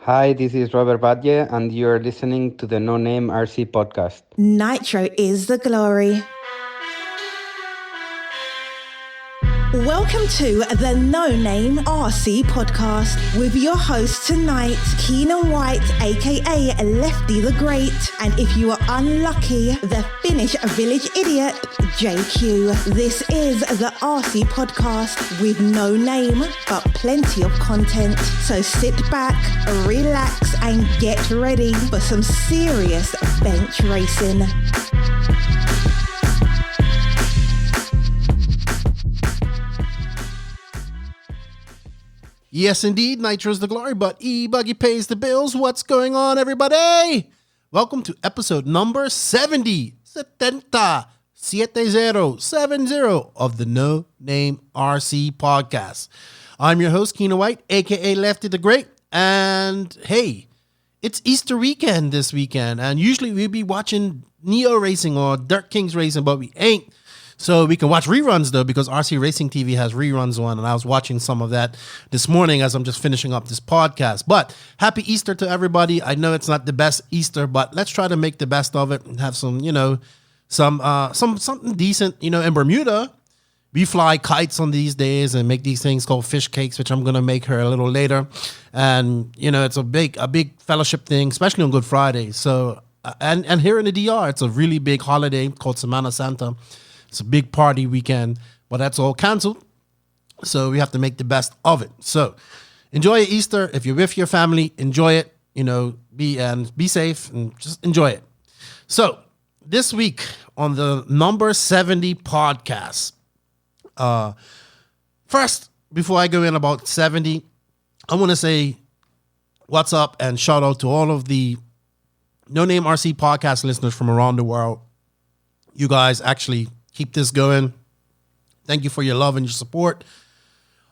Hi, this is Robert Batlle, and you're listening to the No Name RC podcast. Nitro is the glory. Welcome to the No Name RC podcast with your host tonight, Keenan White, aka Lefty the Great, and if you are unlucky, the Finnish village idiot, JQ. This is the RC podcast with no name, but plenty of content. So sit back, relax, and get ready for some serious bench racing. Yes, indeed, Nitro's the glory, but E-Buggy pays the bills. What's going on, everybody? Welcome to episode number 70 of the No Name RC podcast. I'm your host, Keenan White, aka Lefty the Great, and hey, it's Easter weekend this weekend, and usually we'd be watching Neo Racing or Dirt Kings Racing, but we ain't. So we can watch reruns, though, because RC Racing TV has reruns on, and I was watching some of that this morning as I'm just finishing up this podcast. But happy Easter to everybody. I know it's not the best Easter, but let's try to make the best of it and have some, something decent. In Bermuda, we fly kites on these days and make these things called fish cakes, which I'm going to make her a little later. And, it's a big fellowship thing, especially on Good Friday. So, and here in the DR, it's a really big holiday called Semana Santa. It's a big party weekend, but that's all canceled. So we have to make the best of it. So enjoy Easter. If you're with your family, enjoy it. Be safe and just enjoy it. So this week on the number 70 podcast, first, before I go in about 70, I want to say what's up and shout out to all of the No Name RC podcast listeners from around the world. You guys actually keep this going. Thank you for your love and your support.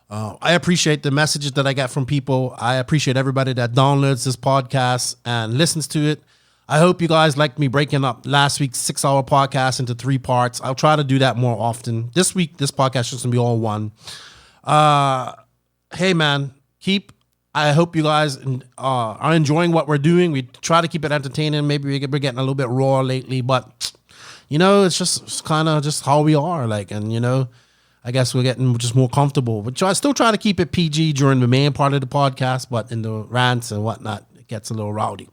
I appreciate the messages that I get from people. I appreciate everybody that downloads this podcast and listens to it. I hope you guys like me breaking up last week's 6-hour podcast into 3 parts. I'll try to do that more often. This week, this podcast is going to be all one. Hey, man, I hope you guys are enjoying what we're doing. We try to keep it entertaining. Maybe we're getting a little bit raw lately, but it's just kind of just how we are. I guess we're getting just more comfortable. But I still try to keep it PG during the main part of the podcast, but in the rants and whatnot, it gets a little rowdy.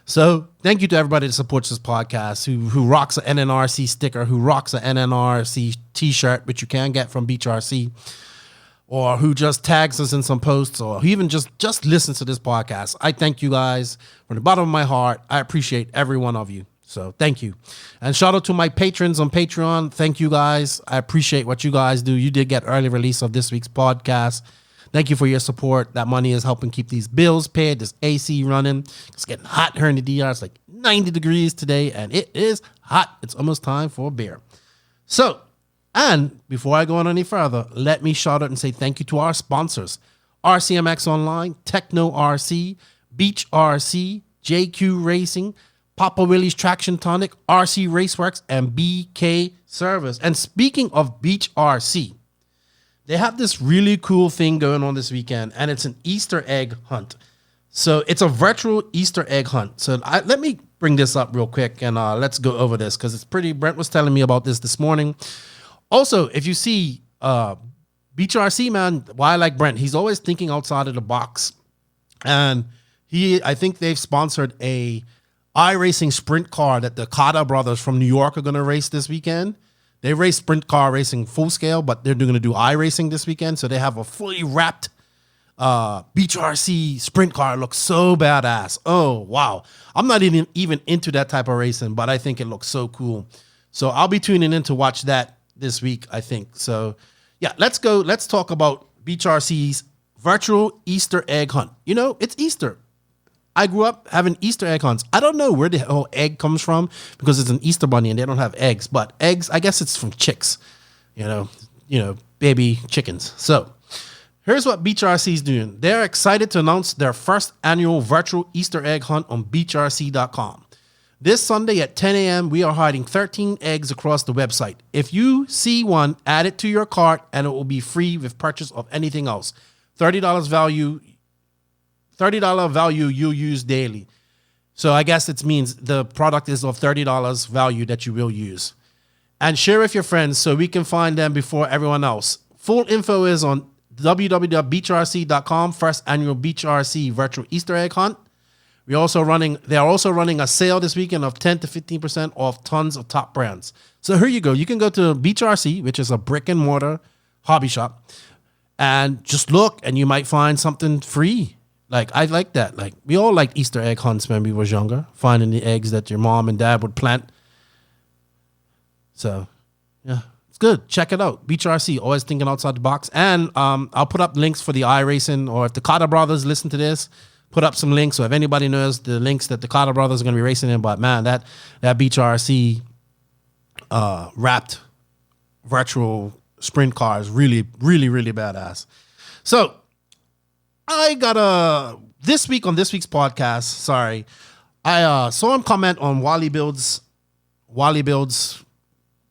So thank you to everybody that supports this podcast, who rocks an NNRC sticker, who rocks an NNRC t-shirt, which you can get from Beach RC, or who just tags us in some posts, or who even just listens to this podcast. I thank you guys from the bottom of my heart. I appreciate every one of you. So thank you. And shout out to my patrons on Patreon. Thank you guys. I appreciate what you guys do. You did get early release of this week's podcast. Thank you for your support. That money is helping keep these bills paid, this AC running. It's getting hot here in the DR. It's like 90 degrees today, and it is hot. It's almost time for a beer. So, and before I go on any further, let me shout out and say thank you to our sponsors: RCMX Online, Tekno RC, Beach RC, JQ Racing, Papa Willie's Traction Tonic, RC Raceworks, and BK Service. And speaking of Beach RC, they have this really cool thing going on this weekend, and it's an Easter egg hunt. So it's a virtual Easter egg hunt. So let me bring this up real quick, and let's go over this, because it's pretty. Brent was telling me about this morning. Also, if you see Beach RC, man, why I like Brent, he's always thinking outside of the box. And I think they've sponsored a iRacing sprint car that the Cotta brothers from New York are going to race this weekend. They race sprint car racing full scale, but they're going to do iRacing this weekend. So they have a fully wrapped Beach RC sprint car. It looks so badass. Oh, wow. I'm not even into that type of racing, but I think it looks so cool. So I'll be tuning in to watch that this week, I think. So yeah, let's go. Let's talk about Beach RC's virtual Easter egg hunt. It's Easter. I grew up having Easter egg hunts. I don't know where the whole egg comes from, because it's an Easter bunny and they don't have eggs. But eggs, I guess it's from chicks, baby chickens. So here's what Beach RC is doing. They're excited to announce their first annual virtual Easter egg hunt on beachrc.com. This Sunday at 10 a.m., we are hiding 13 eggs across the website. If you see one, add it to your cart, and it will be free with purchase of anything else. $30 value $30 value you use daily. So I guess it means the product is of $30 value that you will use. And share with your friends so we can find them before everyone else. Full info is on www.beachrc.com, first annual Beach RC virtual Easter egg hunt. They're also running a sale this weekend of 10 to 15% off tons of top brands. So here you go. You can go to Beach RC, which is a brick and mortar hobby shop, and just look, and you might find something free. Like, I like that. Like, we all liked Easter egg hunts when we was younger, finding the eggs that your mom and dad would plant. So, yeah, it's good. Check it out. Beach RC, always thinking outside the box. And I'll put up links for the iRacing, or if the Carter brothers listen to this, put up some links. So if anybody knows the links that the Carter brothers are going to be racing in, but man, that Beach RC wrapped virtual sprint car is really, really, really badass. So I got this week on this week's podcast, I saw him comment on Wally Build's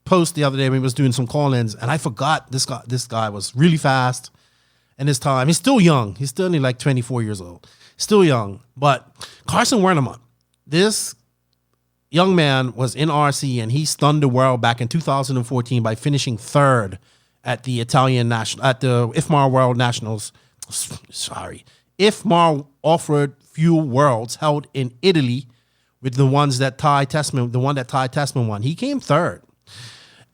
post the other day when he was doing some call-ins, and I forgot this guy was really fast in his time. He's still young. He's still only like 24 years old. Still young. But Carson Wernimont, this young man was in RC, and he stunned the world back in 2014 by finishing third at the IFMAR World Nationals. IFMAR Off-Road Fuel Worlds held in Italy with the one that Ty Tessman won. He came third.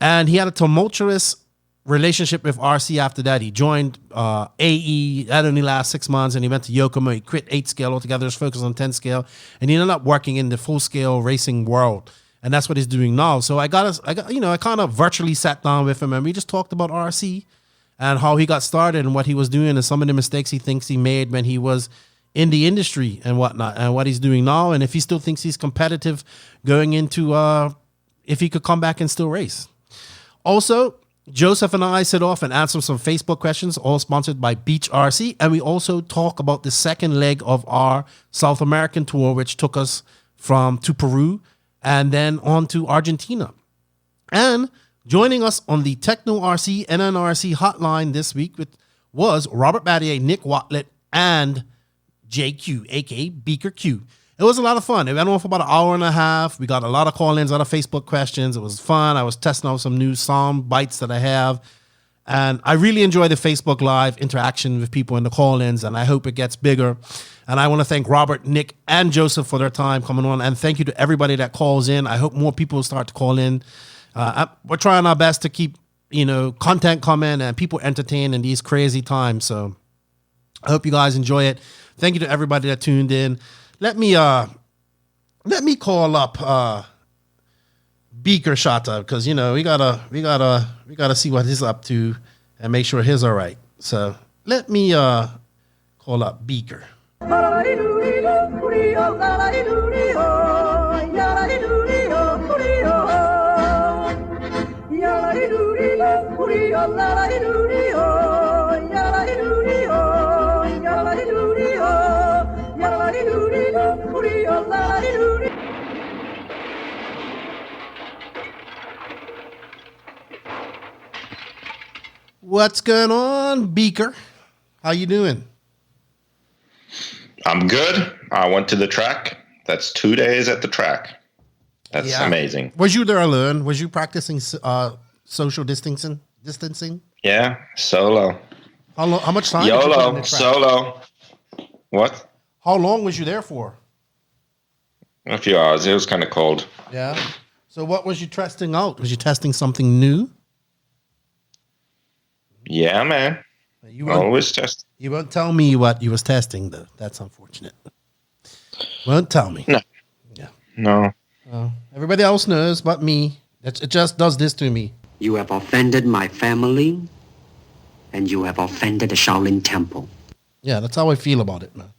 And he had a tumultuous relationship with RC after that. He joined AE. That only last 6 months, and he went to Yokomo. He quit 8 scale altogether, just focused on 10 scale, and he ended up working in the full scale racing world, and that's what he's doing now. So I kind of virtually sat down with him, and we just talked about RC and how he got started and what he was doing and some of the mistakes he thinks he made when he was in the industry and whatnot, and what he's doing now, and if he still thinks he's competitive going into if he could come back and still race. Also, Joseph and I sit off and answer some Facebook questions, all sponsored by Beach RC. And we also talk about the second leg of our South American tour, which took us to Peru and then on to Argentina. And joining us on the Tekno RC NNRC Hotline this week was Robert Batlle, Nick Watlet, and JQ, aka Beaker Q. It was a lot of fun. It went on for about an hour and a half. We got a lot of call-ins, a lot of Facebook questions. It was fun. I was testing out some new sound bites that I have. And I really enjoy the Facebook Live interaction with people in the call-ins, and I hope it gets bigger. And I want to thank Robert, Nick, and Joseph for their time coming on. And thank you to everybody that calls in. I hope more people start to call in. We're trying our best to keep, content coming and people entertained in these crazy times. So I hope you guys enjoy it. Thank you to everybody that tuned in. Let me call up Beaker Shata, because we gotta see what he's up to and make sure he's all right. So let me call up Beaker. What's going on, Beaker? How you doing? I'm good. I went to the track. That's 2 days at the track. That's amazing. Was you there alone? Was you practicing social distancing? Yeah, solo. How much time? YOLO, solo. What? How long was you there for? A few hours. It was kind of cold. Yeah. So what was you testing out? Was you testing something new? Yeah, man. Always test. You won't tell me what you was testing, though. That's unfortunate. Won't tell me. No. Yeah. No. Everybody else knows but me. It just does this to me. You have offended my family, and you have offended the Shaolin Temple. Yeah, that's how I feel about it, man.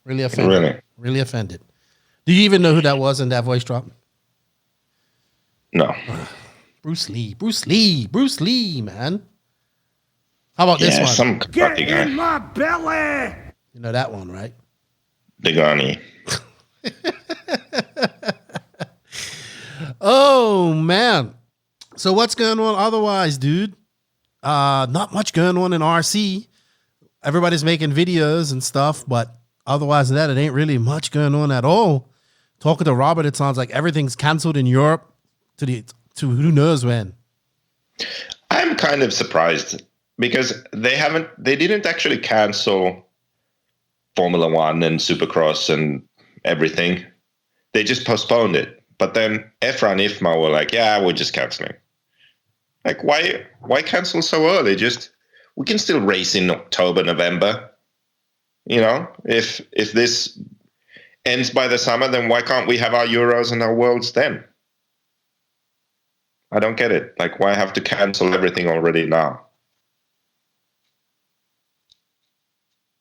Really offended. Really? Really offended. Do you even know who that was in that voice drop? No. Bruce Lee, man. How about this one? Some Get in my belly! You know that one, right? Degani. Oh, man. So what's going on otherwise, dude? Not much going on in RC. Everybody's making videos and stuff, but otherwise than that, it ain't really much going on at all. Talking to Robert, it sounds like everything's canceled in Europe to who knows when. I'm kind of surprised because they didn't actually cancel Formula One and Supercross and everything. They just postponed it. But then EFRA and IFMA were like, yeah, we're just canceling. Like, why cancel so early? We can still race in October, November. You know, if this ends by the summer, then why can't we have our Euros and our Worlds then? I don't get it. Like, why have to cancel everything already now?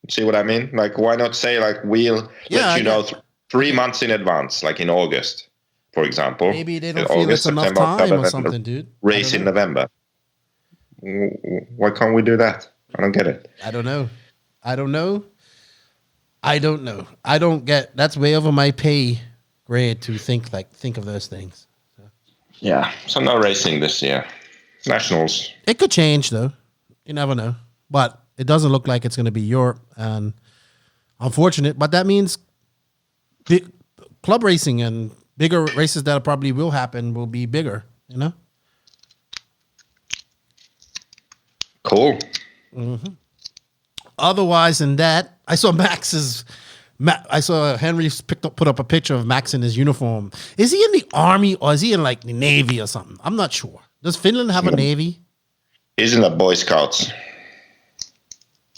See what I mean? Like, why not say, like, we'll let you know 3 months in advance, like in August, for example. Maybe they don't feel it's enough time or something, dude. Race in November. Why can't we do that? I don't get it. I don't know. I don't get, that's way over my pay grade to think of those things. So. Yeah. So no racing this year. Nationals. It could change though. You never know. But it doesn't look like it's going to be Europe, and unfortunate, but that means club racing and bigger races that probably will happen will be bigger, you know? Cool. Mm-hmm. Otherwise than that, I saw Henry put up a picture of Max in his uniform. Is he in the army or is he in like the Navy or something? I'm not sure. Does Finland have a Navy? He's in the Boy Scouts.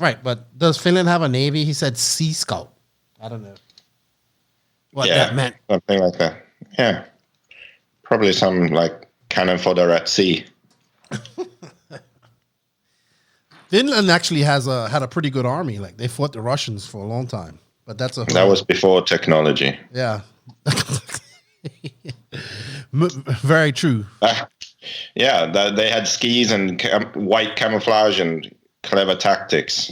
Right, but does Finland have a Navy? He said Sea Scout. I don't know what that meant. Something like that. Yeah. Probably some like cannon fodder at sea. Finland actually had a pretty good army. Like they fought the Russians for a long time, but that was before technology. Yeah, very true. Yeah, they had skis and white camouflage and clever tactics.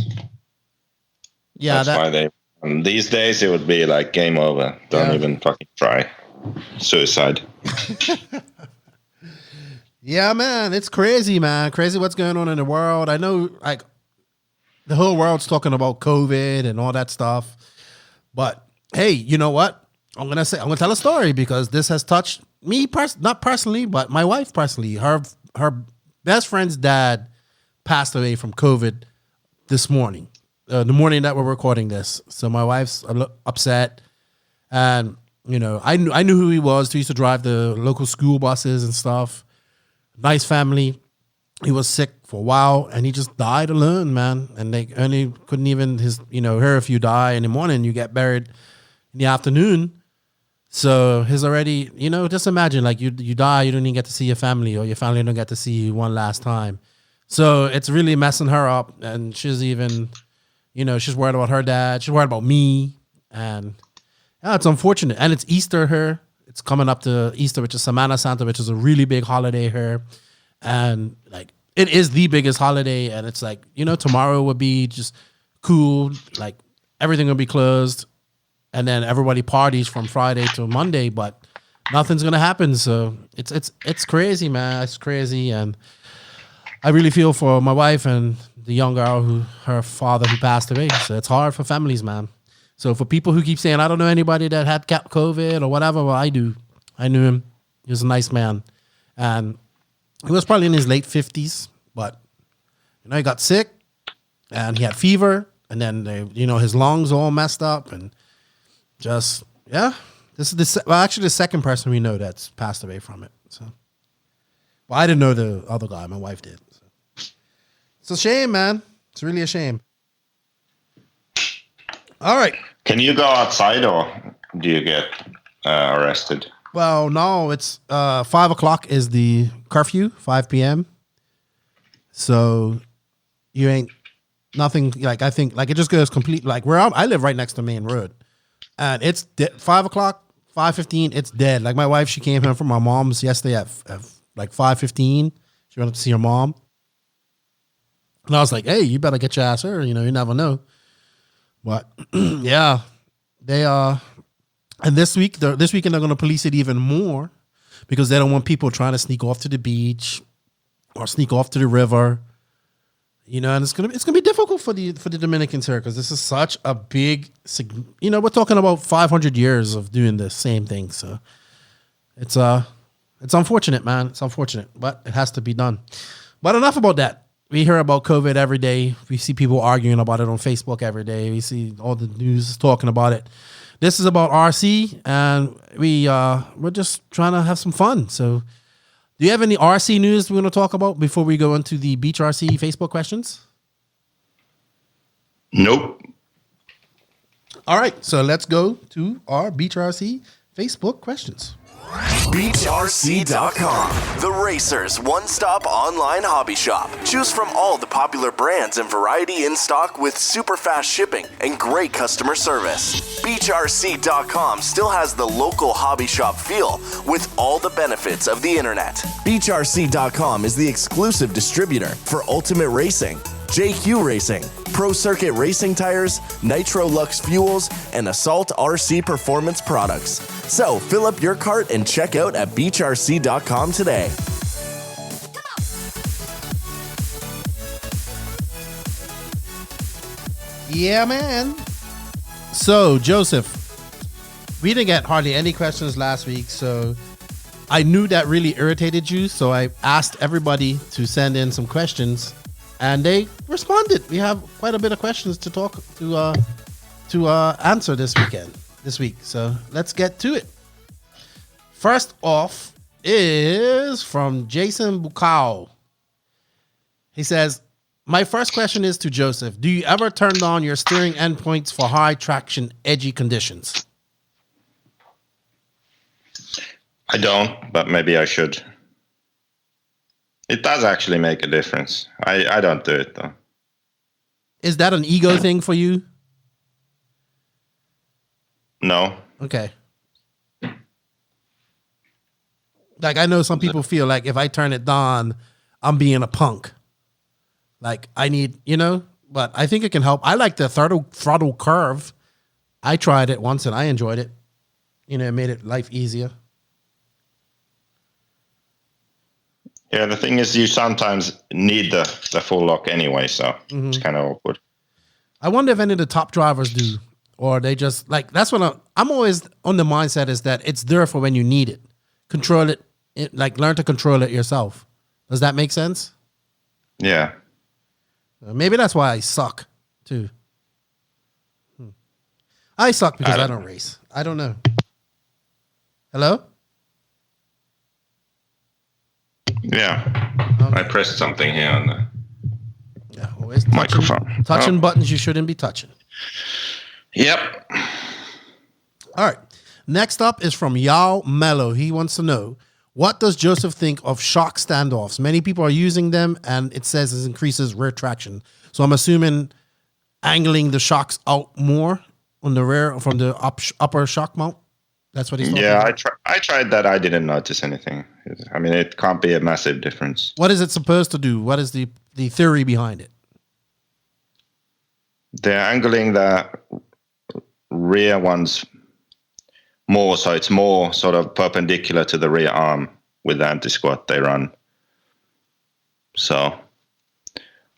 Yeah, that's why and these days it would be like game over. Don't even fucking try. Suicide. Yeah, man, it's crazy, man. Crazy what's going on in the world. I know, like, the whole world's talking about COVID and all that stuff. But hey, you know what? I'm gonna tell a story because this has touched me, not personally, but my wife personally. Her best friend's dad passed away from COVID this morning, the morning that we're recording this. So my wife's upset, and you know, I knew who he was. He used to drive the local school buses and stuff. Nice family. He was sick for a while, and he just died alone, man. And they only couldn't even here. If you die in the morning, you get buried in the afternoon. So he's already, just imagine like you die, you don't even get to see your family, or your family don't get to see you one last time. So it's really messing her up, and she's even, she's worried about her dad. She's worried about me, and yeah, it's unfortunate. And it's Easter here. It's coming up to Easter, which is Semana Santa, which is a really big holiday here. And like, it is the biggest holiday. And it's like, tomorrow would be just cool. Like everything will be closed. And then everybody parties from Friday to Monday, but nothing's going to happen. So it's crazy, man. It's crazy. And I really feel for my wife and the young girl her father who passed away. So it's hard for families, man. So for people who keep saying, I don't know anybody that had COVID or whatever, well, I do. I knew him. He was a nice man. And he was probably in his late 50s, but, he got sick and he had fever, and then, his lungs all messed up, and just, yeah. This is actually the second person we know that's passed away from it. So, well, I didn't know the other guy. My wife did. So. It's a shame, man. It's really a shame. All right. Can you go outside, or do you get arrested? Well, no, it's 5 o'clock is the curfew, 5 p.m. So you ain't nothing like, I think like it just goes complete. Like I live right next to Main Road, and it's 5 o'clock, 5:15. It's dead. Like my wife, she came home from my mom's yesterday at like 5:15. She went up to see her mom, and I was like, "Hey, you better get your ass here. You never know." But yeah, they are. And this weekend they're going to police it even more because they don't want people trying to sneak off to the beach or sneak off to the river. And it's gonna be difficult for the Dominicans here because this is such a big, we're talking about 500 years of doing the same thing. So it's unfortunate, man. It's unfortunate, but it has to be done. But enough about that. We hear about COVID every day. We see people arguing about it on Facebook every day. We see all the news talking about it. This is about RC, and we're just trying to have some fun. So, do you have any RC news we want to talk about before we go into the Beach RC Facebook questions? Nope. All right, so let's go to our Beach RC Facebook questions. BeachRC.com, the racers' one-stop online hobby shop. Choose from all the popular brands and variety in stock with super fast shipping and great customer service. BeachRC.com still has the local hobby shop feel with all the benefits of the internet. BeachRC.com is the exclusive distributor for Ultimate Racing, JQ Racing, Pro Circuit Racing Tires, Nitro Lux Fuels, and Assault RC Performance products. So fill up your cart and check out at BeachRC.com today. Yeah, man. So, Joseph, we didn't get hardly any questions last week, so I knew that really irritated you, so I asked everybody to send in some questions, and they responded. We have quite a bit of questions to answer this week. So let's get to it. First off is from Jason Bukau. He says, my first question is to Joseph. Do you ever turn on your steering endpoints for high traction, edgy conditions? I don't, but maybe I should. It does actually make a difference. I don't do it, though. Is that an ego thing for you? No. Okay. Like, I know some people feel like if I turn it on, I'm being a punk. Like, I need, but I think it can help. I like the throttle curve. I tried it once and I enjoyed it. It made it life easier. Yeah, the thing is you sometimes need the full lock anyway, so it's kind of awkward. I wonder if any of the top drivers do, or they just, like, that's what I'm always on the mindset is that it's there for when you need it. Control it, like learn to control it yourself. Does that make sense? Yeah. Maybe that's why I suck, too. I suck because I don't race. I don't know. Hello? Yeah. Okay. I pressed something here on the always microphone. Touching buttons you shouldn't be touching. Yep. All right. Next up is from Yao Mello. He wants to know, what does Joseph think of shock standoffs? Many people are using them, and it says it increases rear traction. So I'm assuming angling the shocks out more on the rear from the upper shock mount. That's what he's talking about. I tried that. I didn't notice anything. I mean, it can't be a massive difference. What is it supposed to do? What is the theory behind it? They're angling the rear ones more, so it's more sort of perpendicular to the rear arm with the anti-squat they run. So,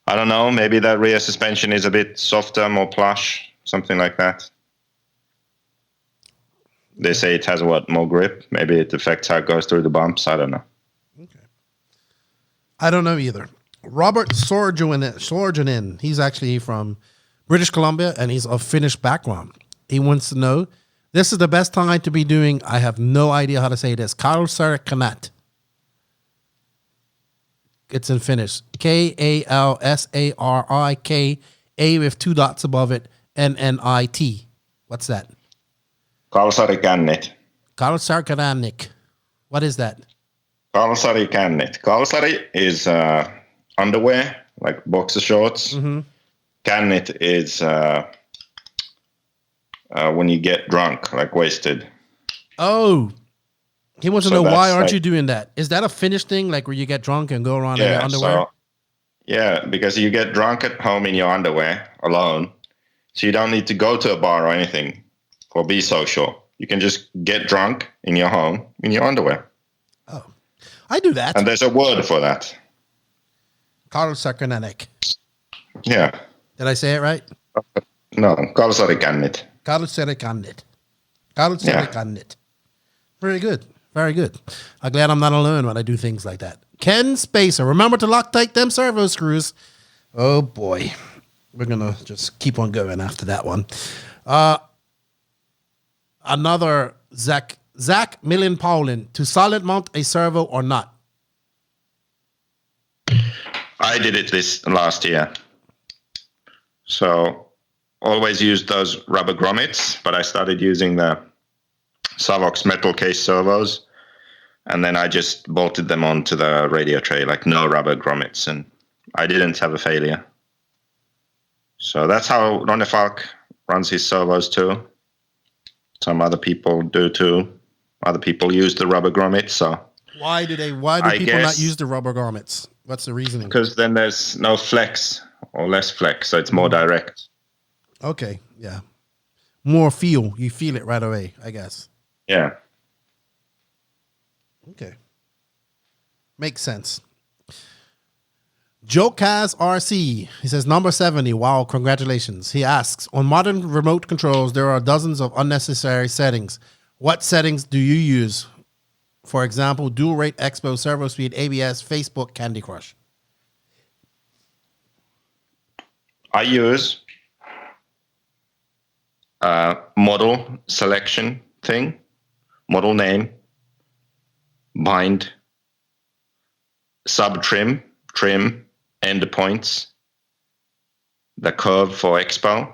I don't know, maybe the rear suspension is a bit softer, more plush, something like that. They say it has more grip. Maybe it affects how it goes through the bumps. I don't know. Okay. I don't know either. Robert Sorjanen, he's actually from British Columbia, and he's of Finnish background. He wants to know, this is the best time to be doing, I have no idea how to say this, Kalsarikanat. It's in Finnish. Kalsarika, with 2 dots above it, NNIT. What's that? Kalsarikännit. Kalsarikannik. What is that? Kalsarikännit. Kalsari is underwear, like boxer shorts. Mm-hmm. Kännit is when you get drunk, like wasted. Oh, he wants to know, why aren't you doing that? Is that a Finnish thing, like where you get drunk and go around in your underwear? Because you get drunk at home in your underwear alone, so you don't need to go to a bar or anything or be social. You can just get drunk in your home in your underwear. Oh, I do that. And there's a word for that. Kalsarikannik. Yeah. Did I say it right? No, Kalsarikannit. Kalsarikannit. Kalsarikannit. Very good. Very good. I'm glad I'm not alone when I do things like that. Ken Spacer, remember to Loctite them servo screws. Oh boy. We're going to just keep on going after that one. Another Zach Millen Paulin, to solid mount a servo or not? I did it this last year. So always used those rubber grommets, but I started using the Savox metal case servos, and then I just bolted them onto the radio tray, like no rubber grommets, and I didn't have a failure. So that's how Ronne Falk runs his servos too. Some other people do too. Other people use the rubber grommets. So why do people not use the rubber grommets? What's the reasoning? Because then there's no flex or less flex, so it's more direct. Okay, yeah. More feel. You feel it right away, I guess. Yeah. Okay. Makes sense. Jokaz RC, he says, number 70. Wow, congratulations. He asks, on modern remote controls, there are dozens of unnecessary settings. What settings do you use? For example, dual rate, expo, servo speed, ABS, Facebook, Candy Crush. I use model selection thing, model name, bind, sub trim, endpoints, the curve for expo,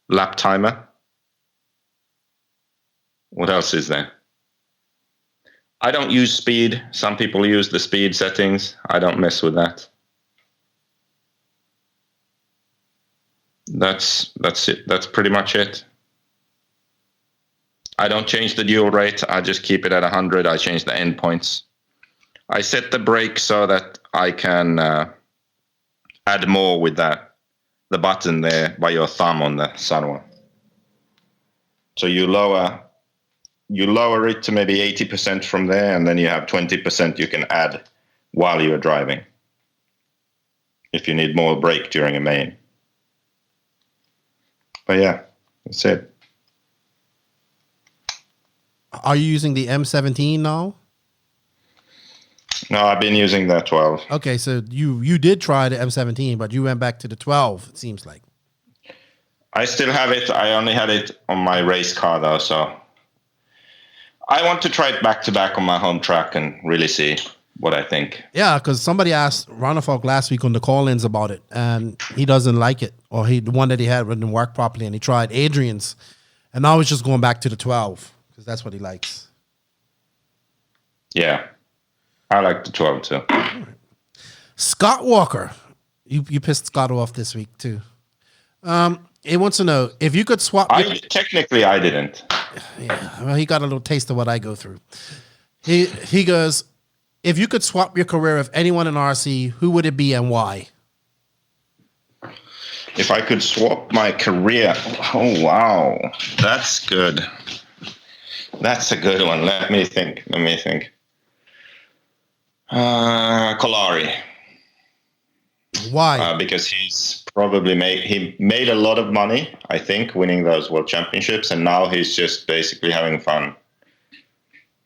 lap timer. What else is there? I don't use speed. Some people use the speed settings. I don't mess with that. That's it. That's pretty much it. I don't change the dual rate. I just keep it at 100. I change the endpoints. I set the brake so that I can add more with the button there by your thumb on the Sanwa. So you lower it to maybe 80% from there, and then you have 20% you can add while you're driving if you need more brake during a main. But yeah, that's it. Are you using the M17 now? No, I've been using the 12. Okay, so you did try the M17, but you went back to the 12, it seems like. I still have it. I only had it on my race car, though, so I want to try it back-to-back on my home track and really see what I think. Yeah, because somebody asked Ronafalk last week on the call-ins about it, and he doesn't like it, or the one that he had didn't work properly, and he tried Adrian's, and now he's just going back to the 12, because that's what he likes. Yeah, I like the 12 too. Scott Walker, you pissed Scott off this week too. He wants to know if you could swap. Technically, I didn't. Yeah, well, he got a little taste of what I go through. He goes, if you could swap your career with anyone in RC, who would it be and why? If I could swap my career, oh wow, that's good. That's a good one. Let me think. Kolari. Why? Because he's probably made a lot of money, I think, winning those world championships, and now he's just basically having fun.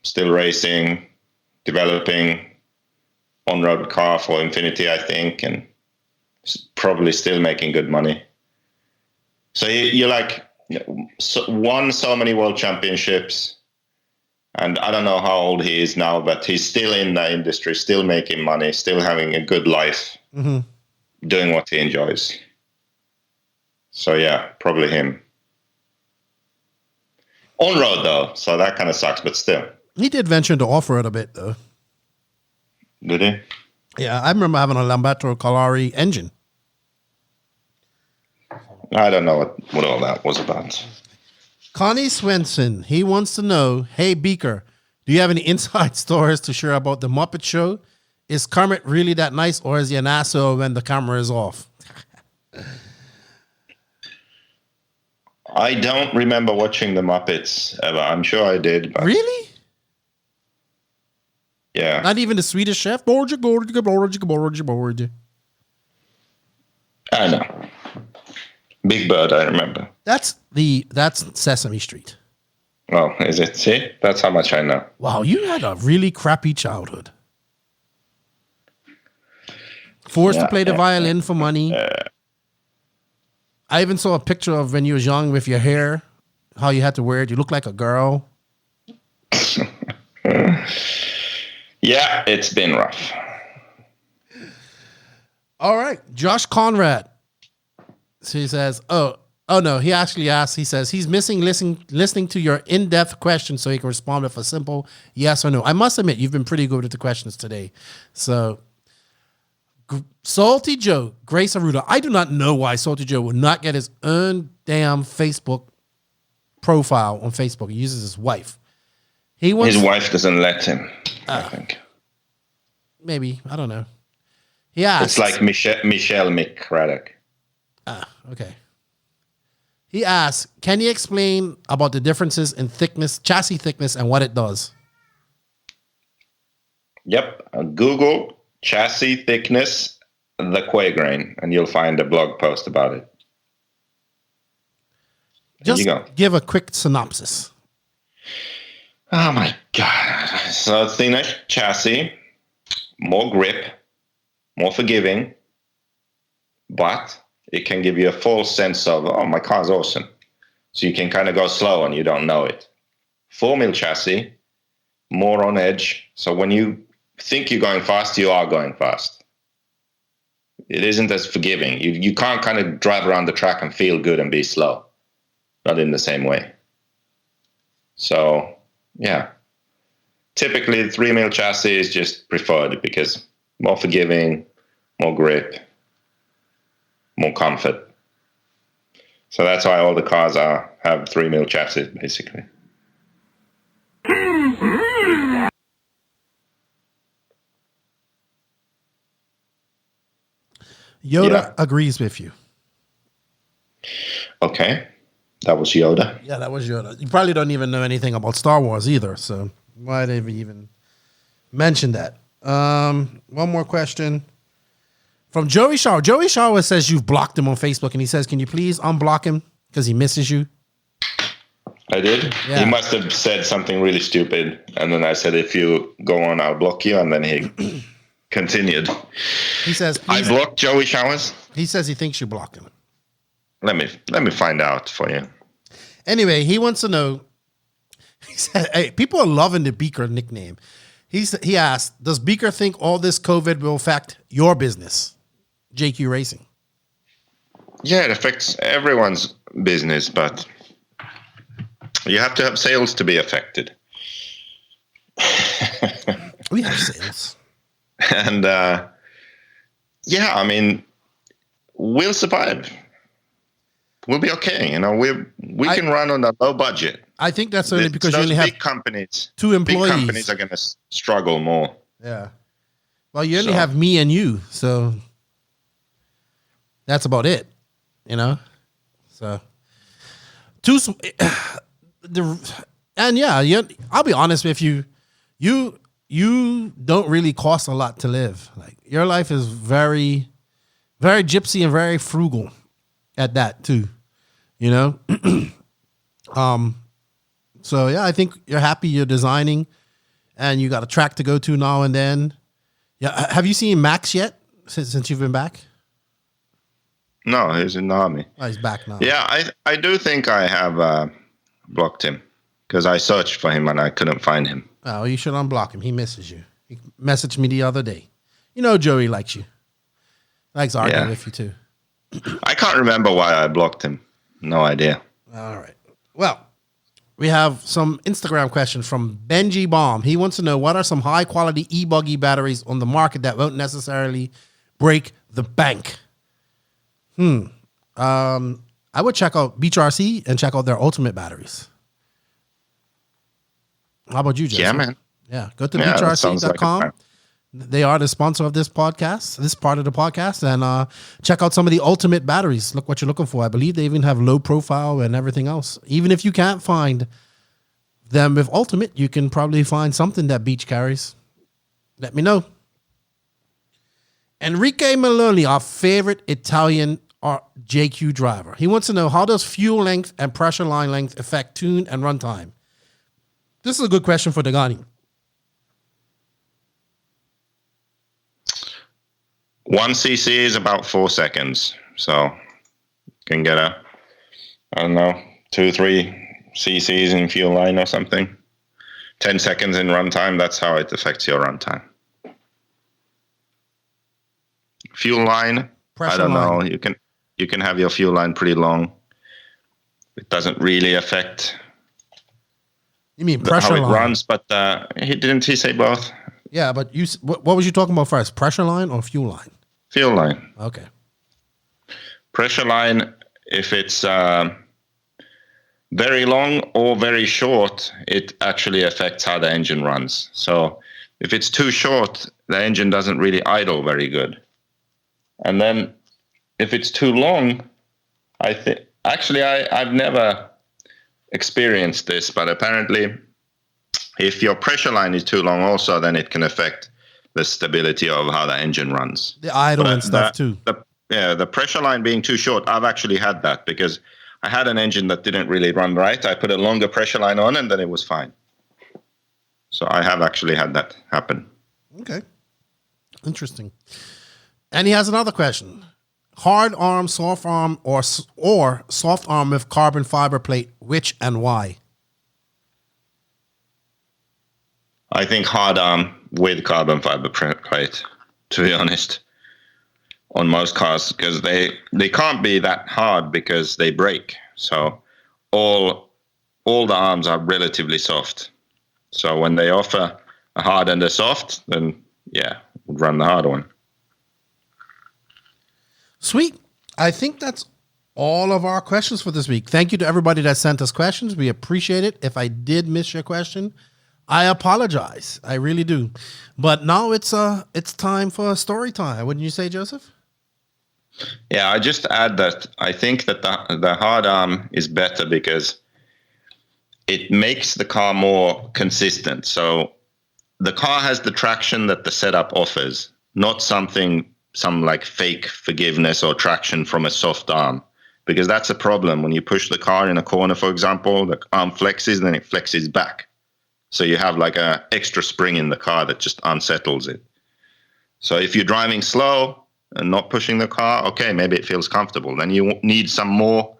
Still racing, developing on-road car for Infinity, I think, and probably still making good money. So you like won so many world championships, and I don't know how old he is now, but he's still in the industry, still making money, still having a good life. Mm-hmm. Doing what he enjoys. So yeah, probably him. On road though, so that kind of sucks, but still. He did venture into off-road a bit though. Did he? Yeah, I remember having a Lamberto Calari engine. I don't know what all that was about. Connie Swenson, he wants to know, hey Beaker, do you have any inside stories to share about the Muppet Show? Is Kermit really that nice, or is he an asshole when the camera is off? I don't remember watching the Muppets ever. I'm sure I did. But really? Yeah. Not even the Swedish chef. Borgia. I know. Big Bird, I remember. That's Sesame Street. Oh, is it? See? That's how much I know. Wow, you had a really crappy childhood. Forced to play the violin for money. I even saw a picture of when you was young with your hair, how you had to wear it. You look like a girl. Yeah, it's been rough. All right. Josh Conrad. So he says, oh no, he actually asked, he says, he's missing listening to your in-depth questions so he can respond with a simple yes or no. I must admit, you've been pretty good with the questions today. So, Salty Joe, Grace Aruda. I do not know why Salty Joe would not get his own damn Facebook profile on Facebook. He uses his wife. His wife doesn't let him, I think. Maybe. I don't know. He asks. It's like Michelle McCraddock. Okay. He asks, can you explain about the differences in thickness, chassis thickness, and what it does? Yep. Google chassis thickness, the Quagrain, and you'll find a blog post about it. Just give a quick synopsis. Oh my God. So thinner chassis, more grip, more forgiving, but it can give you a false sense of, oh, my car's awesome. So you can kind of go slow and you don't know it. 4-mil chassis, more on edge. So when you think you're going fast, you are going fast. It isn't as forgiving. You can't kind of drive around the track and feel good and be slow. Not in the same way. So, yeah. Typically, the 3-mil chassis is just preferred because more forgiving, more grip, more comfort. So that's why all the cars have 3-mil chassis, basically. Yoda agrees with you. Okay. That was Yoda. Yeah, that was Yoda. You probably don't even know anything about Star Wars either, so why did we even mention that? One more question from Joey Shaw. Joey Shaw says you've blocked him on Facebook, and he says, can you please unblock him because he misses you? I did? Yeah. He must have said something really stupid, and then I said, if you go on, I'll block you, and then he continued. He says, I blocked Joey Showers? He says he thinks you blocked him. Let me find out for you. Anyway, he wants to know. He said, "Hey, people are loving the Beaker nickname." He asked, "Does Beaker think all this COVID will affect your business, JQ Racing?" Yeah, it affects everyone's business, but you have to have sales to be affected. We have sales, and yeah, I mean, we'll survive. We'll be okay. You know, we can run on a low budget. I think that's only because you only have big companies. 2 employees. Big companies are going to struggle more. Yeah. Well, you only have me and you, so that's about it. You know. So, I'll be honest with you. You don't really cost a lot to live. Like your life is very, very gypsy and very frugal. At that too, you know. So yeah, I think you're happy you're designing, and you got a track to go to now and then. Yeah, have you seen Max yet since you've been back? No, he's in the army. Oh, he's back now. Yeah, I do think I have blocked him because I searched for him and I couldn't find him. Oh, you should unblock him. He misses you. He messaged me the other day. You know, Joey likes you. Likes arguing with you too. I can't remember why I blocked him. No idea. All right. Well, we have some Instagram questions from Benji Baum. He wants to know what are some high quality e-buggy batteries on the market that won't necessarily break the bank. I would check out Beach RC and check out their ultimate batteries. How about you, Jesse? Yeah, man. Yeah, go to beachrc.com. Like they are the sponsor of this podcast, this part of the podcast, and check out some of the ultimate batteries. Look what you're looking for. I believe they even have low profile and everything else. Even if you can't find them with ultimate, you can probably find something that Beach carries. Let me know. Enrique Maloney, our favorite Italian JQ driver. He wants to know, how does fuel length and pressure line length affect tune and runtime? This is a good question for Dagani. 1 cc is about 4 seconds. So you can get I don't know, 2-3 cc's in fuel line or something. 10 seconds in runtime, that's how it affects your runtime. Fuel line, pressure I don't line. Know. You can have your fuel line pretty long. It doesn't really affect. You mean pressure how line? It runs, but didn't he say both? Yeah, but what was you talking about first? Pressure line or fuel line? Fuel line. Okay. Pressure line, if it's very long or very short, it actually affects how the engine runs. So if it's too short, the engine doesn't really idle very good. And then if it's too long, I've never experienced this, but apparently if your pressure line is too long also, then it can affect the stability of how the engine runs. The idle and stuff too. The pressure line being too short, I've actually had that because I had an engine that didn't really run right. I put a longer pressure line on and then it was fine. So I have actually had that happen. Okay. Interesting. And he has another question. Hard arm, soft arm, or soft arm with carbon fiber plate, which and why? I think hard arm with carbon fiber plate, to be honest, on most cars, because they can't be that hard because they break. So all the arms are relatively soft. So when they offer a hard and a soft, then yeah, we'd run the hard one. Sweet. I think that's all of our questions for this week. Thank you to everybody that sent us questions. We appreciate it. If I did miss your question, I apologize. I really do. But now it's time for story time. Wouldn't you say, Joseph? Yeah, I just add that I think that the hard arm is better because it makes the car more consistent. So the car has the traction that the setup offers, not some like fake forgiveness or traction from a soft arm, because that's a problem. When you push the car in a corner, for example, the arm flexes, then it flexes back. So you have like an extra spring in the car that just unsettles it. So if you're driving slow and not pushing the car, okay, maybe it feels comfortable. Then you need some more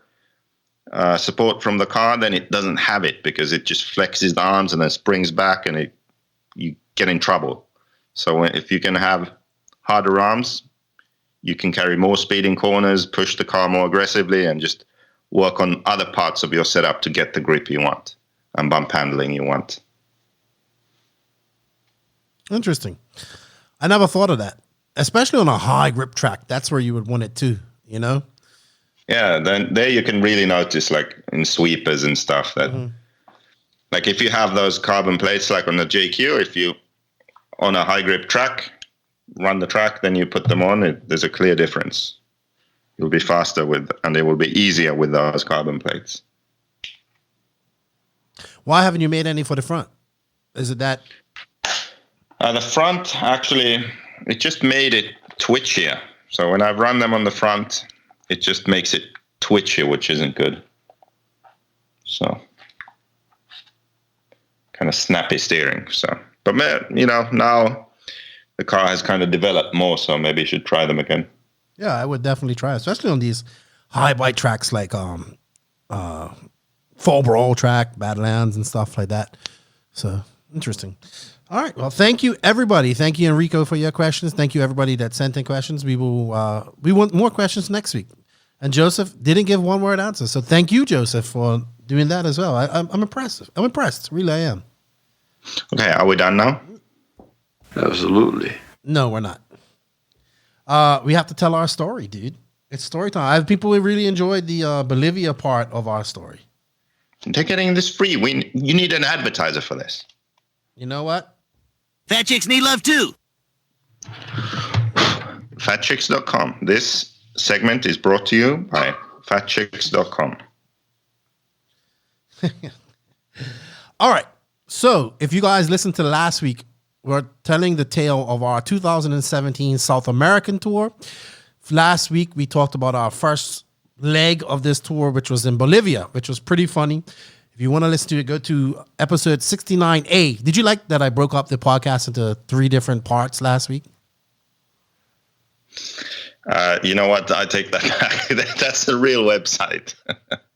support from the car, then it doesn't have it because it just flexes the arms and then springs back and you get in trouble. So if you can have harder arms, you can carry more speed in corners, push the car more aggressively, and just work on other parts of your setup to get the grip you want and bump handling you want. Interesting. I never thought of that, especially on a high grip track. That's where you would want it too, you know? Yeah, then there you can really notice, like in sweepers and stuff, that like if you have those carbon plates like on the JQ, if you on a high grip track, run the track, then you put them on, there's a clear difference. You'll be faster and it will be easier with those carbon plates. Why haven't you made any for the front? Is it that? The front, actually, it just made it twitchier. So when I run them on the front, it just makes it twitchier, which isn't good. So kind of snappy steering. So, but now the car has kind of developed more, so maybe you should try them again. Yeah, I would definitely try, especially on these high bike tracks like Fall Brawl track, Badlands and stuff like that. So interesting. All right. Well, thank you, everybody. Thank you, Enrico, for your questions. Thank you, everybody that sent in questions. We want more questions next week. And Joseph didn't give one word answer. So thank you, Joseph, for doing that as well. I'm impressed. I'm impressed. Really, I am. Okay. Are we done now? Absolutely. No, we're not. We have to tell our story, dude. It's story time. People really enjoyed the Bolivia part of our story. They're getting this free. You need an advertiser for this. You know what? Fat chicks need love too. Fatchicks.com. This segment is brought to you by fatchicks.com. All right. So if you guys listened to last week, we're telling the tale of our 2017 South American tour. Last week, we talked about our first leg of this tour, which was in Bolivia, which was pretty funny. If you want to listen to it, go to episode 69A. Did you like that I broke up the podcast into 3 different parts last week? You know what? I take that back. That's the real website.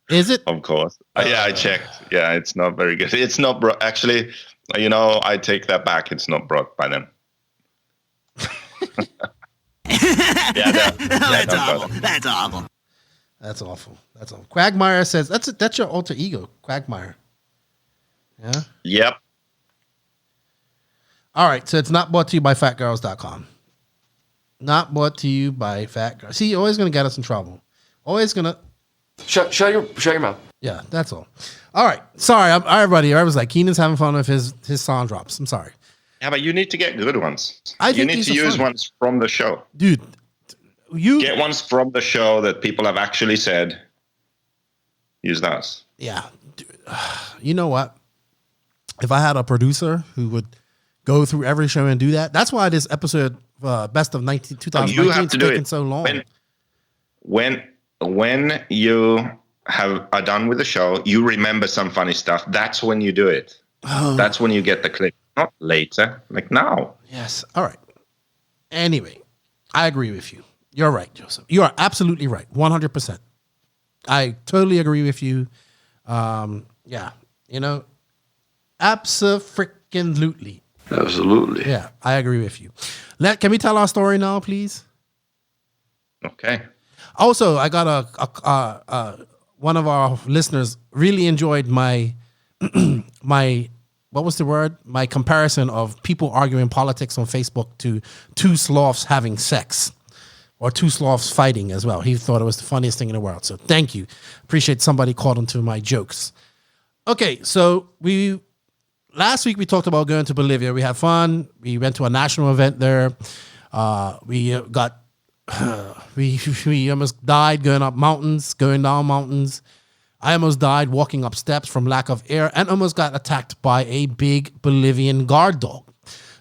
Is it? Of course. Yeah, I checked. Yeah, it's not very good. It's not actually, I take that back. It's not brought by them. That's awful. That's awful. That's awful. That's awful. Quagmire says, that's your alter ego, Quagmire. Yeah? Yep. All right, so it's not brought to you by fatgirls.com. Not brought to you by Fat Girls. See, you're always going to get us in trouble. Always going to... Shut your mouth. Yeah, that's all. All right. Sorry, everybody. I was like, Keenan's having fun with his song drops. I'm sorry. Yeah, but you need to get good ones. I you think need these to are use fun. ones from the show. Dude, you... Get ones from the show that people have actually said, use those. Yeah. Dude, you know what? If I had a producer who would go through every show and do that, that's why this episode, Best of 2019 You have is to do taking it so long. When you are done with the show, you remember some funny stuff. That's when you do it. Oh. That's when you get the clip. Not later, like now. Yes. All right. Anyway, I agree with you. You're right, Joseph. You are absolutely right. 100%. I totally agree with you. Yeah. Abso-freaking-lutely. Absolutely. Yeah, I agree with you. Can we tell our story now, please? Okay. Also, I got a one of our listeners really enjoyed my what was the word? My comparison of people arguing politics on Facebook to 2 sloths having sex or 2 sloths fighting as well. He thought it was the funniest thing in the world. So thank you. Appreciate somebody caught onto my jokes. Okay, so last week we talked about going to Bolivia. We had fun. We went to a national event there. We almost died going up mountains, going down mountains. I almost died walking up steps from lack of air and almost got attacked by a big Bolivian guard dog.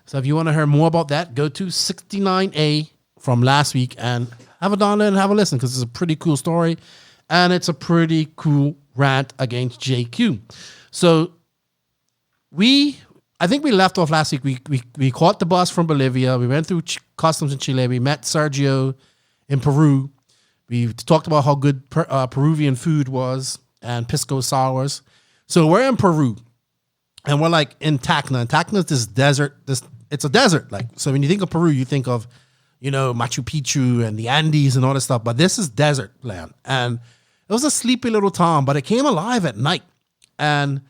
So if you want to hear more about that, go to 69A from last week and have a download and have a listen because it's a pretty cool story and it's a pretty cool rant against JQ. So I think we left off last week. We caught the bus from Bolivia. We went through customs in Chile. We met Sergio in Peru. We talked about how good Peruvian food was and pisco sours. So we're in Peru, and we're like in Tacna. And Tacna is this desert. It's a desert. Like, so when you think of Peru, you think of, Machu Picchu and the Andes and all this stuff. But this is desert land, and it was a sleepy little town, but it came alive at night. And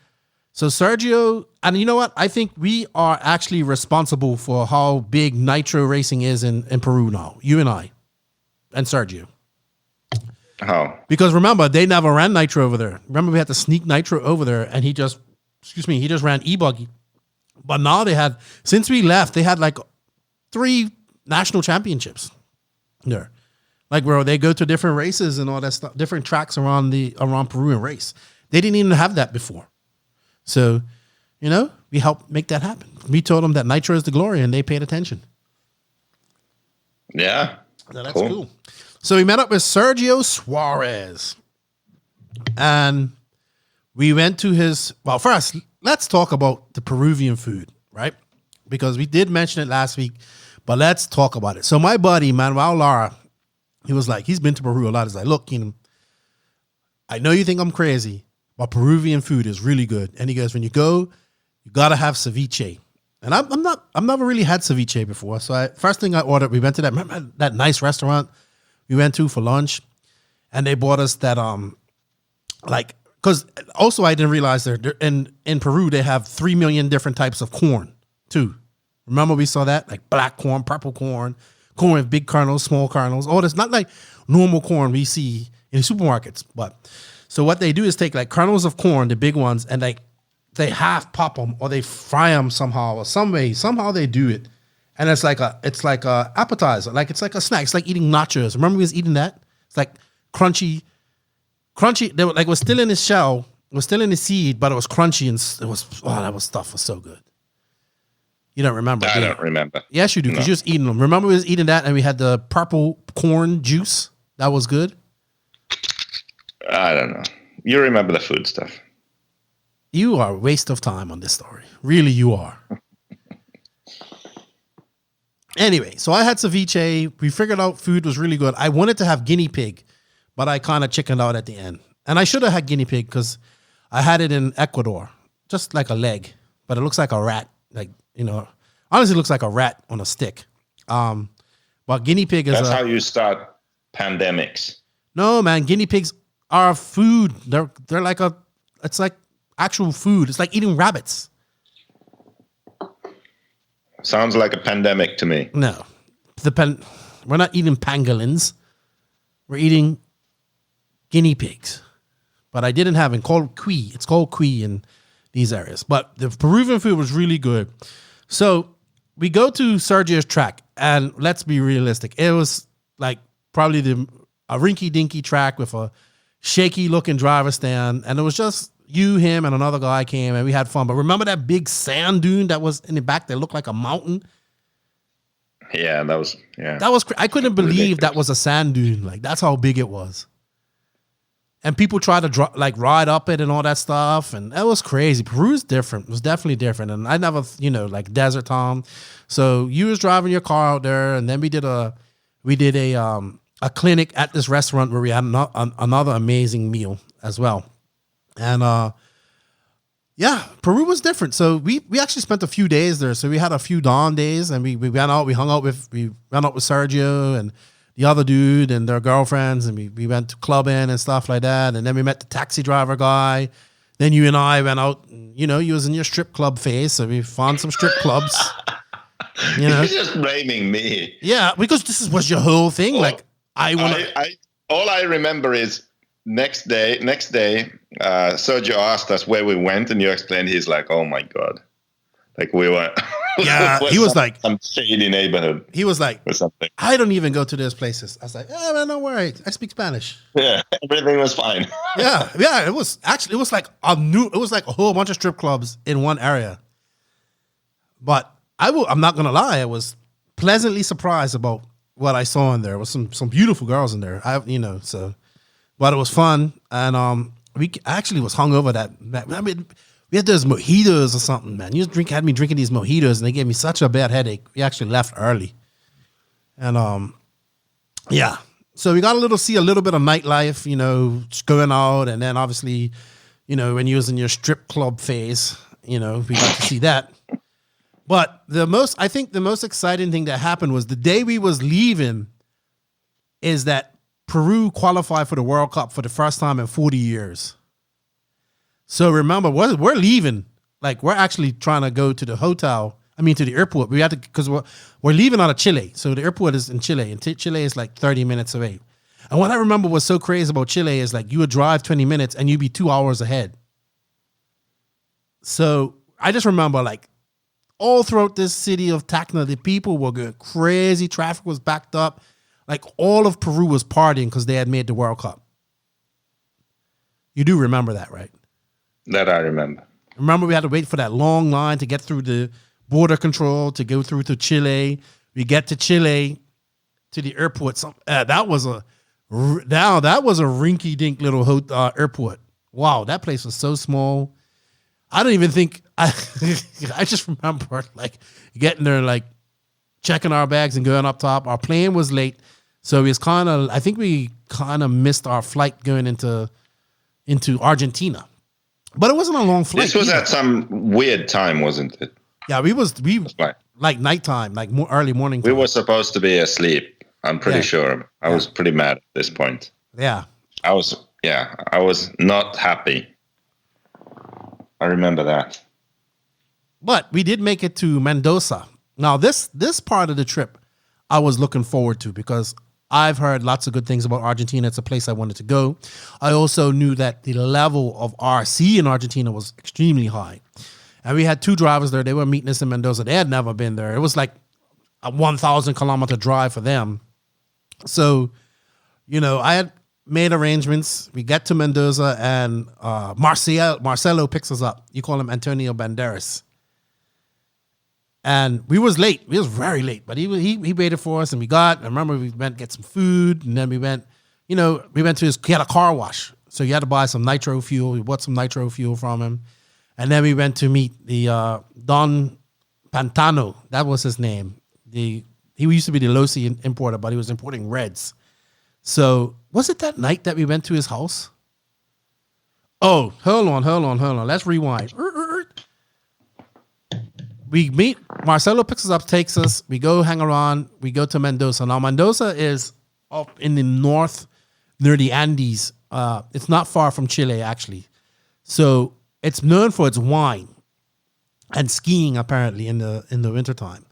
so Sergio, and you know what? I think we are actually responsible for how big nitro racing is in Peru now. You and I, and Sergio. How? Because remember, they never ran nitro over there. Remember, we had to sneak nitro over there, and he just ran e-buggy. But now since we left, they had like 3 national championships there. Like where they go to different races and all that stuff, different tracks around Peru and race. They didn't even have that before. So, we helped make that happen. We told them that nitro is the glory, and they paid attention. Yeah. So that's cool. So we met up with Sergio Suarez, and we went to first, let's talk about the Peruvian food, right? Because we did mention it last week, but let's talk about it. So my buddy, Manuel Lara, he was like, he's been to Peru a lot. He's like, look, Keenan, I know you think I'm crazy, but Peruvian food is really good. And he goes, when you go, you got to have ceviche. And I've never really had ceviche before. So first thing I ordered, we went to that nice restaurant we went to for lunch, and they bought us that, because also I didn't realize that in Peru, they have 3 million different types of corn too. Remember we saw that? Like black corn, purple corn with big kernels, small kernels. Oh, that's not like normal corn we see in supermarkets. But so what they do is take like kernels of corn, the big ones, and they half pop them or they fry them somehow or some way. Somehow they do it. And it's like a appetizer. Like it's like a snack. It's like eating nachos. Remember we was eating that? It's like crunchy. They were like, it was still in the shell. It was still in the seed, but it was crunchy and that stuff was so good. You don't remember? I don't remember. Yes, you do, because you was eating them. Remember we was eating that, and we had the purple corn juice. That was good. I don't know. You remember the food stuff. You are a waste of time on this story. Really, you are. Anyway, so I had ceviche. We figured out food was really good. I wanted to have guinea pig, but I kind of chickened out at the end. And I should have had guinea pig because I had it in Ecuador, just like a leg, but it looks like a rat. Like, honestly, it looks like a rat on a stick. But guinea pig is That's how you start pandemics. No, man, guinea pigs are food. They're like it's like actual food. It's like eating rabbits. Sounds like a pandemic to me. No, we're not eating pangolins. We're eating guinea pigs. But I didn't have it called cuy. It's called cuy in these areas. But the Peruvian food was really good. So we go to Sergio's track, and let's be realistic. It was like probably a rinky-dinky track with a shaky-looking driver stand, and it was just you, him, and another guy came, and we had fun. But remember that big sand dune that was in the back that looked like a mountain? Yeah, that was. I couldn't believe that was a sand dune. Like, that's how big it was. And people try to ride up it and all that stuff, and that was crazy. Peru's different. It was definitely different, and I never, like desert Tom. So you was driving your car out there, and then we did a clinic at this restaurant where we had another amazing meal as well. And Peru was different. So we actually spent a few days there. So we had a few dawn days, and we went out. We went out with Sergio and the other dude and their girlfriends, and we went to clubbing and stuff like that. And then we met the taxi driver guy. Then you and I went out. And, you was in your strip club phase, so we found some strip clubs. You're just blaming me. Yeah, because this was your whole thing. All I remember is next day, Sergio asked us where we went, and you explained. He's like, "Oh my god, like we were." Yeah, he was like some shady neighborhood. He was like, or something. I don't even go to those places. I was like, "Oh man, don't worry, I speak Spanish." Yeah, everything was fine. yeah. It was like a whole bunch of strip clubs in one area. But I'm not gonna lie, I was pleasantly surprised about what I saw in there. There was some beautiful girls in there. But it was fun, and we actually was hungover I mean, we had those mojitos or something, man. Had me drinking these mojitos, and they gave me such a bad headache. We actually left early, and so we got see a little bit of nightlife, just going out, and then obviously, when you was in your strip club phase, we got to see that. But the most exciting thing that happened was the day we was leaving is that Peru qualified for the World Cup for the first time in 40 years. So remember, we're leaving. Like, we're actually trying to go to the to the airport. We had to, because we're leaving out of Chile. So the airport is in Chile, and Chile is like 30 minutes away. And what I remember was so crazy about Chile is like you would drive 20 minutes and you'd be 2 hours ahead. So I just remember like all throughout this city of Tacna, the people were going crazy. Traffic was backed up. Like all of Peru was partying because they had made the World Cup. You do remember that, right? That I remember. Remember, we had to wait for that long line to get through the border control to go through to Chile. We get to Chile, to the airport. That was a rinky-dink little airport. Wow, that place was so small. I don't even think I just remember like getting there, like checking our bags and going up top. Our plane was late, so we missed our flight going into Argentina. But it wasn't a long flight. This was at some weird time, wasn't it? Yeah, we like nighttime, like early morning time. We were supposed to be asleep. I'm pretty sure. I was pretty mad at this point. Yeah. I was not happy. I remember that. But we did make it to Mendoza. Now, this part of the trip I was looking forward to because I've heard lots of good things about Argentina. It's a place I wanted to go. I also knew that the level of RC in Argentina was extremely high. And we had two drivers there. They were meeting us in Mendoza. They had never been there. It was like a 1,000-kilometer drive for them. So, I had made arrangements. We get to Mendoza, and Marcelo picks us up. You call him Antonio Banderas. And we was late. We was very late, but he waited for us, and I remember we went to get some food, and then we went to he had a car wash. So you had to buy some nitro fuel. We bought some nitro fuel from him. And then we went to meet the Don Pantano. That was his name. He used to be the Losi importer, but he was importing reds. So was it that night that we went to his house? Oh, hold on. Let's rewind. We meet, Marcelo picks us up, takes us, we go hang around, we go to Mendoza. Now, Mendoza is up in the north near the Andes. It's not far from Chile, actually. So it's known for its wine and skiing, apparently, in the wintertime.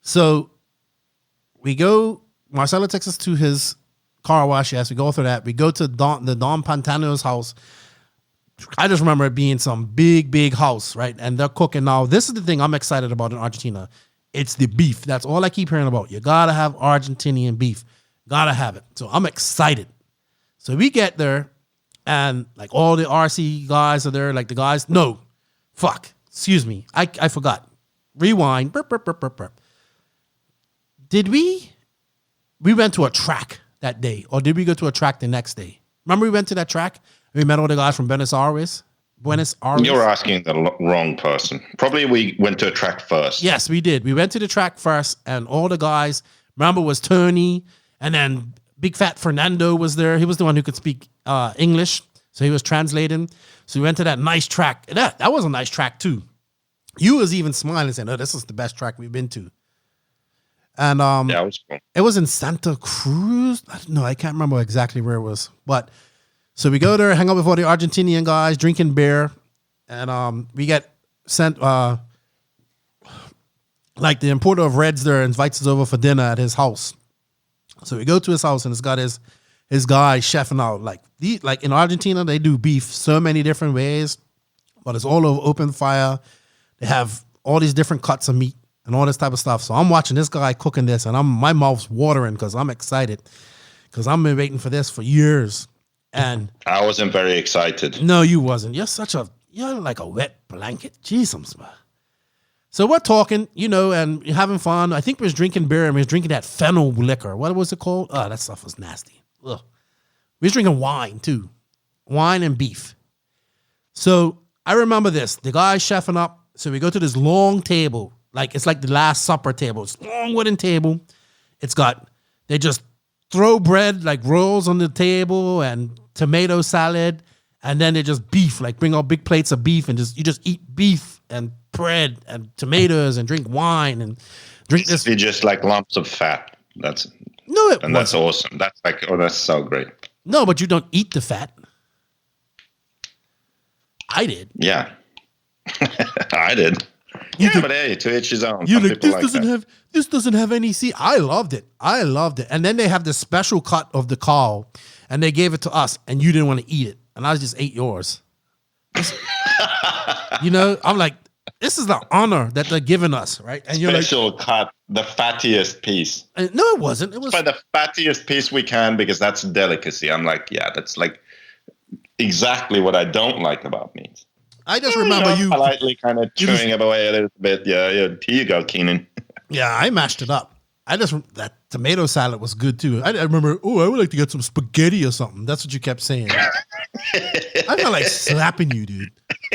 So we go, Marcelo takes us to his car wash. Yes, we go through that. We go to the Don Pantano's house. I just remember it being some big house, right? And they're cooking. Now, this is the thing I'm excited about in Argentina. It's the beef. That's all I keep hearing about. You got to have Argentinian beef. Got to have it. So I'm excited. So we get there, and like all the RC guys are there. Like the guys, no, fuck, excuse me. I forgot. Rewind. Burp. Did we went to a track that day, or did we go to a track the next day? Remember we went to that track? We met all the guys from Buenos Aires. You're asking the wrong person. Probably we went to a track first. Yes, we did. We went to the track first, and all the guys, remember, was Tony, and then Big Fat Fernando was there. He was the one who could speak English, so he was translating. So we went to that nice track. That was a nice track, too. You was even smiling, saying, oh, this is the best track we've been to. And yeah, it was cool. It was in Santa Cruz. No, I can't remember exactly where it was, but... So we go there, hang out with all the Argentinian guys, drinking beer, and we get sent, like the importer of Reds there invites us over for dinner at his house. So we go to his house, and it's got his guy chefing out. Like in Argentina, they do beef so many different ways, but it's all over open fire. They have all these different cuts of meat and all this type of stuff. So I'm watching this guy cooking this, and my mouth's watering because I'm excited because I've been waiting for this for years. And I wasn't very excited. No, you wasn't. You're like a wet blanket. Jesus, man. So we're talking, and having fun. I think we was drinking beer, and we was drinking that fennel liquor. What was it called? Oh, that stuff was nasty. Ugh. We was drinking wine, too. Wine and beef. So I remember this. The guy's chefing up. So we go to this long table. It's like the Last Supper table. It's a long wooden table. They just throw bread, like rolls on the table, and tomato salad, and then they just beef, like bring out big plates of beef, and you just eat beef and bread and tomatoes and drink wine and drink this. It's just like lumps of fat. That's awesome. That's that's so great. No, but you don't eat the fat. I did. Yeah, I did. But hey, to each his own. This doesn't have any seed. I loved it. And then they have this special cut of the cow, and they gave it to us, and you didn't want to eat it, and I just ate yours. I'm like, this is the honor that they're giving us, right? And you're special cut, the fattiest piece. No, it wasn't. It was by the fattiest piece we can because that's a delicacy. I'm like, yeah, that's like exactly what I don't like about meat. I just remember you politely kind of chewing it away a little bit. Yeah, here you go, Keenan. Yeah, I mashed it up. That tomato salad was good too. I remember, I would like to get some spaghetti or something. That's what you kept saying. I felt like slapping you, dude.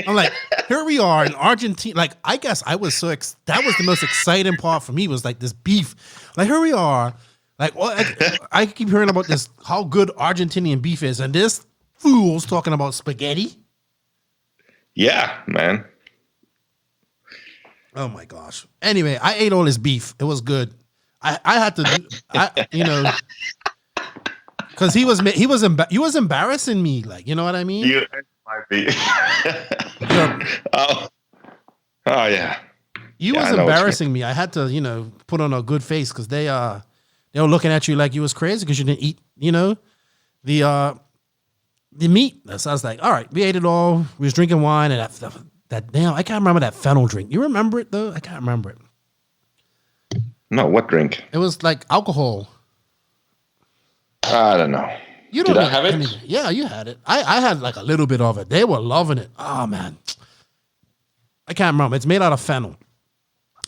I'm like, here we are in Argentina. Like, I guess I was that was the most exciting part for me was like this beef. Like, here we are. Like, I keep hearing about this, how good Argentinian beef is. And this fool's talking about spaghetti. Yeah, man. Oh my gosh. Anyway, I ate all this beef. It was good. I had to, because he was embarrassing me. Like, you know what I mean? You might be. Oh yeah. You was embarrassing me. I had to, put on a good face because they were looking at you like you was crazy because you didn't eat, the meat. So I was like, all right, we ate it all. We was drinking wine and that damn, I can't remember that fennel drink. You remember it though? I can't remember it. No, what drink? It was like alcohol. I don't know. Did I have it? Yeah, you had it. I had like a little bit of it. They were loving it. Oh man. I can't remember. It's made out of fennel.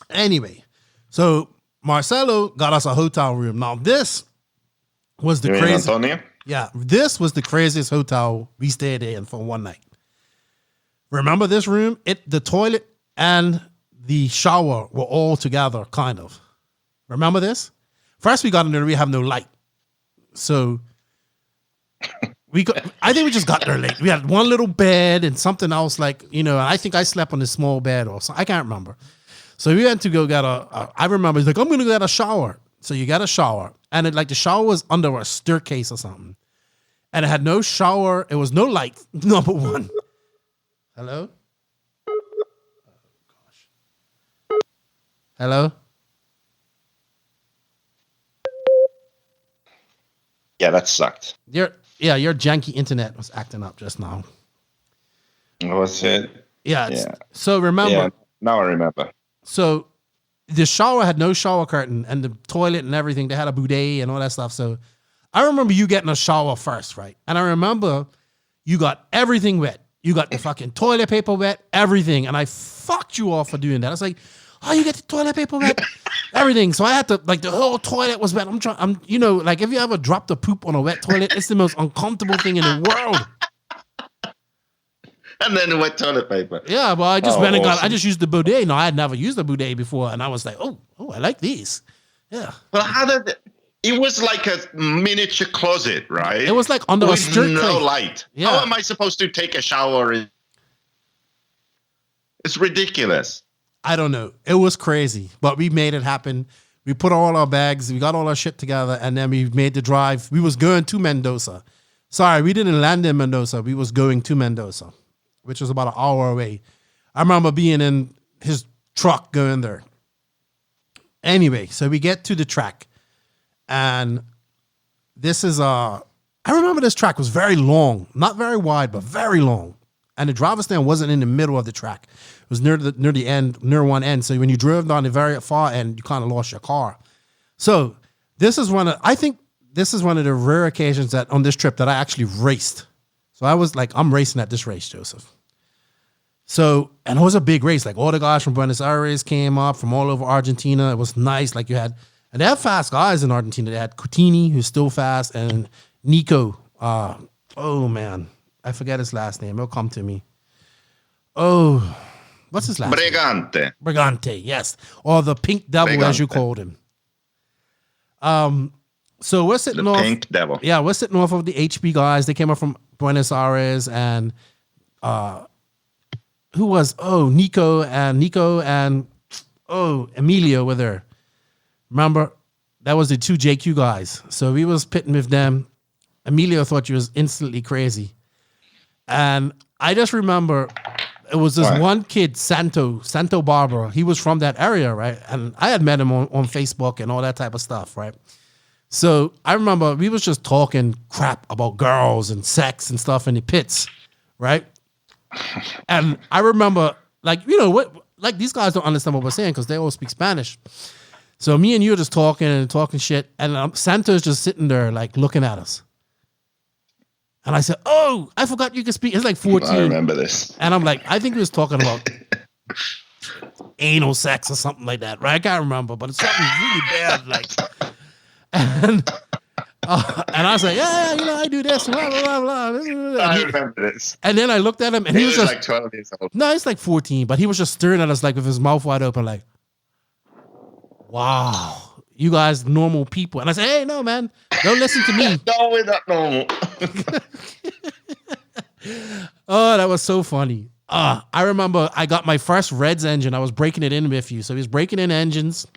Anyway, so Marcelo got us a hotel room. Now this was the craziest. Antonio? Yeah, this was the craziest hotel we stayed in for one night. Remember this room? The toilet and the shower were all together, kind of. Remember this? First we got in there, we have no light. So I think we just got there late. We had one little bed and something else, like, I think I slept on a small bed or something. I can't remember. So we had to go get I remember he's like, I'm going to get a shower. So you got a shower. And the shower was under a staircase or something. And it had no shower. It was no light, number one. Hello? Oh, gosh. Hello? Yeah, that sucked. Your janky internet was acting up just now. Was it? Yeah. So remember. Yeah, now I remember. So the shower had no shower curtain, and the toilet and everything, they had a bidet and all that stuff. So I remember you getting a shower first, right? And I remember you got everything wet. You got the fucking toilet paper wet, everything. And I fucked you off for doing that. I was like, oh, you get the toilet paper wet? Everything. So I had to, the whole toilet was wet. If you ever dropped a poop on a wet toilet, it's the most uncomfortable thing in the world. And then the wet toilet paper. Yeah, well, I just I just used the bidet. No, I had never used a bidet before. And I was like, oh, I like these. Yeah. Well, it was like a miniature closet, right? It was like under a staircase. No light. Yeah. How am I supposed to take a shower? It's ridiculous. I don't know. It was crazy, but we made it happen. We put all our bags, we got all our shit together, and then we made the drive. We was going to Mendoza. Sorry, we didn't land in Mendoza. We was going to Mendoza, which was about an hour away. I remember being in his truck going there. Anyway, so we get to the track, and this is I remember this track was very long, not very wide, but very long. And the driver's stand wasn't in the middle of the track. It was near the end, near one end. So when you drove down the very far end, you kind of lost your car. So this is one of the rare occasions that on this trip that I actually raced. So I was like, I'm racing at this race, Joseph. So, and it was a big race. Like all the guys from Buenos Aires came up from all over Argentina. It was nice. Like and they have fast guys in Argentina. They had Coutinho, who's still fast, and Nico. Oh man, I forget his last name. It'll come to me. Oh, what's his last name? Brigante, yes. Or the Pink Devil, as you called him. So we're sitting off. Pink Devil. Yeah, we're sitting off of the HB guys. They came up from Buenos Aires, and who was Nico and Emilio were there. Remember, that was the two JQ guys. So we was pitting with them. Emilio thought you was instantly crazy. And I just remember it was this one kid, Santo Barbara. He was from that area, right? And I had met him on Facebook and all that type of stuff, right? So I remember we was just talking crap about girls and sex and stuff in the pits, right? And I remember, these guys don't understand what we're saying because they all speak Spanish. So me and you are just talking shit, and Santo's just sitting there, looking at us. And I said, oh, I forgot you could speak. It's like 14. I remember this. And I'm like, I think he was talking about anal sex or something like that, right? I can't remember, but it's something really bad. And I was like, yeah, I do this. Blah, blah, blah. I remember this. And then I looked at him, and he was just 12 years old. No, he's 14, but he was just staring at us with his mouth wide open, wow. You guys normal people. And I said, hey, no, man, don't listen to me. No, we're not normal. Oh, that was so funny. I remember I got my first Reds engine. I was breaking it in with you. So he was breaking in engines,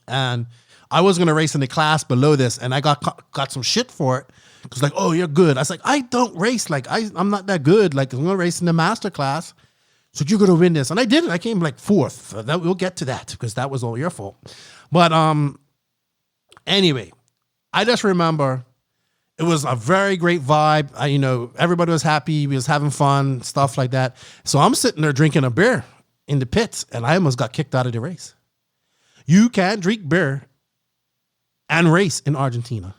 and I was going to race in the class below this, and I got some shit for it. Because oh, you're good. I was like, I don't race. I'm not that good. I'm going to race in the master class. So you're going to win this. And I did it. I came fourth. We'll get to that because that was all your fault. But anyway, I just remember it was a very great vibe. Everybody was happy. We was having fun, stuff like that. So I'm sitting there drinking a beer in the pits, and I almost got kicked out of the race. You can't drink beer and race in Argentina.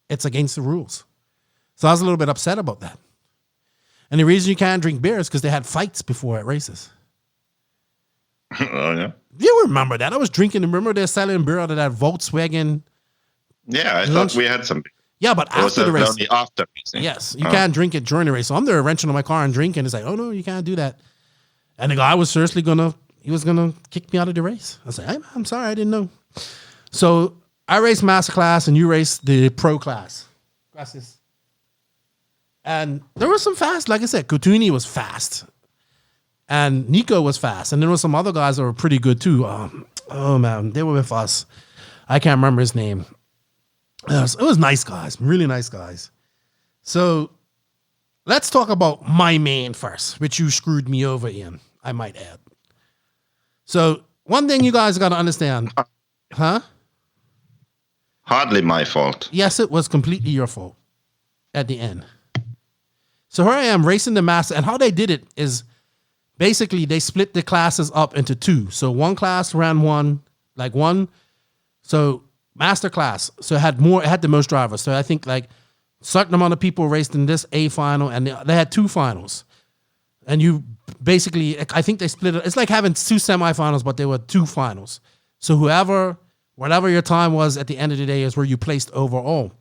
It's against the rules. So I was a little bit upset about that. And the reason you can't drink beer is because they had fights before at races. Oh, yeah. You remember that? I was drinking. Remember they're selling beer out of that Volkswagen? Yeah, I lunch? thought we had some. Yeah, but after the race. Only after racing. Yes, you can't drink it during the race. So I'm there wrenching on my car and drinking. It's like, oh no, you can't do that. And the guy was seriously he was gonna kick me out of the race. I was like, I'm sorry, I didn't know. So I raced master class and you raced the pro class. Gracias. And there was some fast, like I said, Coutinho was fast. And Nico was fast. And there were some other guys that were pretty good too. Oh man, they were with us. I can't remember his name. It was nice guys, really nice guys. So let's talk about my main first, which you screwed me over in, I might add. So one thing you guys got to understand, huh? Hardly my fault. Yes, it was completely your fault at the end. So here I am racing the master, and how they did it is basically they split the classes up into two. So one class ran so master class, so it had the most drivers. So I think like certain amount of people raced in this A final, and they had two finals. And you basically, I think they split it. It's like having two semifinals, but there were two finals. So whatever your time was at the end of the day is where you placed overall.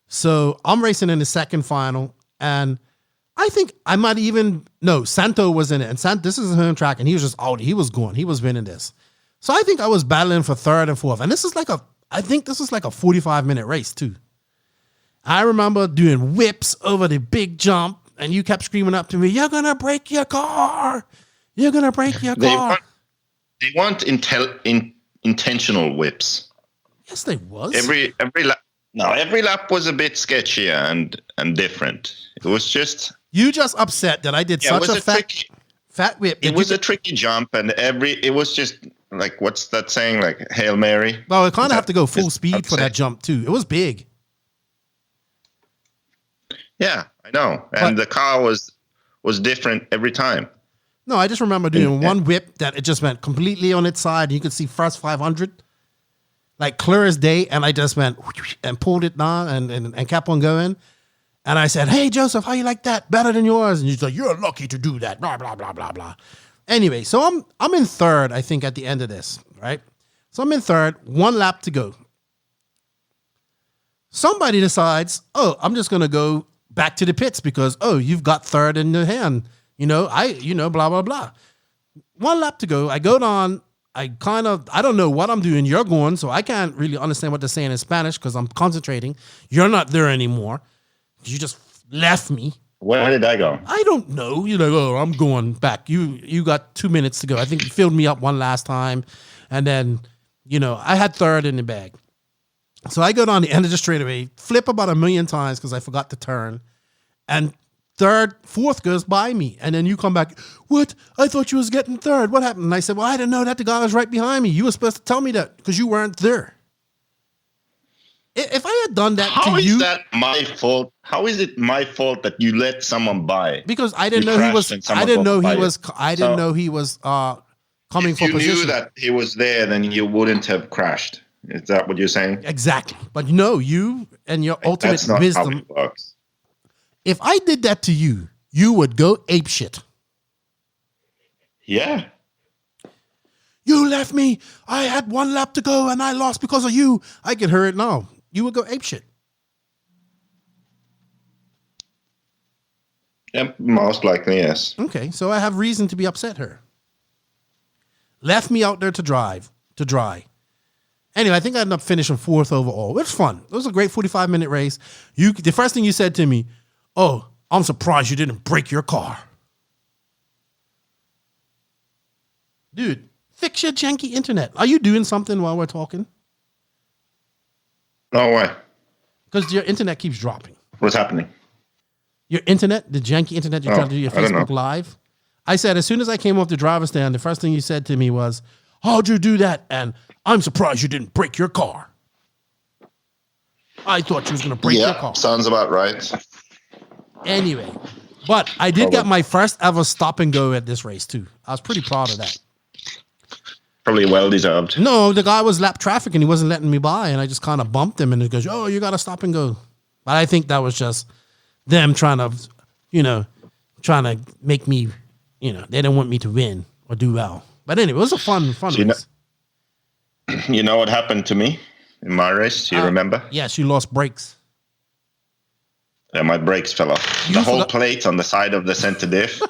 So I'm racing in the second final, and I think I might Santo was in it, and this is his home track, and he was just out. He was winning this. So I think I was battling for third and fourth. And this is like a 45-minute race too. I remember doing whips over the big jump, and you kept screaming up to me, "You're going to break your car. You're going to break your car." They want intentional whips. Yes, they was. Every lap was a bit sketchier and different. It was just... You just upset that I did such a fat whip. It was a tricky jump, and it was just... Like, what's that saying? Like, Hail Mary? Well, it kind of have to go full speed for that jump, too. It was big. Yeah, I know. And the car was different every time. No, I just remember doing one whip that it just went completely on its side. You could see first 500, like clear as day. And I just went and pulled it down and kept on going. And I said, "Hey, Joseph, how you like that? Better than yours." And he's like, "You're lucky to do that." Blah, blah, blah, blah, blah. Anyway, so I'm in third, I think, at the end of this, right? So I'm in third, one lap to go. Somebody decides, I'm just going to go back to the pits because, you've got third in the hand. Blah, blah, blah. One lap to go. I go down. I don't know what I'm doing. You're going, so I can't really understand what they're saying in Spanish because I'm concentrating. You're not there anymore. You just left me. Where did I go? I don't know. You're like, I'm going back. You got 2 minutes to go. I think you filled me up one last time. And then, I had third in the bag. So I go down the end of the straightaway, flip about 1 million times because I forgot to turn. And fourth goes by me. And then you come back, "What? I thought you was getting third. What happened?" And I said, "Well, I didn't know that the guy was right behind me. You were supposed to tell me that because you weren't there." If I had done that to you... How is that my fault? How is it my fault that you let someone by? Because I didn't know he was... I didn't know he was coming for position. If you knew that he was there, then you wouldn't have crashed. Is that what you're saying? Exactly. But no, you and your ultimate That's not wisdom... how it works. If I did that to you, you would go apeshit. Yeah. You left me. I had one lap to go and I lost because of you. I can hear it now. You would go apeshit. Yep, most likely, yes. Okay, so I have reason to be upset here. Left me out there to dry. Anyway, I think I ended up finishing fourth overall. It was fun. It was a great 45-minute race. The first thing you said to me, "I'm surprised you didn't break your car." Dude, fix your janky internet. Are you doing something while we're talking? No way. Because your internet keeps dropping. What's happening? Your internet, the janky internet you're trying to do your Facebook Live. I said, as soon as I came off the driver's stand, the first thing you said to me was, "How'd you do that? And I'm surprised you didn't break your car." I thought you was going to break your car. Sounds about right. Anyway, but I did get my first ever stop and go at this race too. I was pretty proud of that. Probably well deserved. No, the guy was lap traffic and he wasn't letting me by, and I just kind of bumped him, and he goes, "Oh, you got to stop and go." But I think that was just them trying to make me, they didn't want me to win. or do well. But anyway, it was a fun race. You know what happened to me in my race? Do you remember? Yes, you lost brakes. Yeah, my brakes fell off. The whole plate on the side of the center diff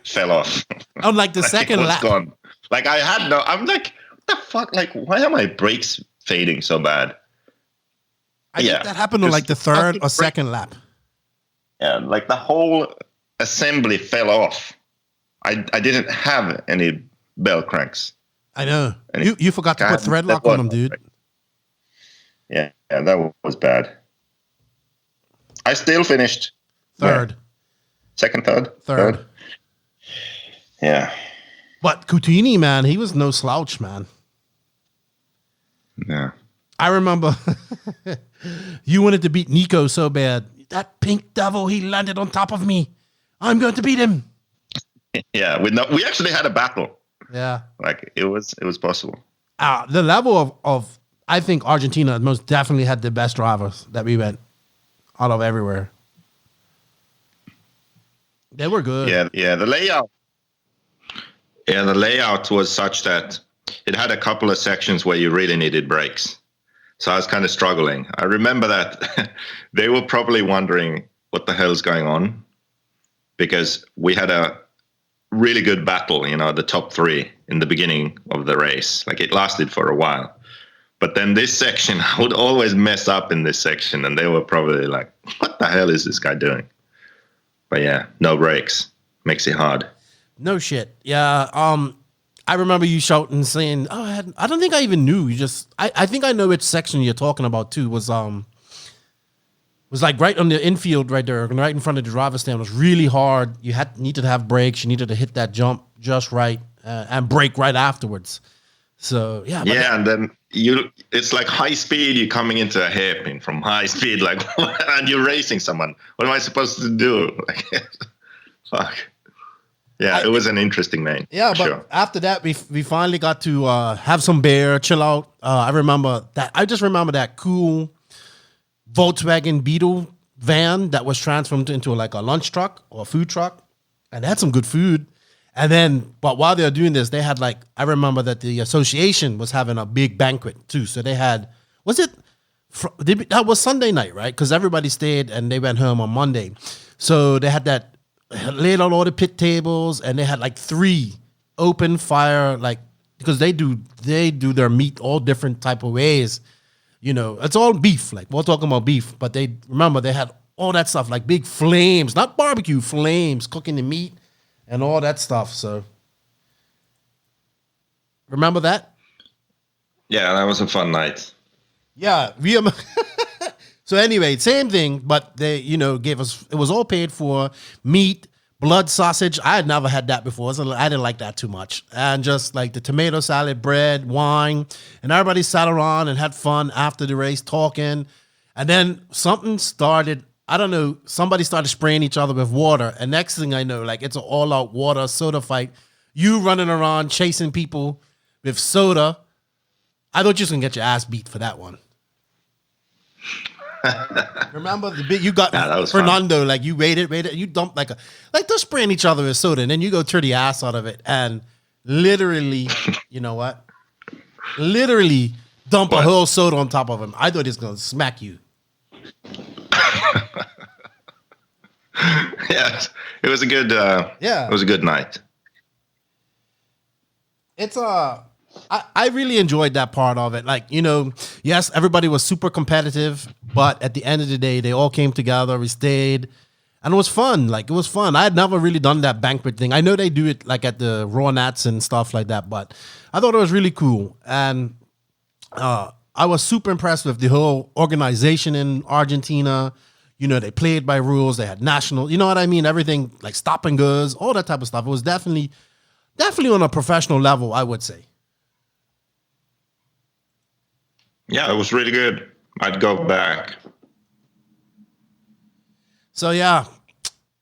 fell off. On like the second lap. Gone. Like I'm like, what the fuck? Like, why are my brakes fading so bad? I think that happened on like the third or second lap. Yeah, like the whole assembly fell off. I didn't have any bell cranks. I know. You forgot to put thread lock on them, dude. Yeah, that was bad. I still finished third. Second, third. Yeah. But Coutini, man, he was no slouch, man. Yeah. I remember you wanted to beat Nico so bad. That pink devil, he landed on top of me. I'm going to beat him. Yeah, we actually had a battle. Yeah. Like it was possible. The level of I think Argentina most definitely had the best drivers that we went out of everywhere. They were good. Yeah, the layout. Yeah, the layout was such that it had a couple of sections where you really needed brakes. So I was kind of struggling. I remember that they were probably wondering what the hell's going on, because we had a really good battle, the top three in the beginning of the race. Like it lasted for a while. But then this section, I would always mess up in this section, and they were probably like, what the hell is this guy doing? But yeah, no brakes. Makes it hard. No shit. Yeah. I remember you shouting, saying, "Oh, I don't think I even knew." I think I know which section you're talking about too. Was like right on the infield, right there, right in front of the driver's stand. It was really hard. You needed to have brakes. You needed to hit that jump just right and brake right afterwards. So yeah. Yeah, and then it's like high speed. You're coming into a hairpin from high speed, like, and you're racing someone. What am I supposed to do? Fuck. Yeah, it was an interesting name. Yeah, but after that, we finally got to have some beer, chill out. I just remember that cool Volkswagen Beetle van that was transformed into like a lunch truck or a food truck, and they had some good food. And then, but while they were doing this, they had I remember that the association was having a big banquet too. So they had, that was Sunday night, right? Because everybody stayed and they went home on Monday. So they had that, laid out all the pit tables, and they had 3 open fire, because they do their meat all different type of ways. It's all beef. We're talking about beef, but they had all that stuff, like big flames, not barbecue, flames cooking the meat and all that stuff. So remember that? Yeah, that was a fun night. Yeah, so anyway, same thing, but they, gave us, it was all paid for, meat, blood sausage. I had never had that before, so I didn't like that too much. And just the tomato salad, bread, wine, and everybody sat around and had fun after the race talking. And then something started, I don't know, somebody started spraying each other with water. And next thing I know, it's an all-out water soda fight. You running around chasing people with soda. I thought you was going to get your ass beat for that one. Remember the bit you got Fernando, fun. You waited, you dumped they're spraying each other with soda, and then you go turn the ass out of it and literally, you know what? Literally dump a whole soda on top of him. I thought he was gonna smack you. Yeah, it was a good it was a good night. It's I really enjoyed that part of it. Yes, everybody was super competitive, but at the end of the day, they all came together. We stayed, and it was fun. It was fun. I had never really done that banquet thing. I know they do it at the Raw Nats and stuff like that, but I thought it was really cool. And I was super impressed with the whole organization in Argentina. They played by rules. They had national, you know what I mean? Everything stop and goes, all that type of stuff. It was definitely on a professional level, I would say. Yeah, it was really good. I'd go back. So yeah,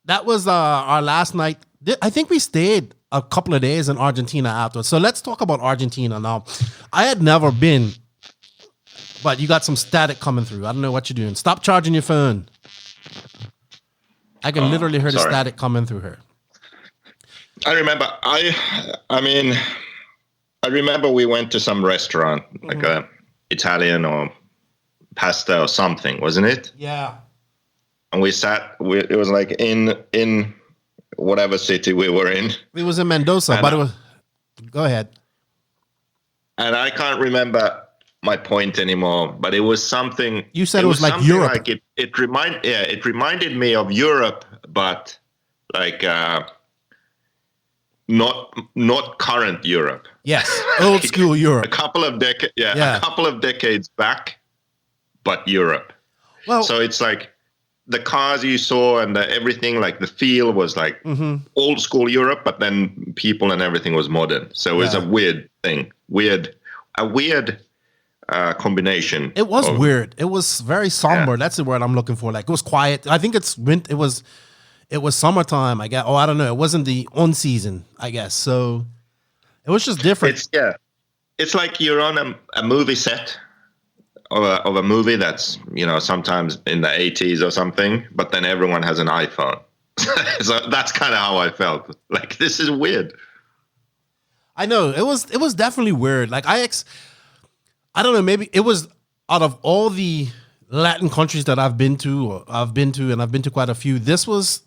that was our last night. I think we stayed a couple of days in Argentina afterwards. So let's talk about Argentina now. I had never been, but you got some static coming through. I don't know what you're doing. Stop charging your phone. I can literally hear the static coming through here. I remember. I mean, I remember we went to some restaurant, like a Italian or pasta or something, wasn't it? Yeah. And we sat. It was like in whatever city we were in. It was in Mendoza, and but it was. Go ahead. And I can't remember my point anymore, but it was something. You said it was like Europe. Like it reminded me of Europe, but like not current Europe. Yes, old school Europe. A couple of decades back, but Europe. Well, so it's like the cars you saw and everything, like the feel was like old school Europe, but then people and everything was modern. So it was a weird thing, a weird combination. It was weird. It was very somber. Yeah. That's the word I'm looking for. Like it was quiet. I think it was summertime. I guess. Oh, I don't know. It wasn't the on season. I guess so. It was just different. It's like you're on a movie set of a movie that's, sometimes in the 80s or something, but then everyone has an iPhone. So that's kind of how I felt. Like, this is weird. I know it was definitely weird. Like I don't know, maybe it was out of all the Latin countries that I've been to, and I've been to quite a few. This was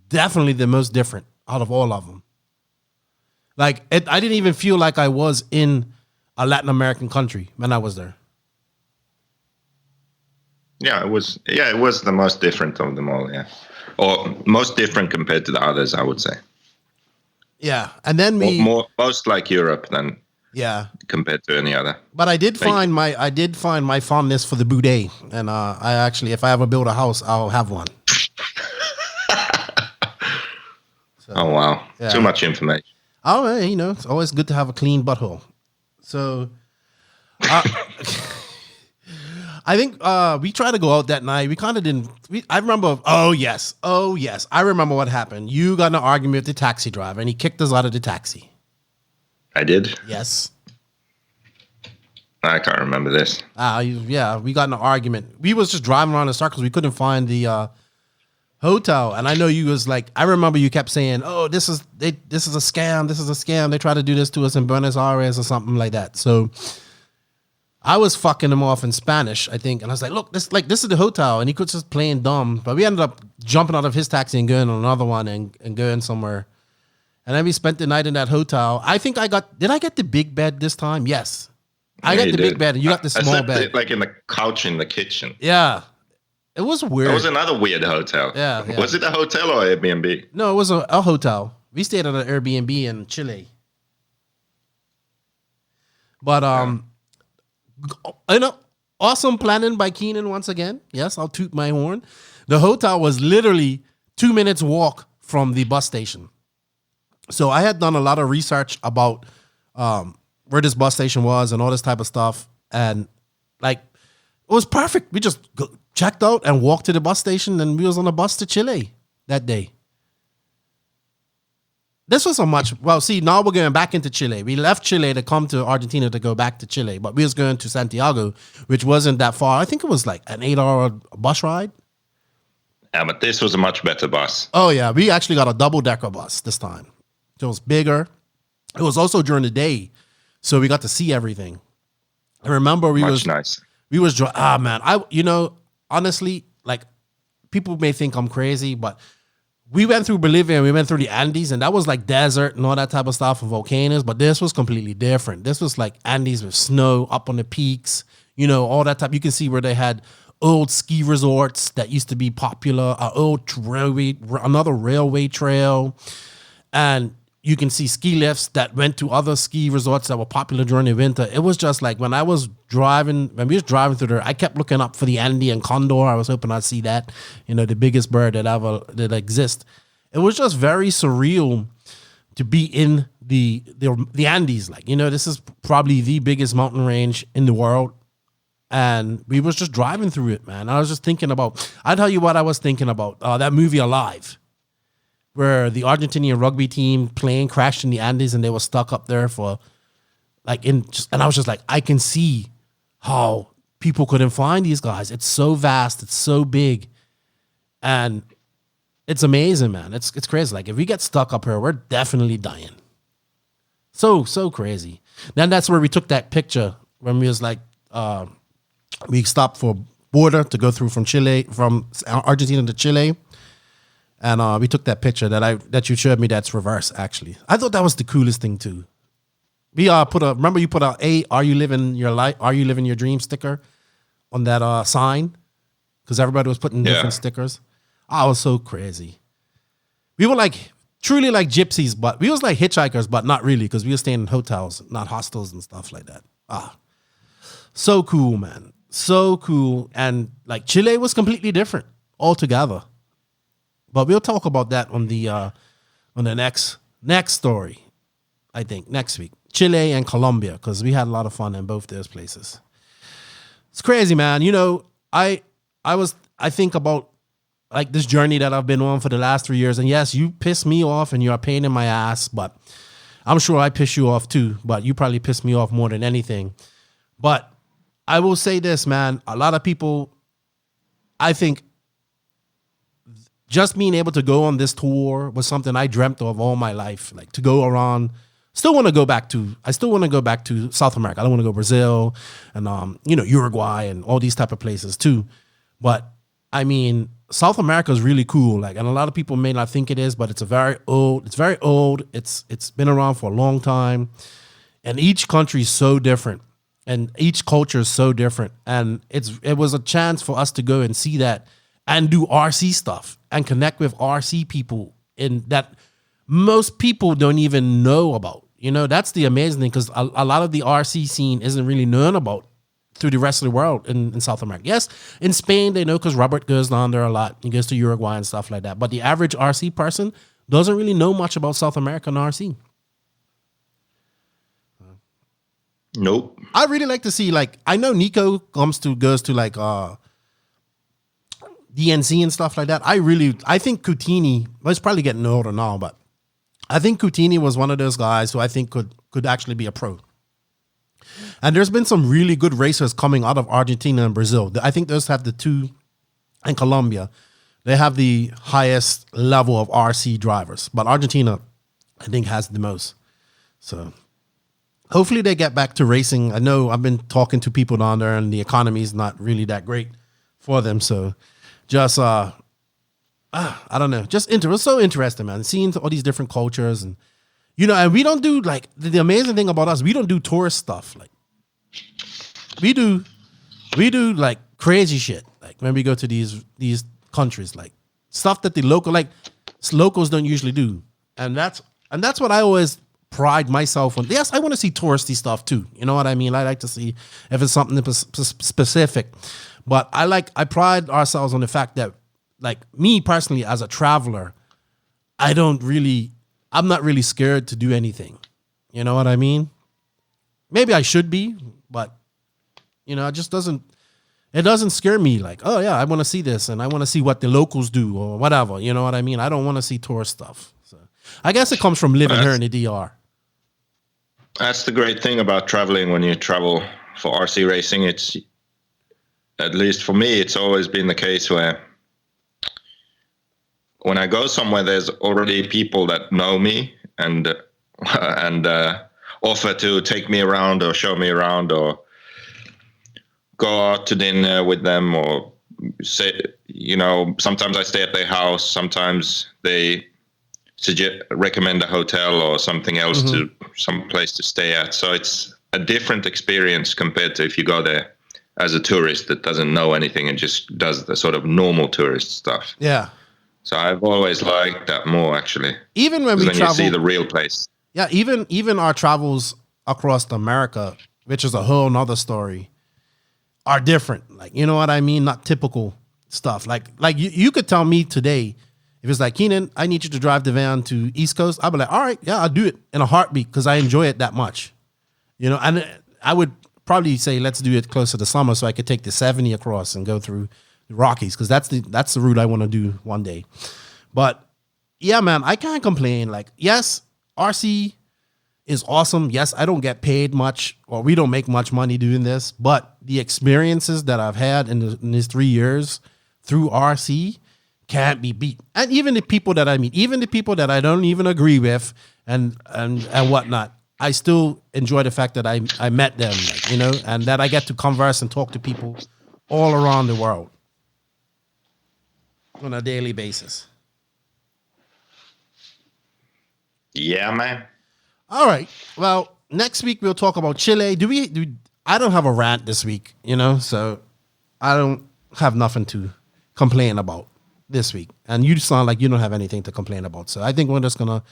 definitely the most different out of all of them. Like I didn't even feel like I was in a Latin American country when I was there. Yeah, it was the most different of them all. Yeah, or most different compared to the others, I would say. Yeah, and then most like Europe than compared to any other. But I did find my fondness for the boudet, and I actually, if I ever build a house, I'll have one. Oh wow, too much information. Oh, it's always good to have a clean butthole. So, I think we tried to go out that night. We kind of didn't. I remember. Oh yes. I remember what happened. You got in an argument with the taxi driver, and he kicked us out of the taxi. I did. Yes. I can't remember this. We got in an argument. We was just driving around in circles. We couldn't find the hotel, and I know you was like. I remember you kept saying, "Oh, this is a scam. This is a scam. They try to do this to us in Buenos Aires or something like that." So. I was fucking him off in Spanish, I think, and I was like, "Look, this is the hotel," and he could just playing dumb. But we ended up jumping out of his taxi and going on another one and going somewhere. And then we spent the night in that hotel. I think did I get the big bed this time? Yes, I got the big bed, and you got the small bed, like in the couch in the kitchen. Yeah, it was weird. It was another weird hotel. Yeah. Was it a hotel or Airbnb? No, it was a hotel. We stayed at an Airbnb in Chile. But awesome planning by Keenan once again. Yes, I'll toot my horn. The hotel was literally 2 minutes walk from the bus station. So I had done a lot of research about where this bus station was and all this type of stuff. And like, it was perfect. We just checked out and walked to the bus station, and we was on a bus to Chile that day. This was now we're going back into Chile. We left Chile to come to Argentina to go back to Chile, but we was going to Santiago, which wasn't that far. I think it was like an 8-hour bus ride. Yeah, but this was a much better bus. Oh, yeah. We actually got a double-decker bus this time. It was bigger. It was also during the day, so we got to see everything. I remember nice. Honestly, like, people may think I'm crazy, but we went through Bolivia and we went through the Andes, and that was like desert and all that type of stuff and volcanoes, but this was completely different. This was like Andes with snow up on the peaks, all that type. You can see where they had old ski resorts that used to be popular, another railway trail, and you can see ski lifts that went to other ski resorts that were popular during the winter. It was just like when we was driving through there, I kept looking up for the Andean condor. I was hoping I'd see that, the biggest bird that exists. It was just very surreal to be in the Andes. Like, this is probably the biggest mountain range in the world. And we was just driving through it, man. I was just thinking I'll tell you what I was thinking about. That movie Alive, where the Argentinian rugby team plane crashed in the Andes and they were stuck up there for and I was just like, I can see how people couldn't find these guys. It's so vast, it's so big, and It's amazing, man. It's crazy. Like if we get stuck up here, we're definitely dying. So crazy. Then that's where we took that picture when we was like, we stopped for border to go through from Argentina to Chile. And we took that picture that you showed me. That's reverse, actually. I thought that was the coolest thing too. We remember you put a "Are you living your life? Are you living your dream?" sticker on that sign, because everybody was putting different stickers. I was so crazy. We were like truly like gypsies, but we was like hitchhikers, but not really, because we were staying in hotels, not hostels and stuff like that. So cool, man. So cool. And like Chile was completely different altogether. But we'll talk about that on the next story, I think, next week. Chile and Colombia, because we had a lot of fun in both those places. It's crazy, man. You know, I think about like this journey that I've been on for the last 3 years. And yes, you piss me off and you're a pain in my ass, but I'm sure I piss you off too. But you probably piss me off more than anything. But I will say this, man. A lot of people, I think, just being able to go on this tour was something I dreamt of all my life. Like to go around, I still want to go back to South America. I don't want to go Brazil and Uruguay and all these type of places too. But I mean, South America is really cool. Like, and a lot of people may not think it is, but it's very old. It's been around for a long time, and each country is so different, and each culture is so different. And it was a chance for us to go and see that and do RC stuff and connect with RC people in that most people don't even know about. You know, that's the amazing thing, because a lot of the RC scene isn't really known about through the rest of the world in South America. Yes, in Spain they know, because Robert goes down there a lot. He goes to Uruguay and stuff like that. But the average RC person doesn't really know much about South American RC. Nope. I really like to see, like, I know Nico goes to like DNC and stuff like that. I think Coutini, well, he's probably getting older now, but I think Coutini was one of those guys who I think could actually be a pro. And there's been some really good racers coming out of Argentina and Brazil. I think those have the two, and Colombia. They have the highest level of RC drivers. But Argentina, I think, has the most. So hopefully they get back to racing. I know I've been talking to people down there, and the economy is not really that great for them. So just, I don't know. It was so interesting, man. Seeing all these different cultures, and and we don't do, like, the amazing thing about us, we don't do tourist stuff. Like, we do like crazy shit. Like when we go to these countries, like stuff that the locals don't usually do. And that's what I always pride myself on. Yes, I want to see touristy stuff too. You know what I mean? I like to see if it's something specific. But I pride ourselves on the fact that, like, me personally as a traveler, I'm not really scared to do anything. You know what I mean? Maybe I should be, but it just doesn't scare me. Like, oh yeah, I want to see this and I want to see what the locals do or whatever. You know what I mean? I don't want to see tourist stuff. So I guess it comes from living here in the DR. That's the great thing about traveling when you travel for RC racing. It's, at least for me, it's always been the case where when I go somewhere, there's already people that know me and offer to take me around or show me around or go out to dinner with them, or say, sometimes I stay at their house. Sometimes they recommend a hotel or something else to some place to stay at. So it's a different experience compared to if you go there as a tourist that doesn't know anything and just does the sort of normal tourist stuff. Yeah. So I've always liked that more, actually. Even when we travel, you see the real place. Yeah, even our travels across America, which is a whole nother story, are different. Like, you know what I mean? Not typical stuff. Like you could tell me today, if it's like, Keenan, I need you to drive the van to East Coast, I'll be like, all right, yeah, I'll do it in a heartbeat because I enjoy it that much. And I would probably say, let's do it closer to summer so I could take the 70 across and go through the Rockies, because that's the route I want to do one day. But yeah, man, I can't complain. Like, yes, RC is awesome. Yes, I don't get paid much, or we don't make much money doing this, but the experiences that I've had in these 3 years through RC can't be beat. And even the people that I meet, even the people that I don't even agree with and whatnot, I still enjoy the fact that I met them, you know, and that I get to converse and talk to people all around the world on a daily basis. Yeah, man. All right. Well, next week we'll talk about Chile. I don't have a rant this week, you know, so I don't have nothing to complain about this week. And you sound like you don't have anything to complain about. So I think we're just going to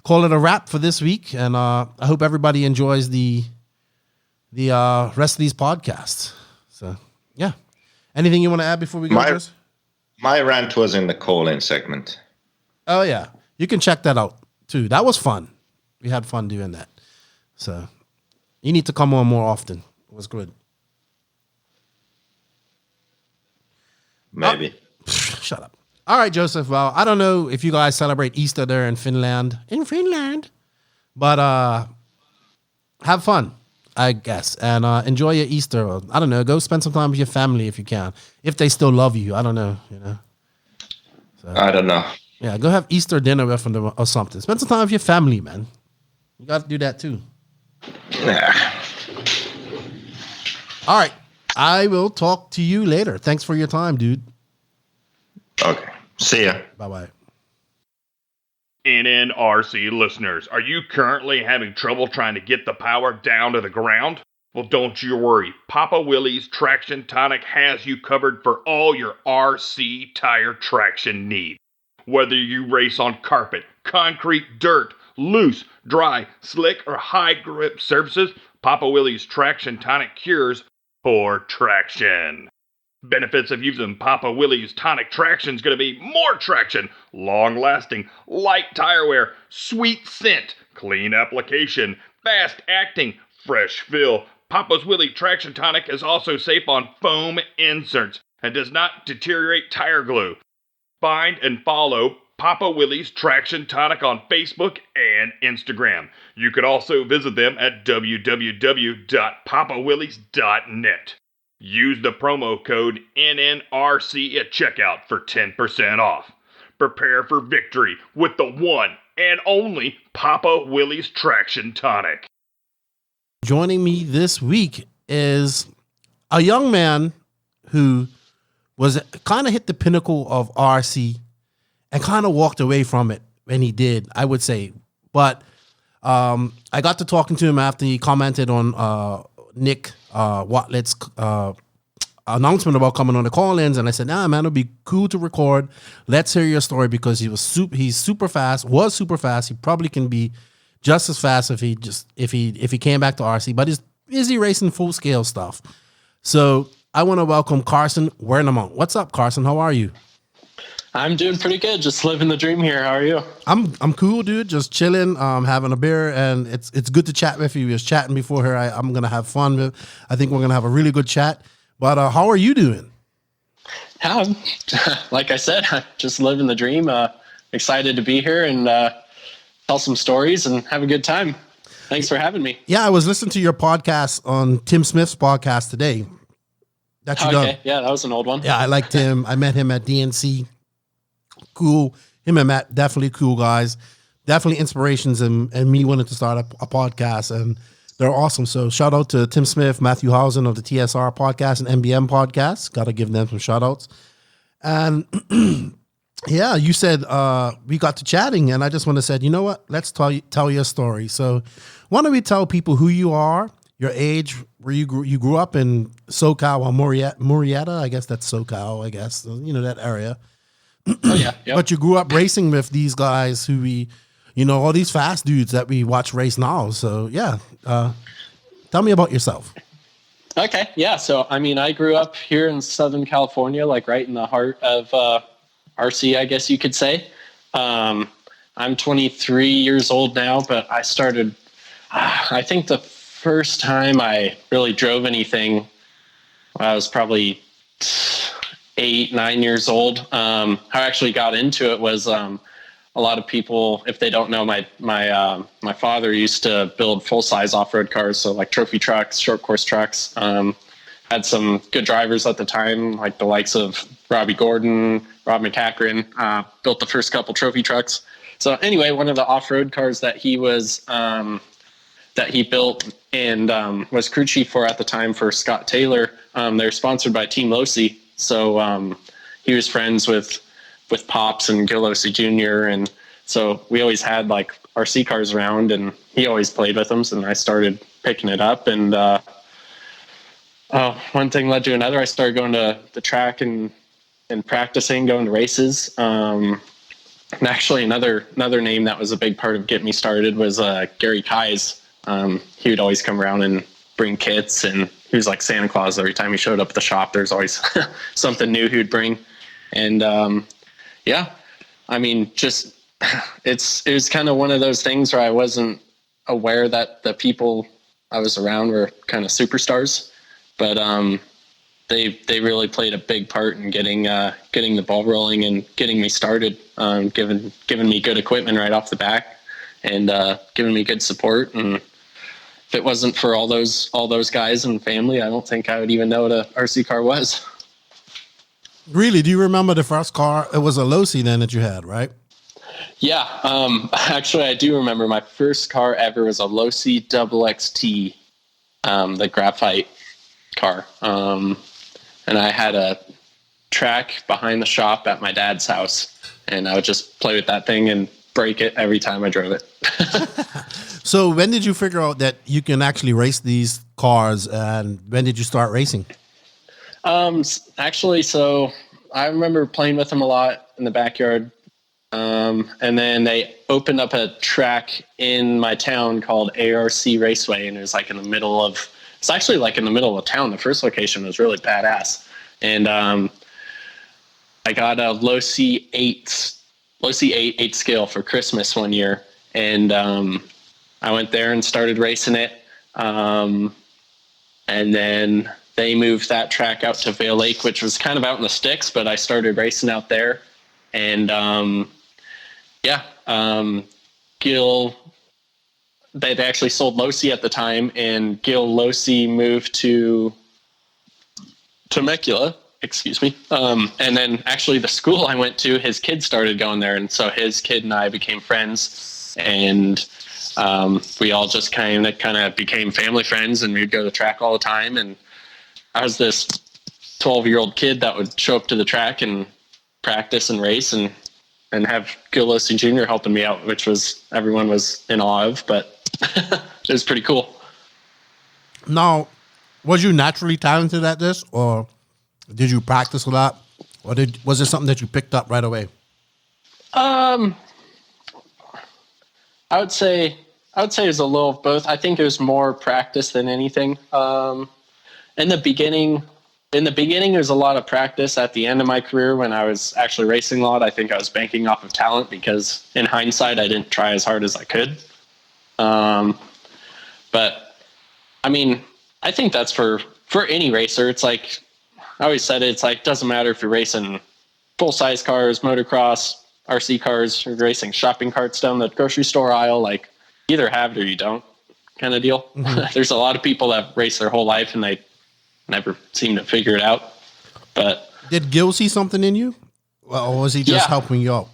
call it a wrap for this week. And I hope everybody enjoys the rest of these podcasts. So, yeah. Anything you want to add before we go, Chris? My rant was in the call-in segment. Oh, yeah. You can check that out, too. That was fun. We had fun doing that. So you need to come on more often. It was good. Maybe. Shut up. All right, Joseph. Well, I don't know if you guys celebrate Easter there in Finland. But have fun, I guess. And enjoy your Easter. I don't know. Go spend some time with your family if you can. If they still love you. I don't know. You know. So, I don't know. Yeah, go have Easter dinner with them or something. Spend some time with your family, man. You got to do that too. Yeah. All right. I will talk to you later. Thanks for your time, dude. Okay. See ya. Bye-bye. NNRC listeners, are you currently having trouble trying to get the power down to the ground? Well, don't you worry. Papa Willie's Traction Tonic has you covered for all your RC tire traction needs. Whether you race on carpet, concrete, dirt, loose, dry, slick, or high grip surfaces, Papa Willie's Traction Tonic cures for traction. Benefits of using Papa Willie's Tonic Traction is going to be more traction, long-lasting, light tire wear, sweet scent, clean application, fast acting, fresh fill. Papa's Willie Traction Tonic is also safe on foam inserts and does not deteriorate tire glue. Find and follow Papa Willie's Traction Tonic on Facebook and Instagram. You could also visit them at www.papawillies.net. Use the promo code NNRC at checkout for 10% off. Prepare for victory with the one and only Papa Willie's Traction Tonic. Joining me this week is a young man who was kind of hit the pinnacle of RC and kind of walked away from it when he did, I would say. But I got to talking to him after he commented on Nick Watlet's announcement about coming on the call-ins, and I said, man, it'll be cool to record. Let's hear your story, because he's super fast, was super fast. He probably can be just as fast if he came back to RC, but he's busy racing full-scale stuff. So I want to welcome Carson Wernimont. What's up, Carson? How are you? I'm doing pretty good. Just living the dream here. How are you? I'm cool, dude. Just chilling, having a beer, and it's good to chat with you. We was chatting before here. I'm gonna have fun. I think we're gonna have a really good chat. But how are you doing? Like I said, just living the dream. Excited to be here and tell some stories and have a good time. Thanks for having me. Yeah, I was listening to your podcast on Tim Smith's podcast today. Okay, yeah, that was an old one. Yeah, I liked him. I met him at DNC. Cool. Him and Matt, definitely cool guys. Definitely inspirations, and me wanted to start a podcast, and they're awesome. So shout out to Tim Smith, Matthew Housen of the TSR podcast and MBM podcast. Got to give them some shout outs. And yeah, you said we got to chatting, and I just want to say, you know what? Let's tell your story. So why don't we tell people who you are, your age, where you grew up in SoCal or Murrieta? I guess that's SoCal, I guess. You know, that area. Oh, yeah. Yep. But you grew up racing with these guys who all these fast dudes that we watch race now. So, yeah. Tell me about yourself. Okay. Yeah. So, I grew up here in Southern California, like right in the heart of RC, I guess you could say. I'm 23 years old now, but I started, I think the first time I really drove anything, I was probably 8-9 years old. How I actually got into it was a lot of people, if they don't know, my father used to build full size off road cars, so like trophy trucks, short course trucks. had some good drivers at the time, like the likes of Robbie Gordon, Rob McCachran, built the first couple trophy trucks. So anyway, one of the off-road cars that he was, that he built and was crew chief for at the time for Scott Taylor, they're sponsored by Team Losi. So he was friends with Pops and Gil Losi Jr. And so we always had like RC cars around, and he always played with them. So then I started picking it up, and one thing led to another. I started going to the track and practicing, going to races. And actually another name that was a big part of getting me started was Gary Kais. He would always come around and bring kits, and he was like Santa Claus. Every time he showed up at the shop, there's always something new he would bring. And I mean, just it was kind of one of those things where I wasn't aware that the people I was around were kind of superstars, but they really played a big part in getting the ball rolling and getting me started, giving me good equipment right off the back, and giving me good support. And if it wasn't for all those guys and family, I don't think I would even know what a RC car was. Really? Do you remember the first car? It was a Losi then that you had, right? Yeah. Actually, I do remember my first car ever was a Losi XXT, the graphite car. And I had a track behind the shop at my dad's house, and I would just play with that thing and break it every time I drove it. So when did you figure out that you can actually race these cars, and when did you start racing? Actually, so I remember playing with them a lot in the backyard. And then they opened up a track in my town called ARC Raceway, and it was like in the middle of town. The first location was really badass. And I got a Losi 8 scale for Christmas one year, and I went there and started racing it. And then they moved that track out to Vale Lake, which was kind of out in the sticks, but I started racing out there. And Gil, they actually sold Losi at the time, and Gil Losi moved to Temecula, excuse me. And then actually the school I went to, his kid started going there, and so his kid and I became friends, and we all just kind of became family friends, and we'd go to the track all the time. And I was this 12-year-old kid that would show up to the track and practice and race, and have Gil Losi Jr. helping me out, which was everyone was in awe of, but it was pretty cool. Now, was you naturally talented at this, or did you practice a lot, or was it something that you picked up right away? I would say it was a little of both. I think it was more practice than anything. In the beginning, there was a lot of practice. At the end of my career, when I was actually racing a lot, I think I was banking off of talent, because in hindsight, I didn't try as hard as I could. But I mean, I think that's for any racer. It's like, I always said it's like, doesn't matter if you're racing full-size cars, motocross, RC cars, or racing shopping carts down the grocery store aisle, like either have it or you don't kind of deal. Mm-hmm. There's a lot of people that race their whole life and they never seem to figure it out. But did Gil see something in you, or was he just helping you out?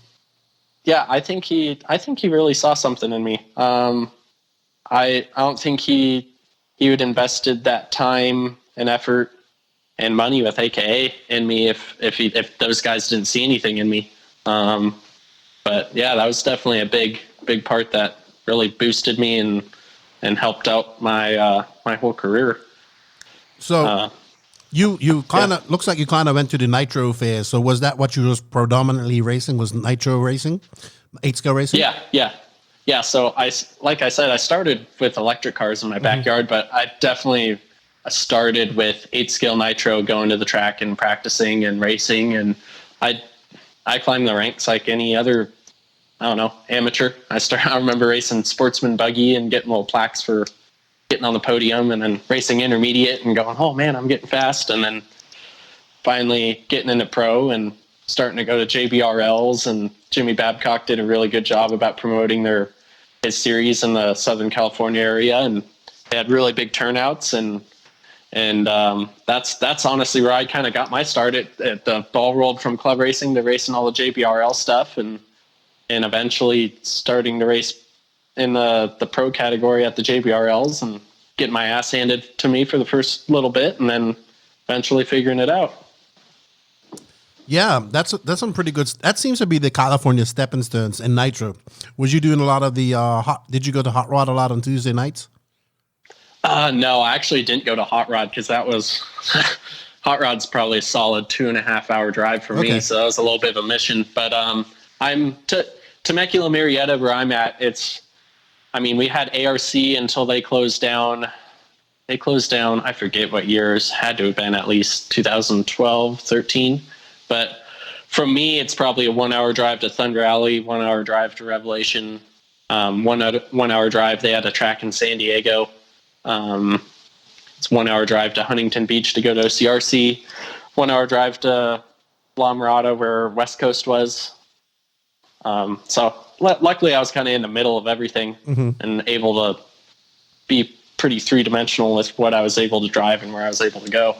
Yeah, I think he really saw something in me. I don't think he would invested that time and effort and money with AKA in me if those guys didn't see anything in me. But yeah, that was definitely a big part that really boosted me and helped out my whole career. So you kind of looks like you kind of went to the nitro phase. So was that what you was predominantly racing? Was nitro racing, 8-scale racing? Yeah. So like I said, I started with electric cars in my backyard, but I definitely started with 8-scale nitro, going to the track and practicing and racing. And I climbed the ranks like any other, I don't know, amateur. I remember racing sportsman buggy and getting little plaques for getting on the podium, and then racing intermediate and going, oh man, I'm getting fast. And then finally getting into pro and starting to go to JBRLs, and Jimmy Babcock did a really good job about promoting his series in the Southern California area, and they had really big turnouts, and And that's honestly where I kind of got my start at the ball rolled from club racing to racing all the JBRL stuff, and eventually starting to race in the pro category at the JBRLs and getting my ass handed to me for the first little bit, and then eventually figuring it out. Yeah, that's some pretty good. That seems to be the California stepping stones in Nitro. Was you doing a lot of the did you go to Hot Rod a lot on Tuesday nights? No, I actually didn't go to Hot Rod because that was Hot Rod's probably a solid 2.5 hour drive for me, so that was a little bit of a mission. But I'm Temecula Murrieta, where I'm at. We had ARC until they closed down. They closed down, I forget what years, had to have been at least 2012, 13. But from me, it's probably a 1 hour drive to Thunder Alley, 1 hour drive to Revelation, 1 hour drive. They had a track in San Diego. It's 1 hour drive to Huntington Beach to go to OCRC, 1 hour drive to La Mirada, where West Coast was. So luckily I was kind of in the middle of everything and able to be pretty three-dimensional with what I was able to drive and where I was able to go.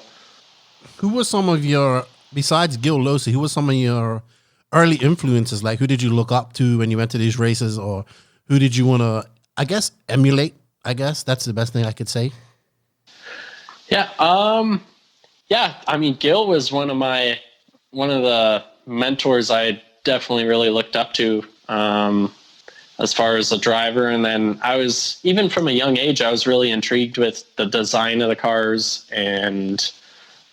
Who was some of your, besides Gil Losi, who was some of your early influences? Like, who did you look up to when you went to these races, or who did you want to, I guess, emulate? I guess that's the best thing I could say. Yeah. Gil was one of the mentors I definitely really looked up to, as far as a driver. And then I was, even from a young age, I was really intrigued with the design of the cars and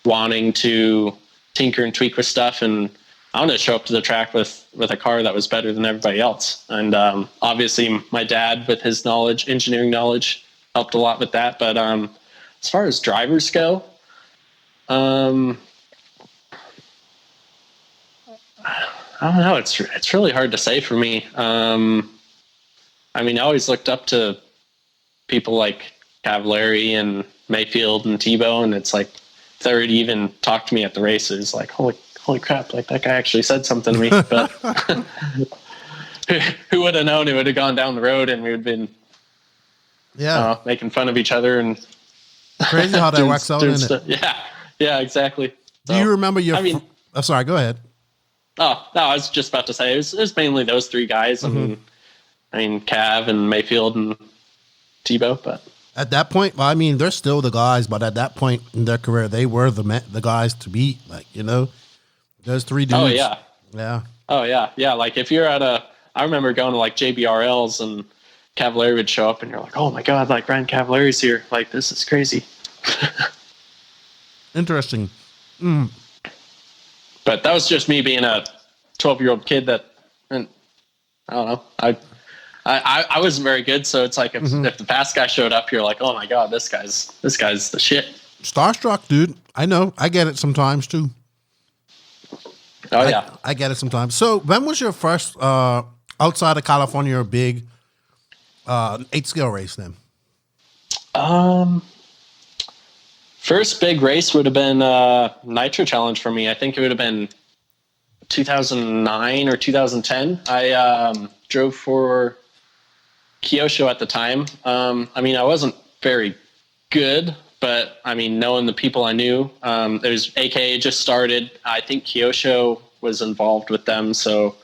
wanting to tinker and tweak with stuff. And I wanted to show up to the track with a car that was better than everybody else. And obviously my dad, with his knowledge, engineering knowledge, helped a lot with that. But as far as drivers go, I don't know. It's really hard to say for me. I always looked up to people like Cavallari and Mayfield and Tebow, and it's like, if they would even talk to me at the races, like, holy crap, like that guy actually said something to me. But who would have known? It would have gone down the road and we would have been making fun of each other. And crazy how that works out, isn't it? Yeah, exactly. Do you remember your... I'm sorry, go ahead. Oh, no, I was just about to say, it was mainly those three guys. Cav and Mayfield and Tebow, but... At that point, they're still the guys, but at that point in their career, they were the guys to beat. Like, those three dudes. Oh, yeah. Yeah. Oh, yeah. Yeah, like if you're I remember going to like JBRLs and Cavallari would show up and you're like, oh my God, like Ryan Cavallari's here. Like, this is crazy. Interesting. But that was just me being a 12-year-old kid and I don't know. I wasn't very good, so it's like if the fast guy showed up, you're like, oh my God, this guy's the shit. Starstruck, dude. I know. I get it sometimes too. Oh yeah, I get it sometimes. So, when was your first outside of California big 8-scale race then? First big race would have been Nitro Challenge for me. I think it would have been 2009 or 2010. I drove for Kyosho at the time. I wasn't very good, but knowing the people I knew, there's AKA just started. I think Kyosho was involved with them. So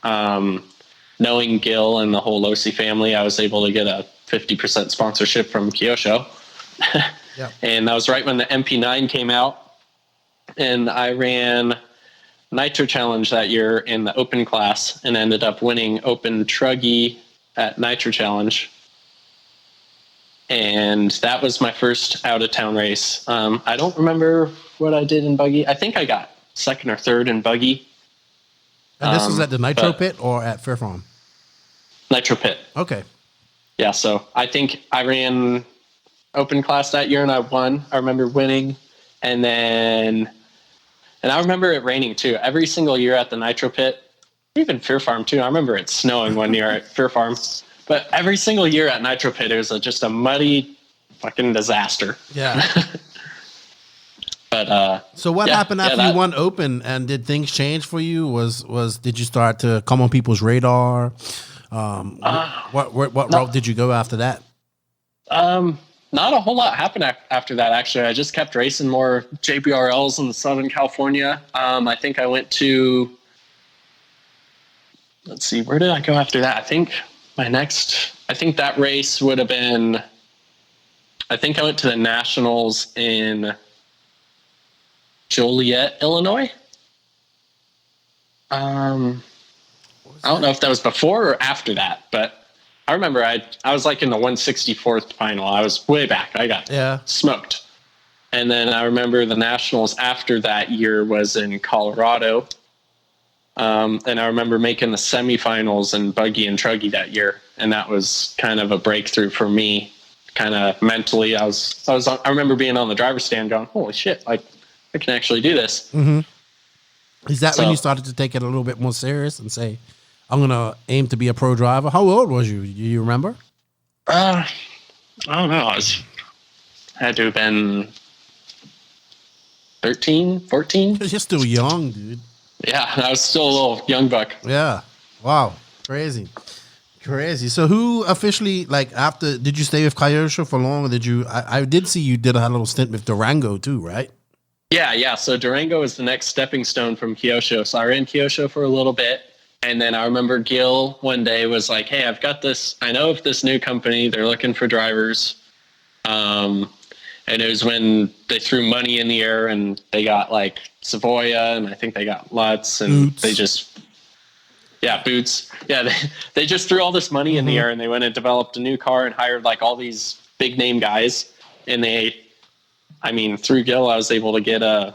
knowing Gil and the whole Losi family, I was able to get a 50% sponsorship from Kyosho. Yeah. And that was right when the MP9 came out, and I ran Nitro Challenge that year in the open class and ended up winning open truggy at Nitro Challenge. And that was my first out of town race. I don't remember what I did in buggy. I think I got second or third in buggy. And this is at the Nitro Pit or at Fair Farm? Nitro Pit. Okay. Yeah, so I think I ran open class that year and I won. I remember winning. And I remember it raining too. Every single year at the Nitro Pit, even Fair Farm too. I remember it snowing one year at Fair Farm. But every single year at Nitro Pit, it was just a muddy fucking disaster. Yeah. But so what happened after you won open, and did things change for you? Did you start to come on people's radar? What route did you go after that? not a whole lot happened after that, actually. I just kept racing more JBRLs in Southern California. I think I went to, let's see, where did I go after that? I think that race would have been, I think I went to the Nationals in Joliet, Illinois. I don't know if that was before or after that, but I remember I was like in the 164th final. I was way back. I got smoked. And then I remember the Nationals after that year was in Colorado. And I remember making the semifinals in Buggy and Truggy that year. And that was kind of a breakthrough for me, kind of mentally. I remember being on the driver's stand going, holy shit, I can actually do this. Mm-hmm. Is that when you started to take it a little bit more serious and say, I'm going to aim to be a pro driver? How old was you? Do you remember? I don't know. I had to have been 13, 14. You're still young, dude. Yeah, I was still a little young buck. Yeah. Wow. Crazy. So who officially, did you stay with Kyosho for long? Or did you, I did see you did a little stint with Durango too, right? Yeah. So Durango was the next stepping stone from Kyosho. So I ran Kyosho for a little bit. And then I remember Gil one day was like, hey, I've got this. I know of this new company. They're looking for drivers. And it was when they threw money in the air and they got like Savoya and I think they got Lutz and Boots. Boots. Yeah, they just threw all this money in the air and they went and developed a new car and hired like all these big name guys. And through Gil, I was able to get a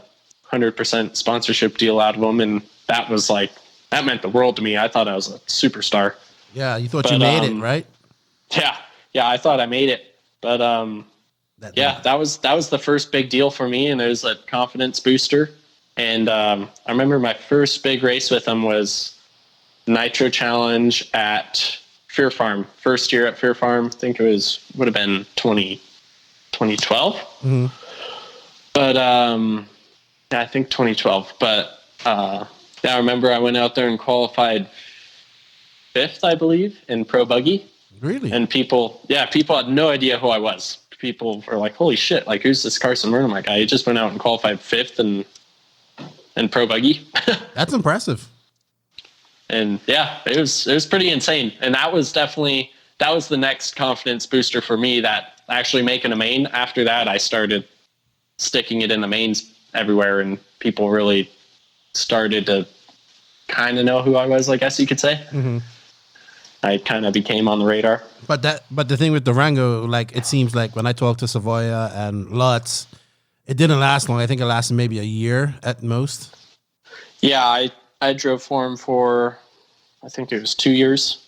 100% sponsorship deal out of them. And that was like, that meant the world to me. I thought I was a superstar. Yeah, you thought you made it, right? Yeah, I thought I made it. But that was the first big deal for me, and it was a confidence booster. And I remember my first big race with them was Nitro Challenge at Fear Farm. First year at Fear Farm, I think it would have been 2012. Mm-hmm. But I think 2012. But I remember I went out there and qualified 5th, I believe, in Pro Buggy. Really? And people had no idea who I was. People were like, holy shit, like, who's this Carson Wernimont guy? He just went out and qualified 5th in Pro Buggy. That's impressive. And yeah, it was pretty insane. And that was the next confidence booster for me, that actually making a main. After that, I started sticking it in the mains everywhere, and people really started to kind of know who I was, I guess you could say. Mm-hmm. I kind of became on the radar. But the thing with Durango, like, it seems like when I talked to Savoya and Lutz, it didn't last long. I think it lasted maybe a year at most. Yeah, I drove for him for, I think it was 2 years.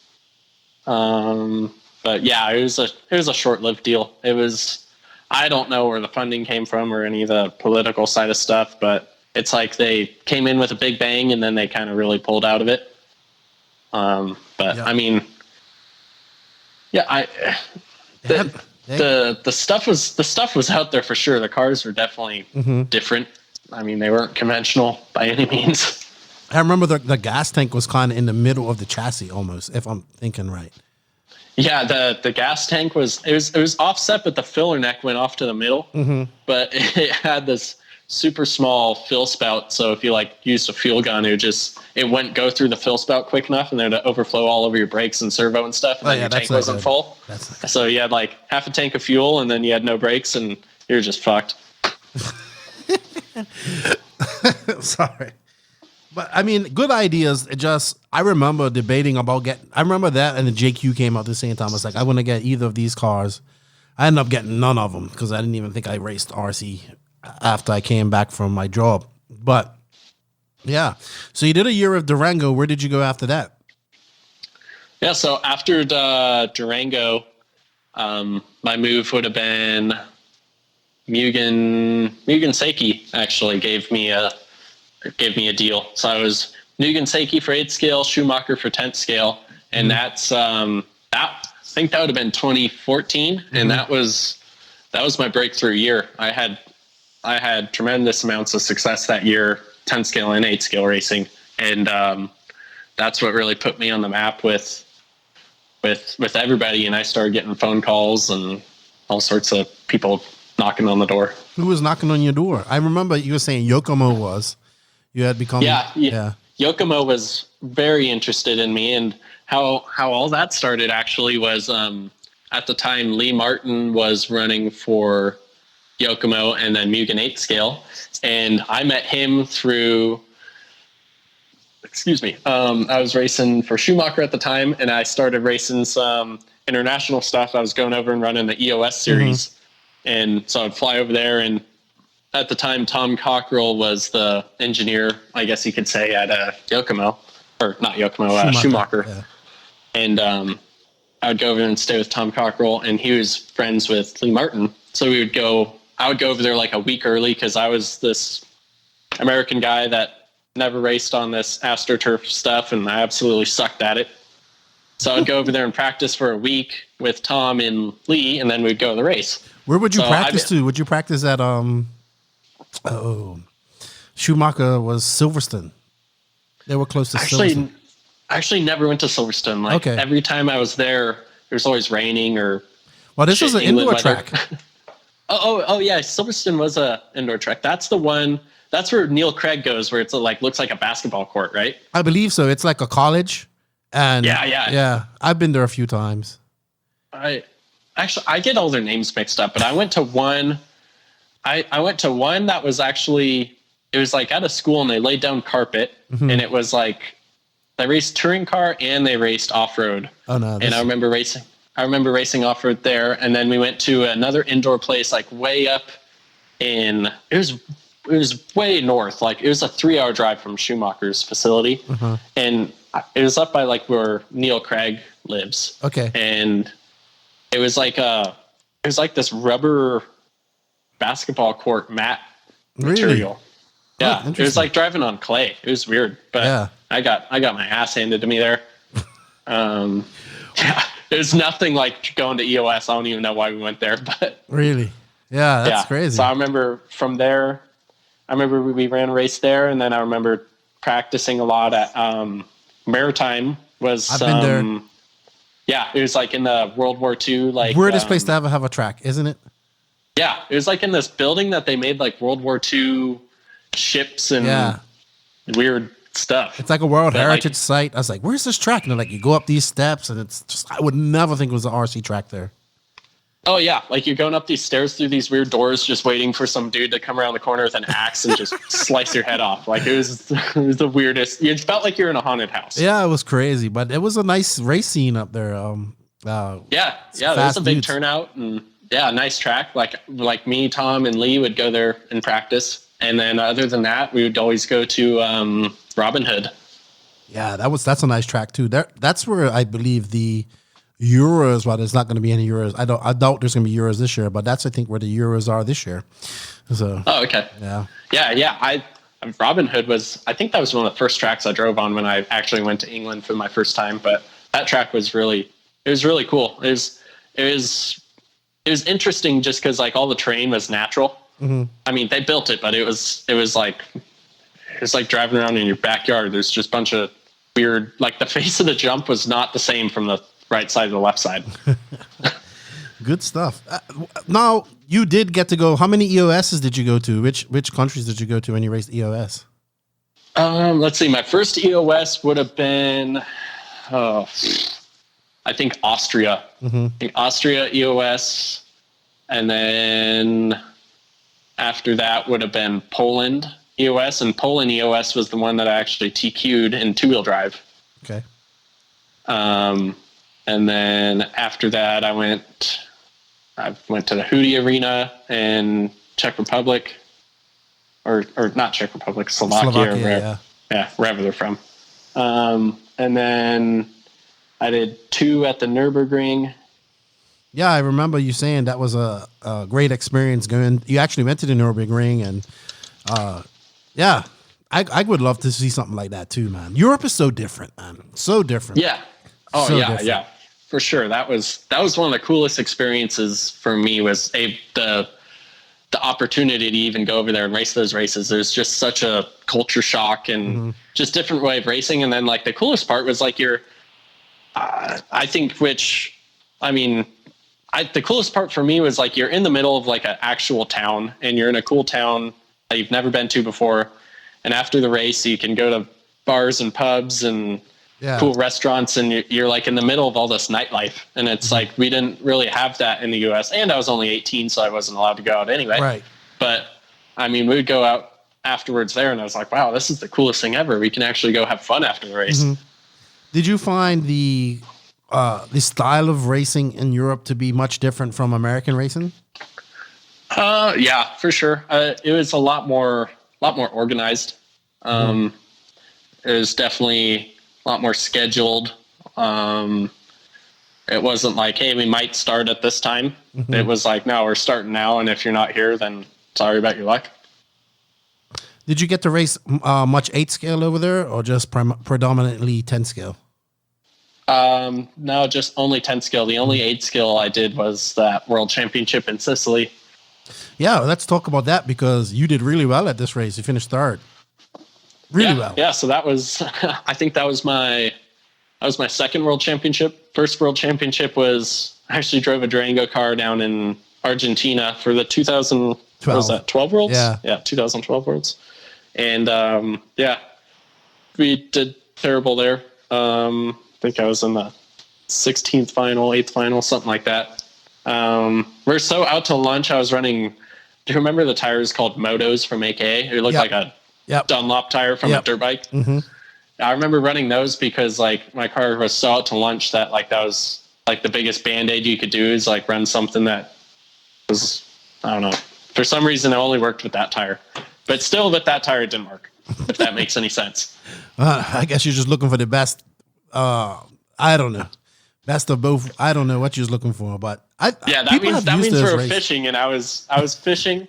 But yeah, it was a short-lived deal. It was, I don't know where the funding came from or any of the political side of stuff, but it's like they came in with a big bang and then they kind of really pulled out of it. The stuff was out there for sure. The cars were definitely different. I mean, they weren't conventional by any means. I remember the gas tank was kind of in the middle of the chassis almost, if I'm thinking right. Yeah, the gas tank was offset, but the filler neck went off to the middle. Mm-hmm. But it had this super small fill spout, so if you like used a fuel gun, it wouldn't go through the fill spout quick enough, and then it'd overflow all over your brakes and servo and stuff. And your tank wasn't full, so you had like half a tank of fuel, and then you had no brakes, and you're just fucked. Sorry, but I mean, good ideas. I remember debating about I remember that, and the JQ came out at the same time. I was like, I want to get either of these cars. I ended up getting none of them because I didn't even think I raced RC after I came back from my job. But yeah, so you did a year of Durango. Where did you go after that? Yeah, so after the Durango, my move would have been Mugen Seiki. Actually gave me a deal. So I was Mugen Seiki for 8th scale, Schumacher for 10th scale, and that's I think that would have been 2014, and that was my breakthrough year. I had tremendous amounts of success that year, 10 scale and 8 scale racing. And that's what really put me on the map with everybody. And I started getting phone calls and all sorts of people knocking on the door. Who was knocking on your door? I remember you were saying Yokomo was. You had become... Yeah. Yokomo was very interested in me, and how all that started actually was at the time Lee Martin was running for Yokomo and then Mugen 8 scale, and I met him through... Excuse me. I was racing for Schumacher at the time, and I started racing some international stuff. I was going over and running the EOS series, and so I'd fly over there. And at the time, Tom Cockrell was the engineer, I guess you could say, at Yokomo, or not Yokomo, Schumacher. Yeah. And I would go over and stay with Tom Cockrell, and he was friends with Lee Martin. So I would go over there like a week early because I was this American guy that never raced on this AstroTurf stuff, and I absolutely sucked at it. So I'd go over there and practice for a week with Tom and Lee, and then we'd go to the race. Where would you practice to? Would you practice at Schumacher was Silverstone? They were close to Silverstone. I actually never went to Silverstone. Like every time I was there, it was always raining or... Well, this was an indoor track. Oh yeah, Silverstone was a indoor track. That's the one... That's where Neil Craig goes, where it's looks like a basketball court, right? I believe so. It's like a college, and yeah. I've been there a few times. I get all their names mixed up, but I went to one. I went to one that was actually, it was like at a school, and they laid down carpet, and it was like they raced touring car and they raced off road. Oh no! And I remember racing off road there, and then we went to another indoor place, like way up in it was way north. Like it was a 3-hour drive from Schumacher's facility. And it was up by like where Neil Craig lives. Okay. And it was like this rubber basketball court mat material. Yeah. It was like driving on clay. It was weird, but I got my ass handed to me there. It was nothing like going to EOS. I don't even know why we went there, but really? Yeah. That's crazy. So I remember from there, we ran a race there, and then I remember practicing a lot at Maritime. I've been there. Yeah, it was like in the World War II. Like weirdest place to have a track, isn't it? Yeah, it was like in this building that they made like World War II ships and weird stuff. It's like a World Heritage site. I was like, "Where's this track?" And they're like, "You go up these steps, and it's just." I would never think it was an RC track there. Oh yeah, like you're going up these stairs through these weird doors, just waiting for some dude to come around the corner with an axe and just slice your head off. Like it was the weirdest. It felt like you're in a haunted house. Yeah, it was crazy, but it was a nice race scene up there. There was a big turnout, and nice track. Like me, Tom, and Lee would go there and practice, and then other than that, we would always go to Robin Hood. Yeah, that's a nice track too. That's where I believe the Euros, well, there's not going to be any Euros. I doubt there's going to be Euros this year, but that's I think where the Euros are this year. So. Oh, okay. Yeah. Robin Hood was. I think that was one of the first tracks I drove on when I actually went to England for my first time. But that track was really cool. It was interesting just because like all the terrain was natural. I mean, they built it, but it was like driving around in your backyard. There's just a bunch of weird. Like the face of the jump was not the same from the right side to the left side. Good stuff. Now you did get to go. How many EOSs did you go to? Which countries did you go to when you raced EOS? Let's see. My first EOS would have been, I think Austria. I think Austria EOS, and then after that would have been Poland EOS, and Poland EOS was the one that I actually TQ'd in 2-wheel drive. Okay. And then after that, I went to the Hudi Arena in Czech Republic, or not Czech Republic, Slovakia, wherever they're from. And then I did 2 at the Nürburgring. Yeah, I remember you saying that was a great experience going. You actually went to the Nürburgring, and I would love to see something like that too, man. Europe is so different, man. So different. Yeah. Oh so different. Yeah. For sure. That was one of the coolest experiences for me was the opportunity to even go over there and race those races. There's just such a culture shock and just different way of racing. And then like the coolest part was like I think the coolest part for me was like you're in the middle of like an actual town, and you're in a cool town that you've never been to before. And after the race, you can go to bars and pubs and cool restaurants, and you're like in the middle of all this nightlife. And it's like we didn't really have that in the U.S. And I was only 18, so I wasn't allowed to go out anyway. Right. But I mean, we would go out afterwards there, and I was like, wow, this is the coolest thing ever. We can actually go have fun after the race. Did you find the style of racing in Europe to be much different from American racing? Yeah, for sure. It was a lot more organized. It was definitely a lot more scheduled. It wasn't like, hey, we might start at this time. It was like, no, we're starting now, and if you're not here, then sorry about your luck. Did you get to race much 8 scale over there, or just predominantly 10 scale? No, just only 10 scale. The only 8 scale I did was that World Championship in Sicily. Yeah, let's talk about that, because you did really well at this race. You finished third. Really well. Yeah, so that was, I think that was my second World Championship. First World Championship was, I actually drove a Durango car down in Argentina for the 2012 Worlds? Yeah, 2012 Worlds. And we did terrible there. I think I was in the 16th final, 8th final, something like that. We're so out to lunch. I was running, do you remember the tires called Motos from AK? It looked like a Dunlop tire from a dirt bike. I remember running those because like my car was so out to lunch that like that was like the biggest Band-Aid you could do is like run something that was, I don't know. For some reason, it only worked with that tire. But still, with that tire, it didn't work, if that makes any sense. I guess you're just looking for the best. I don't know. Best of both. I don't know what you're looking for, but that means we were fishing, and I was fishing,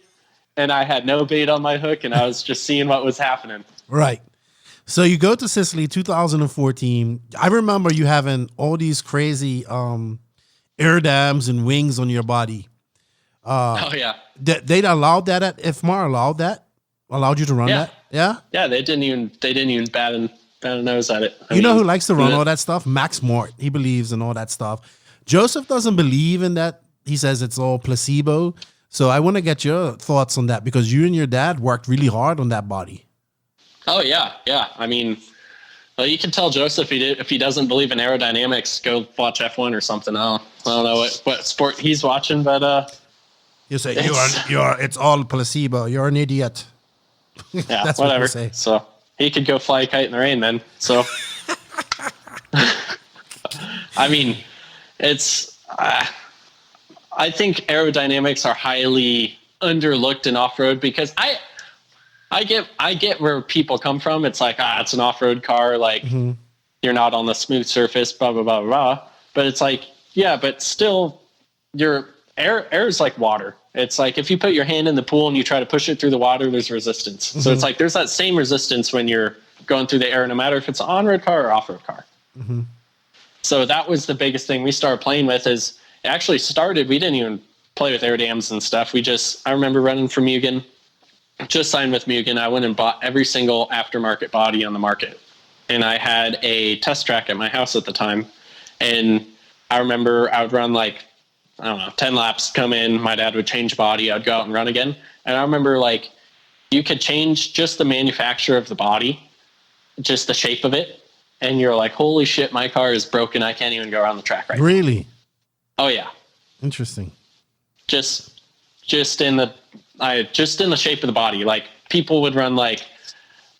and I had no bait on my hook, and I was just seeing what was happening. Right. So you go to Sicily, 2014. I remember you having all these crazy air dams and wings on your body. They allowed that at IFMAR. Allowed you to run that. Yeah. They didn't even bat a nose at it. I mean, who likes to run all that stuff? Max Mort. He believes in all that stuff. Joseph doesn't believe in that. He says it's all placebo. So I want to get your thoughts on that, because you and your dad worked really hard on that body. Oh yeah. I mean, well, you can tell Joseph if he doesn't believe in aerodynamics, go watch F1 or something. I don't know what sport he's watching, but you say it's all placebo. You're an idiot. Yeah, that's whatever. What you say. So he could go fly a kite in the rain then. So I mean, it's I think aerodynamics are highly underlooked in off-road, because I get where people come from. It's like, it's an off-road car. Like you're not on the smooth surface, blah, blah, blah, blah. But it's like, yeah, but still your air is like water. It's like, if you put your hand in the pool and you try to push it through the water, there's resistance. So it's like, there's that same resistance when you're going through the air, no matter if it's an on-road car or off-road car. So that was the biggest thing we started playing with. Is it actually started, we didn't even play with air dams and stuff. I remember running for Mugen. Just signed with Mugen. I went and bought every single aftermarket body on the market. And I had a test track at my house at the time. And I remember I would run like, I don't know, 10 laps, come in, my dad would change body, I'd go out and run again. And I remember like you could change just the manufacturer of the body, just the shape of it. And you're like, holy shit, my car is broken. I can't even go around the track right now. Really? Oh yeah. Interesting. Just in the shape of the body. Like people would run like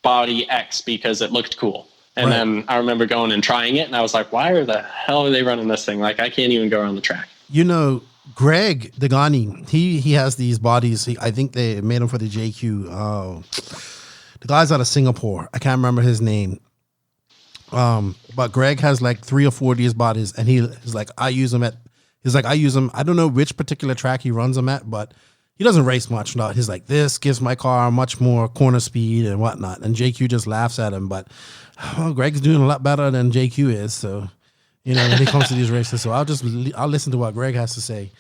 body X because it looked cool. And then I remember going and trying it, and I was like, why the hell are they running this thing? Like I can't even go around the track. You know, Greg Degani, he has these bodies. I think they made them for the JQ. The guy's out of Singapore. I can't remember his name. But Greg has like 3 or 4 of these bodies, and he's like, I use them. I don't know which particular track he runs them at, but he doesn't race much. No, he's like, this gives my car much more corner speed and whatnot. And JQ just laughs at him, but Greg's doing a lot better than JQ is. So, you know, when he comes to these races, so I'll listen to what Greg has to say.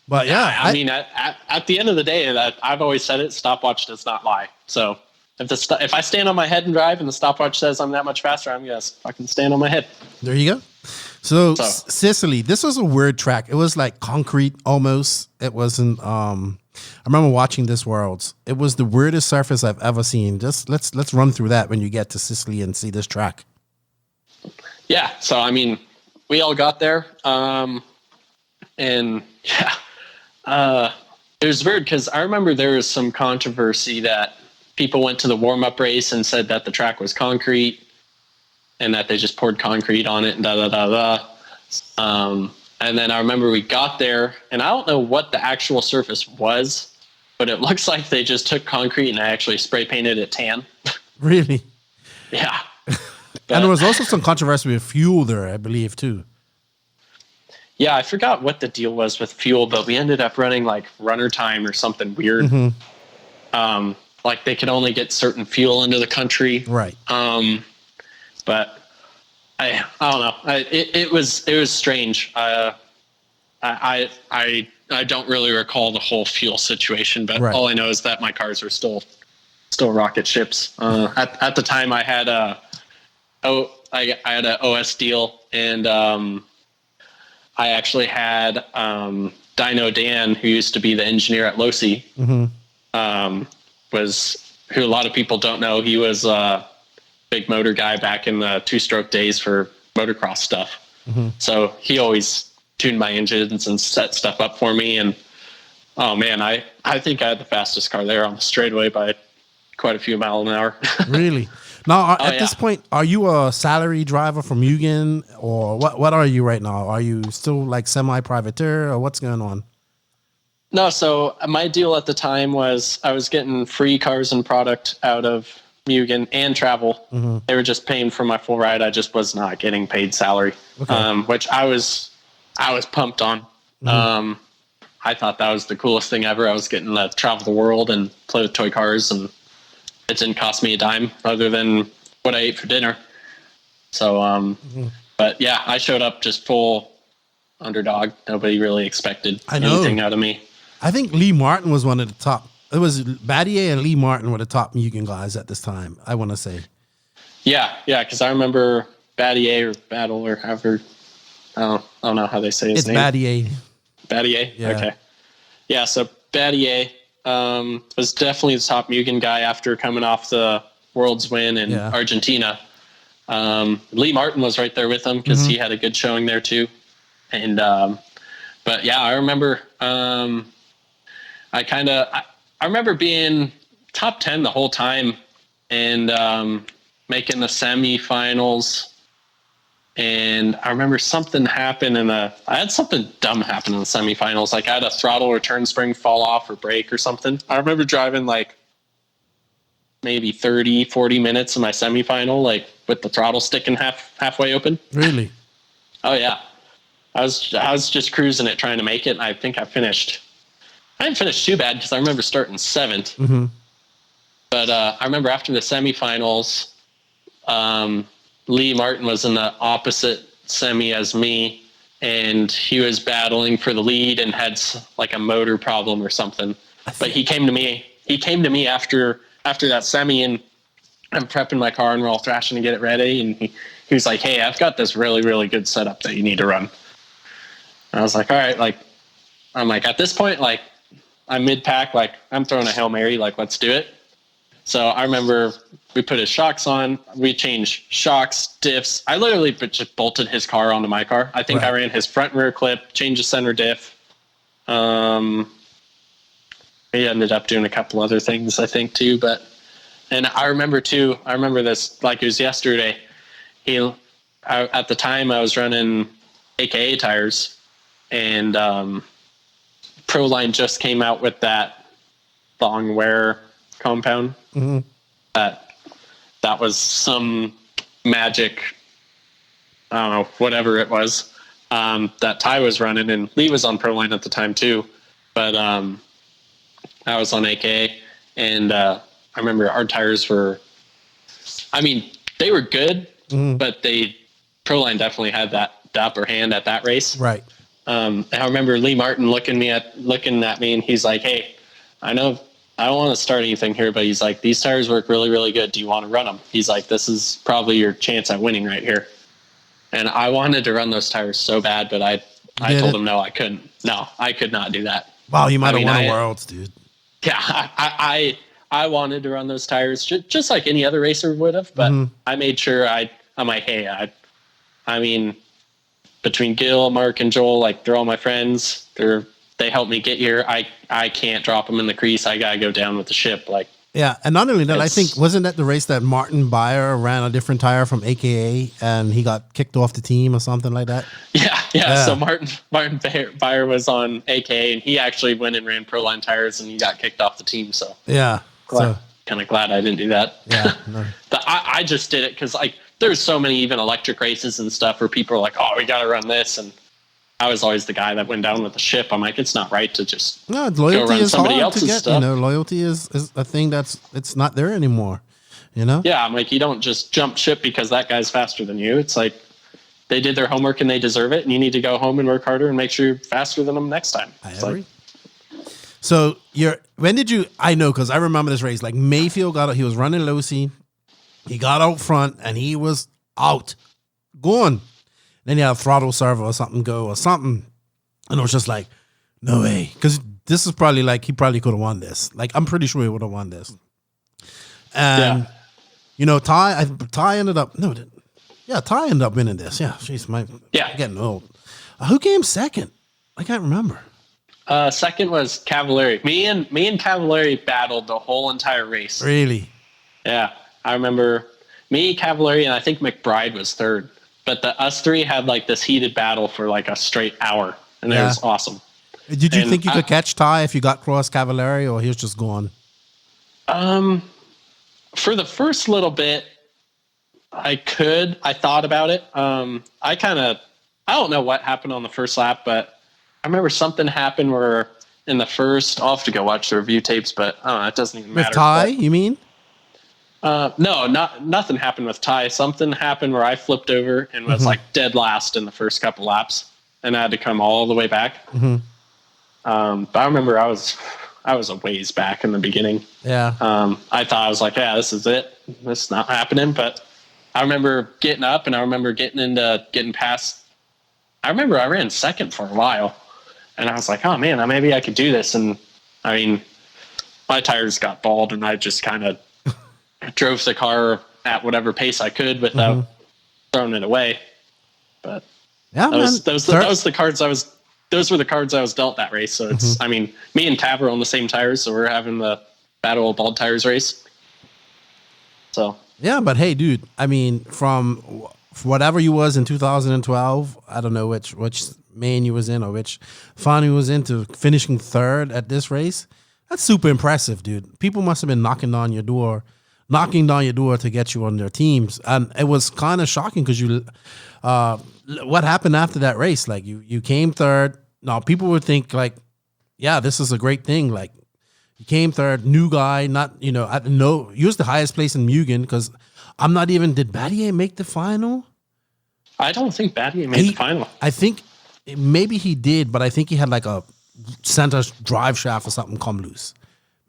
But yeah, I mean, at the end of the day, that I've always said it, stopwatch does not lie. So if I stand on my head and drive and the stopwatch says I'm that much faster, I'm going to fucking stand on my head. There you go. So Sicily, this was a weird track. It was like concrete almost. It wasn't. I remember watching this Worlds. It was the weirdest surface I've ever seen. Just let's run through that when you get to Sicily and see this track. Yeah. So I mean, we all got there, and yeah, it was weird because I remember there was some controversy that people went to the warm-up race and said that the track was concrete and that they just poured concrete on it and and then I remember we got there, and I don't know what the actual surface was, but it looks like they just took concrete and actually spray painted it tan. Really? Yeah. And there was also some controversy with fuel there, I believe, too. Yeah, I forgot what the deal was with fuel, but we ended up running like runner time or something weird. Mm-hmm. Like they could only get certain fuel into the country. Right. But I don't know. It was strange. I don't really recall the whole fuel situation, but all I know is that my cars are still rocket ships. At the time, I had I had an OS deal, and I actually had Dino Dan, who used to be the engineer at Losi, who a lot of people don't know. He was big motor guy back in the two-stroke days for motocross stuff. So he always tuned my engines and set stuff up for me. And oh man, I think I had the fastest car there on the straightaway by quite a few miles an hour. Really? Now, at this point, are you a salary driver from Mugen, or what are you right now? Are you still like semi-privateer, or what's going on? No, so my deal at the time was I was getting free cars and product out of Mugen and travel. They were just paying for my full ride. I just was not getting paid salary, which I was pumped on. I thought that was the coolest thing ever. I was getting to travel the world and play with toy cars, and it didn't cost me a dime other than what I ate for dinner. So, but yeah, I showed up just full underdog. Nobody really expected anything out of me. I think Lee Martin was one of the top. It was Batlle and Lee Martin were the top Mugen guys at this time, I want to say. Yeah, because I remember Batlle or Battle or however, I don't know how they say his name. It's Batlle? Yeah. Okay. Yeah, so Batlle was definitely the top Mugen guy after coming off the World's win in Argentina. Lee Martin was right there with him because he had a good showing there too. And but yeah, I remember I remember being top 10 the whole time and making the semifinals. And I remember something happened I had something dumb happen in the semifinals. Like I had a throttle or turn spring fall off or break or something. I remember driving like maybe 30, 40 minutes in my semifinal, like with the throttle sticking halfway open. Really? Oh yeah. I was just cruising it, trying to make it. And I think I didn't finish too bad because I remember starting 7th. But I remember after the semifinals, Lee Martin was in the opposite semi as me, and he was battling for the lead and had like a motor problem or something. But he came to me. He came to me after that semi, and I'm prepping my car and we're all thrashing to get it ready. And he was like, "Hey, I've got this really, really good setup that you need to run." And I was like, "All right." Like, I'm like, at this point, like, I'm mid pack. Like, I'm throwing a Hail Mary. Like, let's do it. So I remember we put his shocks on. We changed shocks, diffs. I literally just bolted his car onto my car. I think I ran his front and rear clip, changed the center diff. He ended up doing a couple other things, I think, too. And I remember this like it was yesterday. At the time, I was running AKA tires, and Proline just came out with that long wear compound. That was some magic, I don't know, whatever it was, that Ty was running, and Lee was on Proline at the time too, but I was on AK, and I remember our tires were, I mean, they were good, but Proline definitely had the upper hand at that race. Right. And I remember Lee Martin looking at me, and he's like, "Hey, I know I don't want to start anything here, but he's like, these tires work really, really good. Do you want to run them?" He's like, "This is probably your chance at winning right here." And I wanted to run those tires so bad, but I told him no, I couldn't. No, I could not do that. Wow, you might have won a Worlds, dude. Yeah, I wanted to run those tires just like any other racer would have, but I made sure I'm like, hey, I mean, between Gil, Mark, and Joel, like they're all my friends. They helped me get here. I can't drop them in the crease. I gotta go down with the ship. Like, yeah, and not only that, I think wasn't that the race that Martin Beyer ran a different tire from AKA and he got kicked off the team or something like that? Yeah. So Martin Beyer was on AKA and he actually went and ran Proline tires and he got kicked off the team. So yeah, kind of glad I didn't do that. Yeah, no. I just did it because like there's so many even electric races and stuff where people are like, oh, we got to run this, and I was always the guy that went down with the ship. I'm like, it's not right to just loyalty go run is somebody hard to else's get. stuff. Loyalty is a thing it's not there anymore. Yeah, I'm like, you don't just jump ship because that guy's faster than you. It's like they did their homework and they deserve it, and you need to go home and work harder and make sure you're faster than them next time. I agree. So when did you? I know because I remember this race. Like Mayfield he was running low C, he got out front and he was out, going. Then you had a throttle servo or something go or something. And it was just like, no way. Because this is probably like, he probably could have won this. Like, I'm pretty sure he would have won this. And, Ty ended up, Ty ended up winning this. Yeah, jeez, getting old. Who came second? I can't remember. Second was Cavallari. Me and Cavallari battled the whole entire race. Really? Yeah. I remember me, Cavallari, and I think McBride was third. But us three had like this heated battle for like a straight hour, and it was awesome. Did you think you could catch Ty if you got cross Cavallari, or he was just gone? For the first little bit, I could. I thought about it. I don't know what happened on the first lap, but I remember something happened where in the first, I'll have to go watch the review tapes, but I don't know, it doesn't even matter. With Ty, you mean? No, nothing happened with Ty. Something happened where I flipped over and was like dead last in the first couple laps, and I had to come all the way back. But I remember I was a ways back in the beginning. Yeah. I thought I was like, yeah, this is it. This is not happening. But I remember getting up, and I remember getting past. I remember I ran second for a while, and I was like, oh man, maybe I could do this. And I mean, my tires got bald, and I just kind of drove the car at whatever pace I could without throwing it away. But yeah, those were the cards I was dealt that race. So it's, I mean, me and Cav are on the same tires, so we're having the battle of bald tires race. So yeah, but hey, dude, I mean, from whatever you was in 2012, I don't know which main you was in or which final you was in, to finishing third at this race. That's super impressive, dude. People must have been knocking down your door to get you on their teams. And it was kind of shocking because what happened after that race? Like you came third. Now people would think like, yeah, this is a great thing. Like you came third, new guy, not, you was the highest place in Mugen because did Batlle make the final? I don't think Batlle made the final. I think maybe he did, but I think he had like a center drive shaft or something come loose.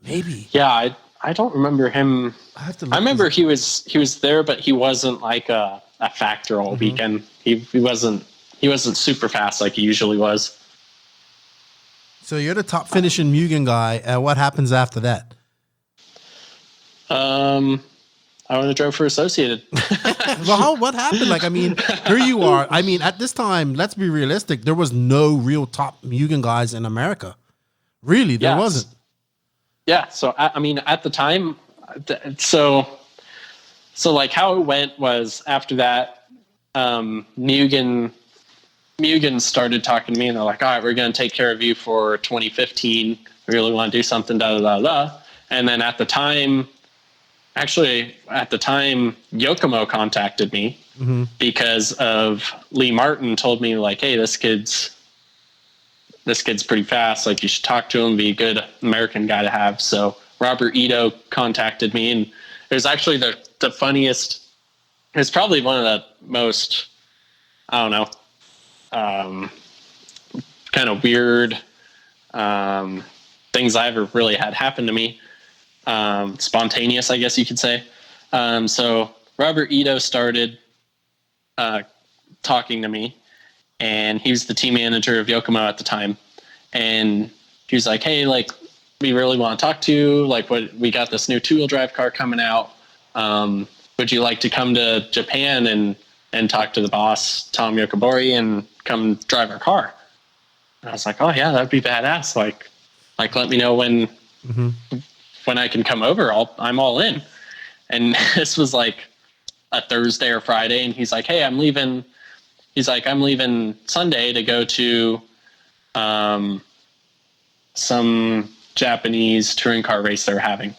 Maybe. Yeah, I don't remember him. I remember he was there, but he wasn't like a factor all weekend. He wasn't super fast like he usually was. So you're the top finishing Mugen guy. What happens after that? I want to drive for Associated. Well, what happened? Like, I mean, here you are. I mean, at this time, let's be realistic. There was no real top Mugen guys in America. Really, there wasn't. Yeah. So, I mean, at the time, so like how it went was after that, Mugen started talking to me and they're like, all right, we're going to take care of you for 2015. We really want to do something, And then at the time, Yokomo contacted me because of Lee Martin told me like, hey, this kid's pretty fast. Like you should talk to him, be a good American guy to have. So Robert Ito contacted me, and it was actually the funniest. It's probably one of the most, I don't know, kind of weird things I ever really had happen to me. Spontaneous, I guess you could say. So Robert Ito started talking to me, and he was the team manager of Yokomo at the time. And he was like, hey, like, we really want to talk to you. Like, we got this new 2-wheel drive car coming out. Would you like to come to Japan and talk to the boss, Tom Yokobori, and come drive our car? And I was like, oh yeah, that'd be badass. Like let me know when I can come over. I'm all in. And this was like a Thursday or Friday, and he's like, hey, I'm leaving Sunday to go to some Japanese touring car race they're having.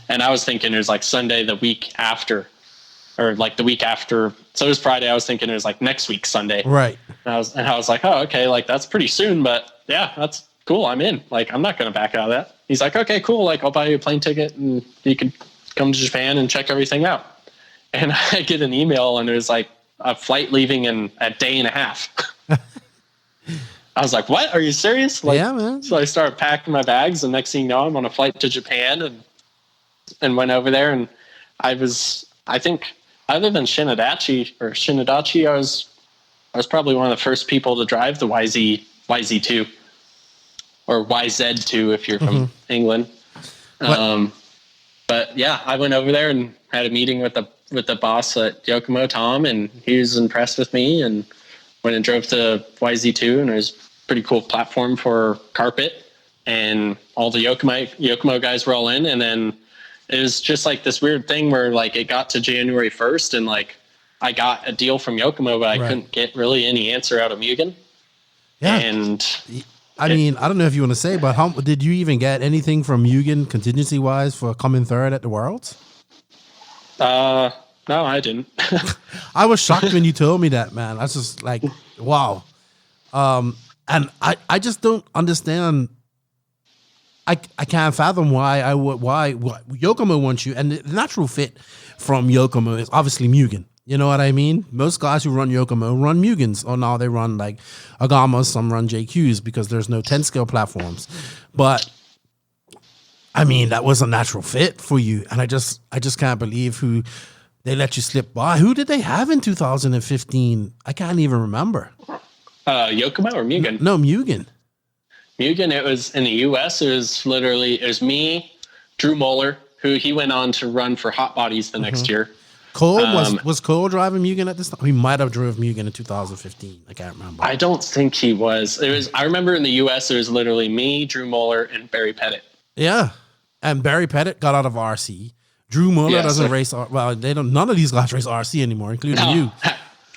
And I was thinking it was like Sunday the week after, or like the week after. So it was Friday. I was thinking it was like next week Sunday. Right. And I was like, oh, okay, like that's pretty soon, but yeah, that's cool. I'm in. Like, I'm not going to back out of that. He's like, okay, cool. Like, I'll buy you a plane ticket and you can come to Japan and check everything out. And I get an email, and it was like a flight leaving in a day and a half. I was like, what? Are you serious? Like, yeah, man. So I started packing my bags, and next thing you know, I'm on a flight to Japan and went over there. And I think other than Shinadachi, I was probably one of the first people to drive the YZ2 or YZ2 if you're from England. But yeah, I went over there and had a meeting with the boss at Yokomo, Tom, and he was impressed with me, and went and drove to YZ2, and it was a pretty cool platform for carpet, and all the Yokomo guys were all in. And then it was just like this weird thing where like it got to January 1st, and like I got a deal from Yokomo, but I couldn't get really any answer out of Mugen. Yeah. And I mean, I don't know if you want to say, but how did you even get anything from Mugen contingency wise for coming third at the Worlds? No, I didn't. I was shocked when you told me that, man. I was just like, wow. And I just don't understand. I can't fathom why Yokomo wants you. And the natural fit from Yokomo is obviously Mugen. You know what I mean? Most guys who run Yokomo run Mugens, or now they run like Agamas, some run JQs because there's no 10 scale platforms. But I mean, that was a natural fit for you. And I just can't believe who they let you slip by. Who did they have in 2015? I can't even remember. Yokomo or Mugen? No, Mugen. Mugen, it was in the US. It was me, Drew Moeller, who he went on to run for Hot Bodies the next year. Cole was Cole driving Mugen at this time? He might have drove Mugen in 2015. I can't remember. I don't think he was. I remember in the US it was literally me, Drew Moeller, and Barry Pettit. Yeah. And Barry Pettit got out of RC. Drew Moeller doesn't race. Well, none of these guys race RC anymore, including you.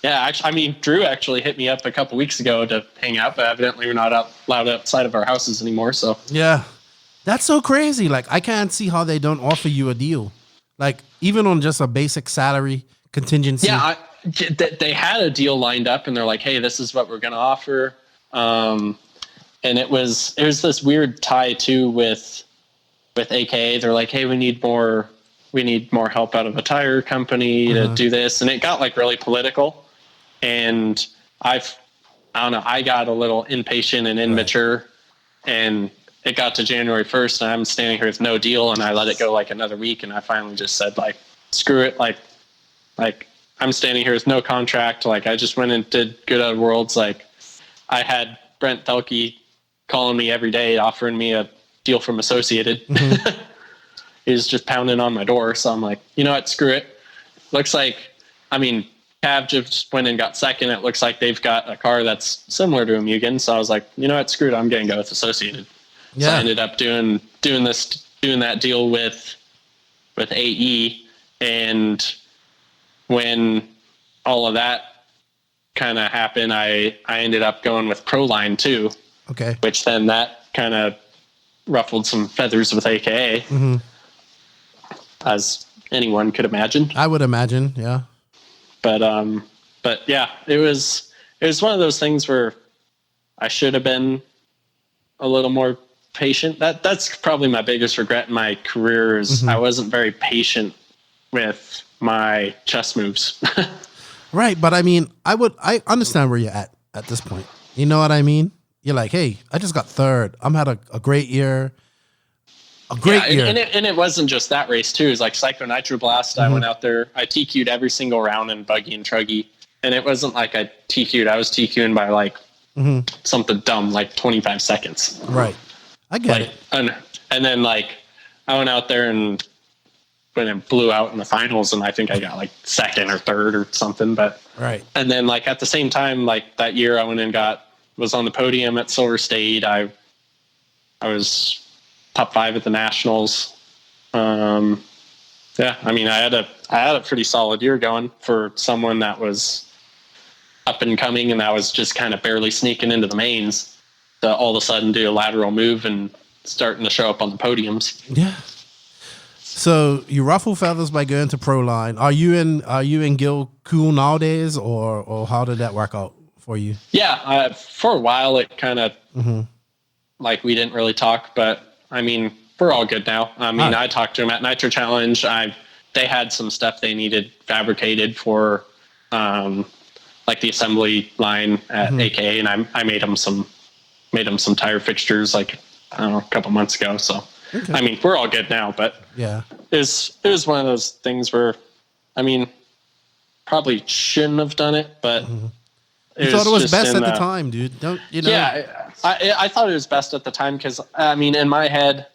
Yeah, actually, I mean, Drew actually hit me up a couple weeks ago to hang out, but evidently we're not allowed outside of our houses anymore. So yeah, that's so crazy. Like, I can't see how they don't offer you a deal. Like, even on just a basic salary contingency. Yeah, they had a deal lined up, and they're like, "Hey, this is what we're going to offer." And it was this weird tie too with AKA. They're like, "Hey, we need more help out of a tire company to do this," and it got like really political. And I don't know, I got a little impatient and immature, and it got to January 1st, and I'm standing here with no deal, and I let it go like another week, and I finally just said, like, screw it. Like I'm standing here with no contract. Like, I just went and did Good Out of Worlds. Like, I had Brent Thelke calling me every day, offering me a deal from Associated. He was just pounding on my door. So I'm like, you know what, screw it. Looks like, I mean, Cav just went and got second. It looks like they've got a car that's similar to a Mugen. So I was like, you know what, screw it. I'm going to go with Associated. Yeah. So I ended up doing that deal with AE. And when all of that kind of happened, I ended up going with Proline too. Okay. Which then that kind of ruffled some feathers with AKA. As anyone could imagine. I would imagine, yeah. But yeah, it was one of those things where I should have been a little more patient. That's probably my biggest regret in my career is I wasn't very patient with my chess moves. Right, but I mean, I understand where you're at this point. You know what I mean? You're like, hey, I just got third. I'm had a great year. A great year. And it wasn't just that race too. It was like Cyclo Nitro Blast. I went out there. I TQ'd every single round in buggy and truggy. and it wasn't like I TQ'd. I was TQing by like something dumb, like 25 seconds. Right. I get it. And then like I went out there and when it blew out in the finals, and I think I got like second or third or something. But right. And then like at the same time, like that year I went and was on the podium at Silver State. I was top 5 at the Nationals. Yeah, I mean, I had a pretty solid year going for someone that was up and coming, and that was just kind of barely sneaking into the mains to all of a sudden do a lateral move and starting to show up on the podiums. Yeah. So you ruffle feathers by going to Pro Line. Are you in Gil Cool nowadays, or how did that work out for you? Yeah, for a while it kind of like we didn't really talk, but I mean we're all good now. I mean, I talked to him at Nitro Challenge. They had some stuff they needed fabricated for like the assembly line at AKA, and I made them some tire fixtures like I don't know, a couple months ago. So I mean, we're all good now, but yeah, it was one of those things where I mean, probably shouldn't have done it, but you thought it was best at the time, dude. Don't you know? Yeah, I thought it was best at the time because I mean, in my head,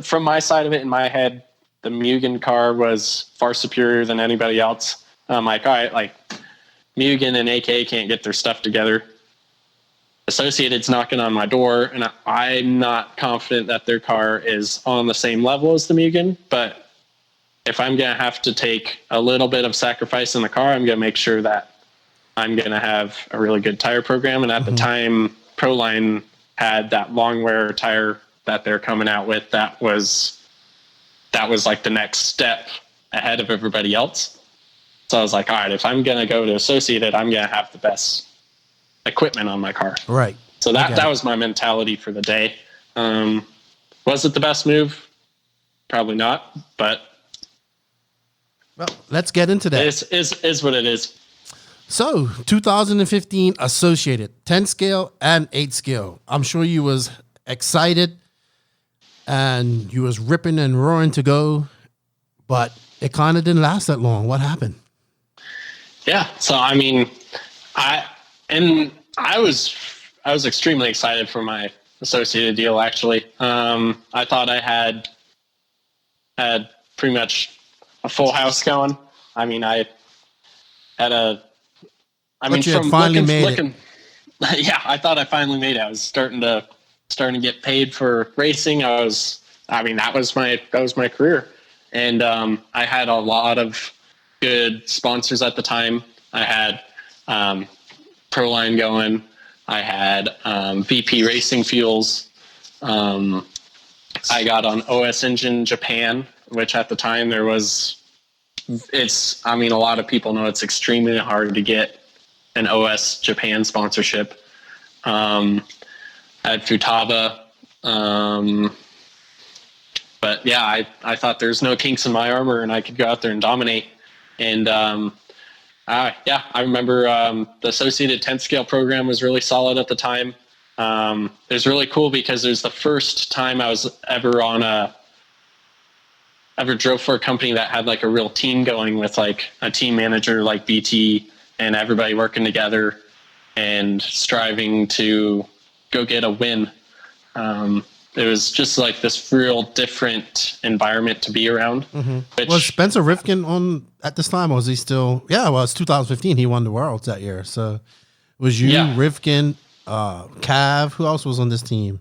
from my side of it, in my head, the Mugen car was far superior than anybody else. I'm like, all right, like Mugen and AK can't get their stuff together. Associated's knocking on my door, and I'm not confident that their car is on the same level as the Mugen. But if I'm going to have to take a little bit of sacrifice in the car, I'm going to make sure that I'm going to have a really good tire program. And at the time, Proline had that long wear tire that they're coming out with. That was like the next step ahead of everybody else. So I was like, all right, if I'm going to go to Associated, I'm going to have the best equipment on my car. Right. So that was my mentality for the day. Was it the best move? Probably not, but well, let's get into that. Is what it is. So 2015 Associated 10 scale and 8 scale. I'm sure you was excited and you was ripping and roaring to go, but it kind of didn't last that long. What happened? Yeah. So, I mean, I was extremely excited for my Associated deal. Actually, I thought I had pretty much a full house going. I mean, I had finally made it. Yeah, I thought I finally made it. I was starting to get paid for racing. that was my career. And I had a lot of good sponsors at the time. I had Proline going. I had VP Racing Fuels. I got on OS Engine Japan, which at the time a lot of people know it's extremely hard to get an OS Japan sponsorship. I had Futaba. But yeah, I thought there's no kinks in my armor and I could go out there and dominate. And I remember the Associated 10th scale program was really solid at the time. It was really cool because it was the first time I was ever drove for a company that had like a real team going with like a team manager like BT and everybody working together and striving to go get a win. It was just like this real different environment to be around. Was Spencer Rifkin on at this time, or was he still? Yeah, well, it's 2015. He won the Worlds that year. So it was you, Rifkin, Cav. Who else was on this team?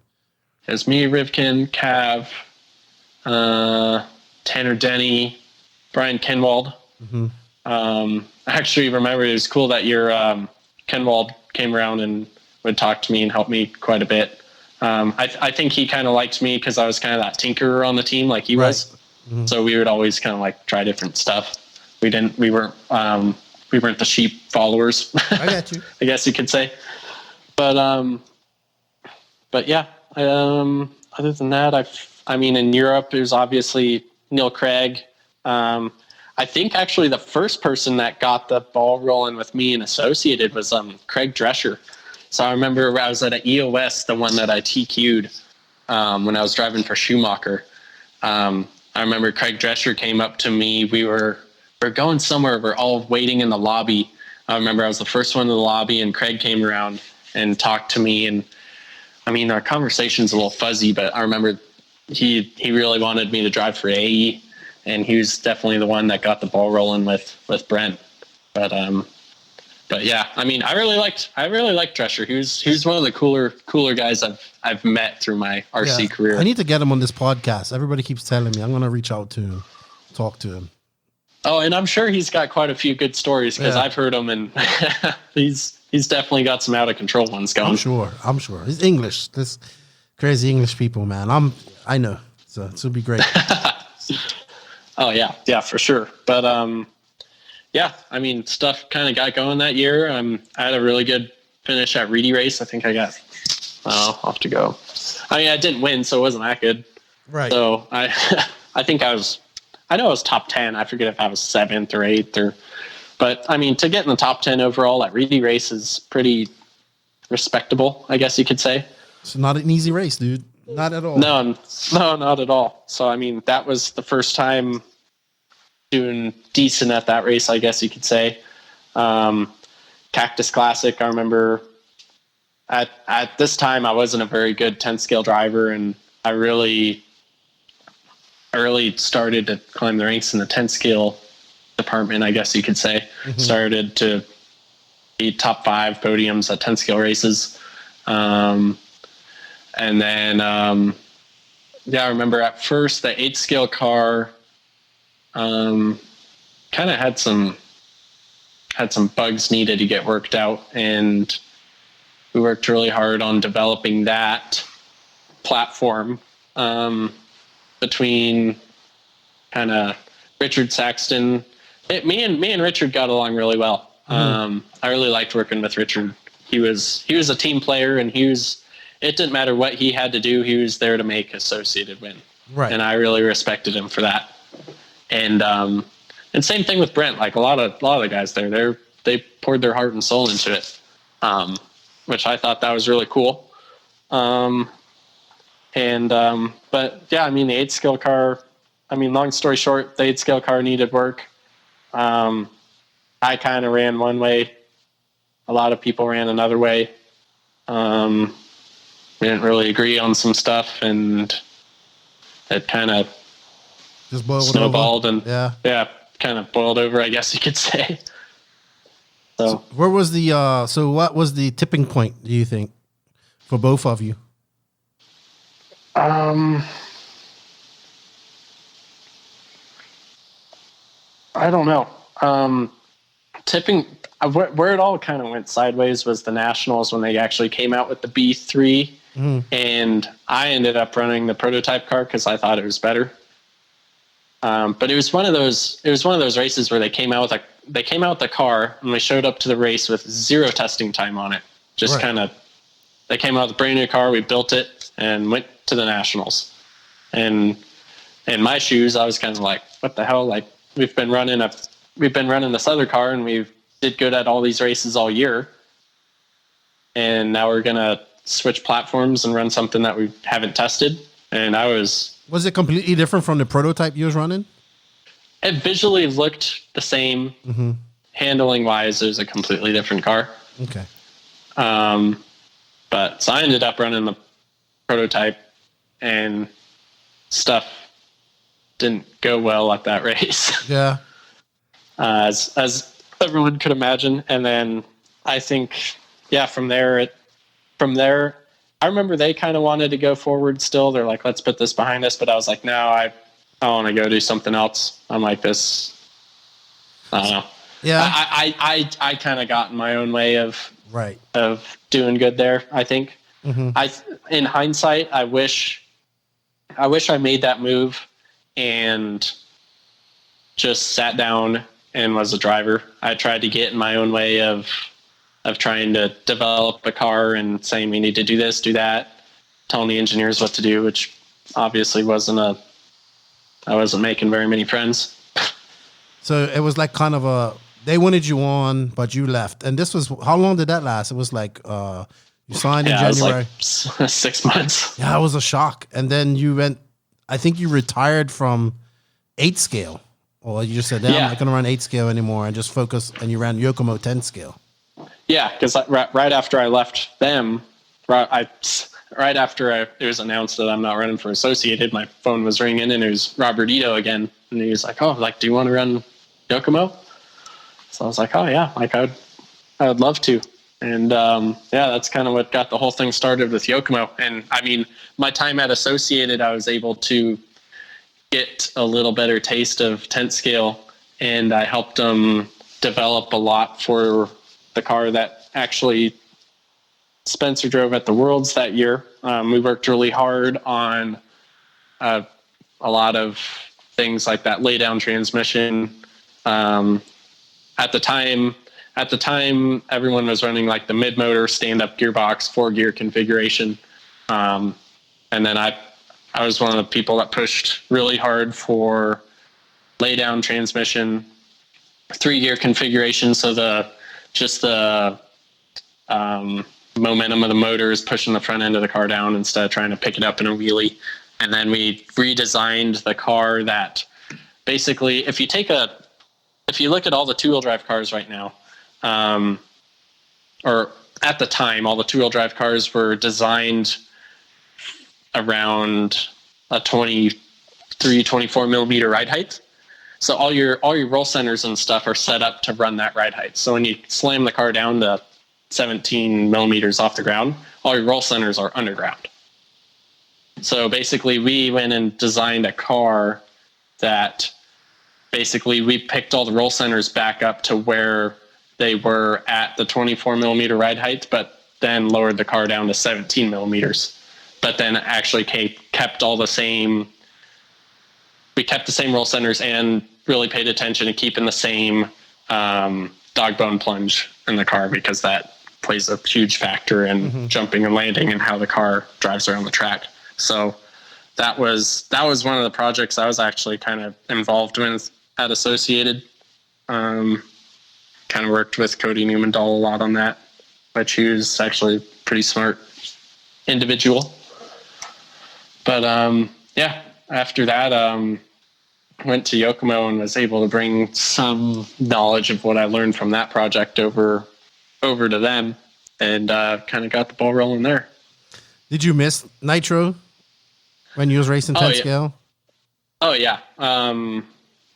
It was me, Rifkin, Cav, Tanner Denny, Brian Kenwald. I actually remember it was cool that year. Kenwald came around and would talk to me and help me quite a bit. I think he kind of liked me because I was kind of that tinkerer on the team like he was. So we would always kind of like try different stuff. We weren't the sheep followers. I got you. I guess you could say. But yeah, other than that, in Europe, there's obviously Neil Craig. I think actually the first person that got the ball rolling with me and Associated was Craig Drescher. So I remember I was at an EOS, the one that I TQ'd when I was driving for Schumacher. I remember Craig Drescher came up to me. We're going somewhere. We're all waiting in the lobby. I remember I was the first one in the lobby, and Craig came around and talked to me. And I mean, our conversation's a little fuzzy, but I remember he really wanted me to drive for AE, and he was definitely the one that got the ball rolling with Brent. But yeah, I mean, I really liked Drescher. He was one of the cooler guys I've met through my RC career. I need to get him on this podcast. Everybody keeps telling me. I'm going to reach out to him, talk to him. Oh, and I'm sure he's got quite a few good stories because I've heard him, and he's definitely got some out of control ones going. I'm sure. He's English. This crazy English people, man. I know. So it'll be great. Oh yeah, for sure. But yeah, I mean, stuff kind of got going that year. I had a really good finish at Reedy Race. I think I got. I'll have to go. I mean, I didn't win, so it wasn't that good. Right. So I think I know I was top 10. I forget if I was 7th or 8th but I mean, to get in the top 10 overall at Reedy Race is pretty respectable, I guess you could say. It's not an easy race, dude. Not at all. No, not at all. So, I mean, that was the first time doing decent at that race, I guess you could say. Cactus Classic, I remember at this time I wasn't a very good 10 scale driver, and I really started to climb the ranks in the 10 scale department, I guess you could say. Mm-hmm. Started to be top 5 podiums at 10 scale races. And then, I remember at first the 8 scale car kind of had some bugs needed to get worked out, and we worked really hard on developing that platform between kind of Richard Saxton. Me and Richard got along really well. Mm-hmm. I really liked working with Richard. He was a team player, and it didn't matter what he had to do. He was there to make Associated win. Right. And I really respected him for that. And same thing with Brent. Like a lot of the guys there, they poured their heart and soul into it, which I thought that was really cool. But yeah, I mean, the 8 scale car, I mean, long story short, the 8 scale car needed work. I kind of ran one way. A lot of people ran another way. We didn't really agree on some stuff, and it kind of just snowballed over. And kind of boiled over, I guess you could say. So where was what was the tipping point, do you think, for both of you? I don't know. Tipping where it all kind of went sideways was the Nationals when they actually came out with the B3, and I ended up running the prototype car because I thought it was better. But it was one of those races where they came out with the car, and they showed up to the race with 0 testing time on it. Just kind of, they came out with a brand new car. We built it and went to the Nationals. And in my shoes, I was kind of like, what the hell? Like, we've been running this other car, and we did good at all these races all year. And now we're going to switch platforms and run something that we haven't tested. And was it completely different from the prototype you was running? It visually looked the same. Mm-hmm. Handling wise, it was a completely different car. Okay. But so I ended up running the prototype, and stuff didn't go well at that race. Yeah. As everyone could imagine. And then I think, from there, I remember they kind of wanted to go forward still. They're like, let's put this behind us. But I was like, no, I want to go do something else. I'm like this. I don't know. Yeah. I kind of got in my own way of doing good there, I think. Mm-hmm. In hindsight, I wish I made that move and just sat down and was a driver. I tried to get in my own way of trying to develop a car and saying we need to do this, do that, telling the engineers what to do, which obviously I wasn't making very many friends. So it was like kind of they wanted you on, but you left. And this was, how long did that last? It was like, you signed in January. It was like 6 months. Yeah, it was a shock. And then you went, I think you retired from 8 scale. Or you just said, I'm not going to run 8 scale anymore and just focus, and you ran Yokomo 10 scale? Yeah, because right after I left them, right after it was announced that I'm not running for Associated, my phone was ringing, and it was Robert Batlle again. And he was like, oh, like, do you want to run Yokomo? So I was like, oh, yeah, like I would love to. And that's kind of what got the whole thing started with Yokomo. And I mean, my time at Associated, I was able to get a little better taste of 10th scale, and I helped them develop a lot for the car that actually Spencer drove at the Worlds that year. We worked really hard on a lot of things like that laydown transmission. At the time, everyone was running like the mid-motor stand-up gearbox 4-gear configuration. And then I was one of the people that pushed really hard for laydown transmission, 3-gear configuration. So the momentum of the motor is pushing the front end of the car down instead of trying to pick it up in a wheelie. And then we redesigned the car that basically, if you look at all the 2-wheel drive cars right now, or at the time, all the 2-wheel drive cars were designed around a 23, 24 millimeter ride height. So all your roll centers and stuff are set up to run that ride height. So when you slam the car down to 17 millimeters off the ground, all your roll centers are underground. So basically we went and designed a car that basically we picked all the roll centers back up to where they were at the 24 millimeter ride height, but then lowered the car down to 17 millimeters. But then actually kept all the same. We kept the same roll centers and really paid attention to keeping the same dog bone plunge in the car, because that plays a huge factor in jumping and landing and how the car drives around the track. So that was one of the projects I was actually kind of involved with at Associated. Kind of worked with Cody Newmandahl a lot on that, which he was actually a pretty smart individual. But after that, went to Yokomo and was able to bring some knowledge of what I learned from that project over to them, and kind of got the ball rolling there. Did you miss Nitro when you was racing 10 scale? Oh yeah. To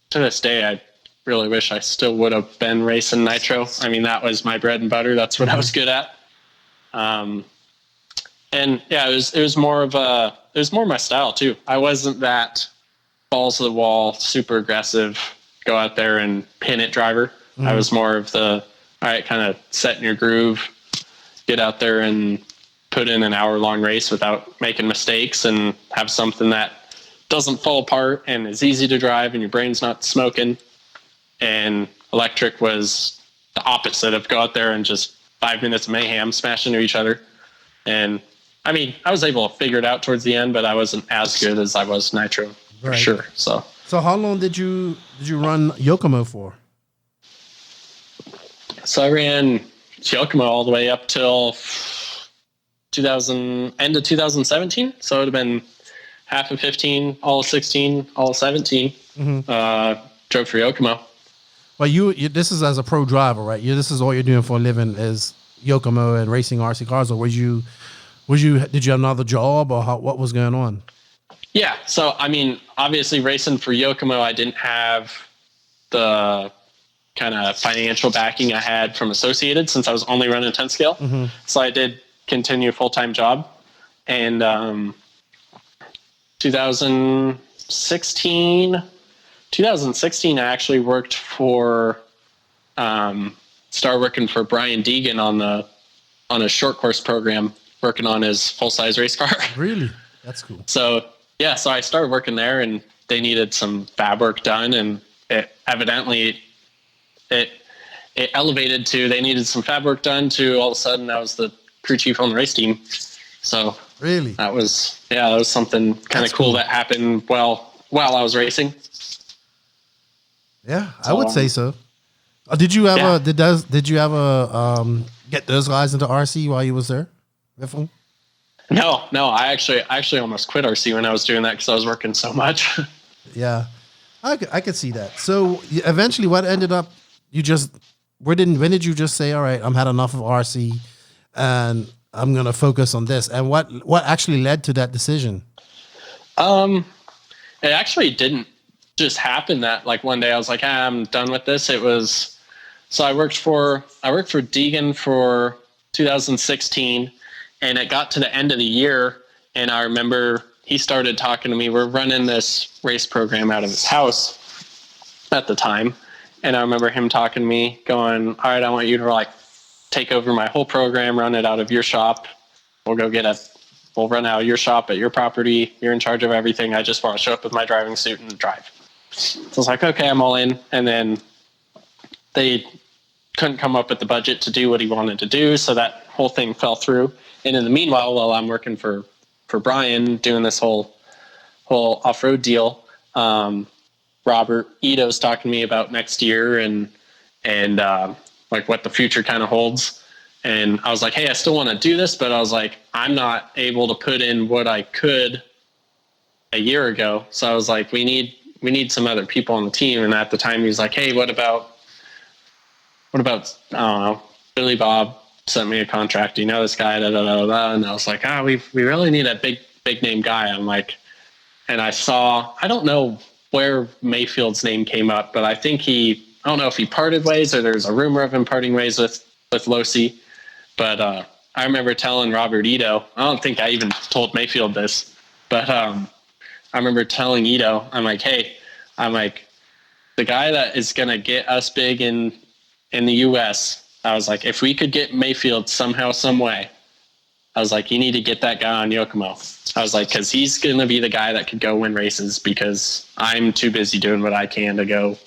this day, I really wish I still would have been racing Nitro. I mean, that was my bread and butter. That's what I was good at. And yeah, it was more my style too. I wasn't that balls to the wall, super aggressive, go out there and pin it driver. I was more of the, all right, kind of set in your groove, get out there and put in an hour-long race without making mistakes, and have something that doesn't fall apart and is easy to drive and your brain's not smoking. And electric was the opposite of go out there and just 5 minutes of mayhem, smash into each other. And I mean, I was able to figure it out towards the end, but I wasn't as good as I was Nitro for sure. So how long did you run Yokomo for? So I ran Yokomo all the way up till end of 2017. So it would have been half of 15, all of 16, all of 17. Drove for Yokomo. Well, you this is as a pro driver, right? This is all you're doing for a living is Yokomo and racing RC cars, or did you have another job, or what was going on? Yeah, so I mean, obviously racing for Yokomo, I didn't have the kind of financial backing I had from Associated since I was only running 10 scale. So I did continue a full-time job, and 2016 I actually worked for started working for Brian Deegan on a short course program, working on his full-size race car. Really? That's cool. So yeah, so I started working there, and they needed some fab work done, and it elevated to they needed some fab work done to all of a sudden I was the crew chief on the race team. So really, that was something kind of cool that happened while I was racing. Yeah, I would say so. Did you ever get those guys into RC while you was there? No. I actually almost quit RC when I was doing that because I was working so much. Yeah. I could see that. So eventually, what ended up? When did you just say, all right, I'm had enough of RC, and I'm gonna focus on this? And what actually led to that decision? It actually didn't just happen that like one day I was like, I'm done with this. It was so I worked for Deegan for 2016, and it got to the end of the year, and I remember he started talking to me. We're running this race program out of his house at the time. And I remember him talking to me going, all right, I want you to like take over my whole program, run it out of your shop. We'll run out of your shop at your property. You're in charge of everything. I just want to show up with my driving suit and drive. So I was like, okay, I'm all in. And then they couldn't come up with the budget to do what he wanted to do. So that whole thing fell through. And in the meanwhile, while I'm working for Brian doing this whole off-road deal, Robert Ito's talking to me about next year and like what the future kind of holds. And I was like, hey, I still want to do this, but I was like, I'm not able to put in what I could a year ago. So I was like, we need some other people on the team. And at the time he was like, hey, what about I don't know, Billy Bob sent me a contract. You know this guy, da, da, da, da. And I was like, we really need a big name guy. I'm like, and I don't know where Mayfield's name came up, but I think I don't know if he parted ways or there's a rumor of him parting ways with Losi. But I remember telling Robert Ito, I don't think I even told Mayfield this, but I remember telling Ito, I'm like, the guy that is going to get us big in the US, I was like, if we could get Mayfield somehow, some way, I was like, you need to get that guy on Yokomo. I was like, because he's going to be the guy that could go win races because I'm too busy doing what I can to go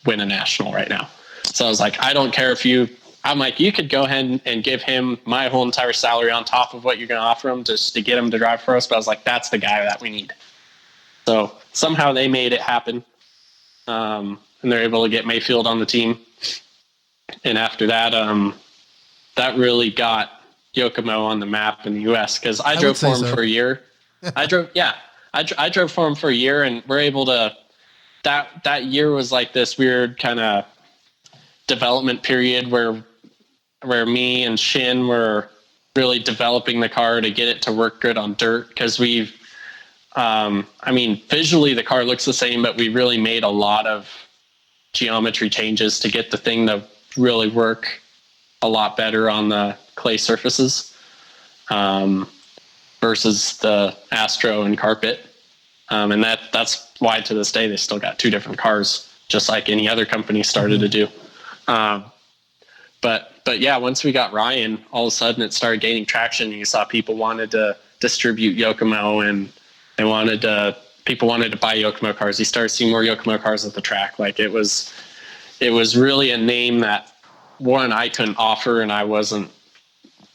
win a national right now. So I was like, I don't care I'm like, you could go ahead and give him my whole entire salary on top of what you're going to offer him just to get him to drive for us. But I was like, that's the guy that we need. So somehow they made it happen. And they're able to get Mayfield on the team. And after that, that really got Yokomo on the map in the US because I drove for him for a year. I drove for him for a year, and we're able to. That year was like this weird kind of development period where me and Shin were really developing the car to get it to work good on dirt because visually the car looks the same, but we really made a lot of geometry changes to get the thing to really work a lot better on the clay surfaces versus the Astro and carpet. And that's why to this day they still got two different cars, just like any other company started to do. But yeah, once we got Ryan, all of a sudden it started gaining traction. You saw people wanted to distribute Yokomo, and people wanted to buy Yokomo cars. You started seeing more Yokomo cars at the track. Like it was really a name that one I couldn't offer, and I wasn't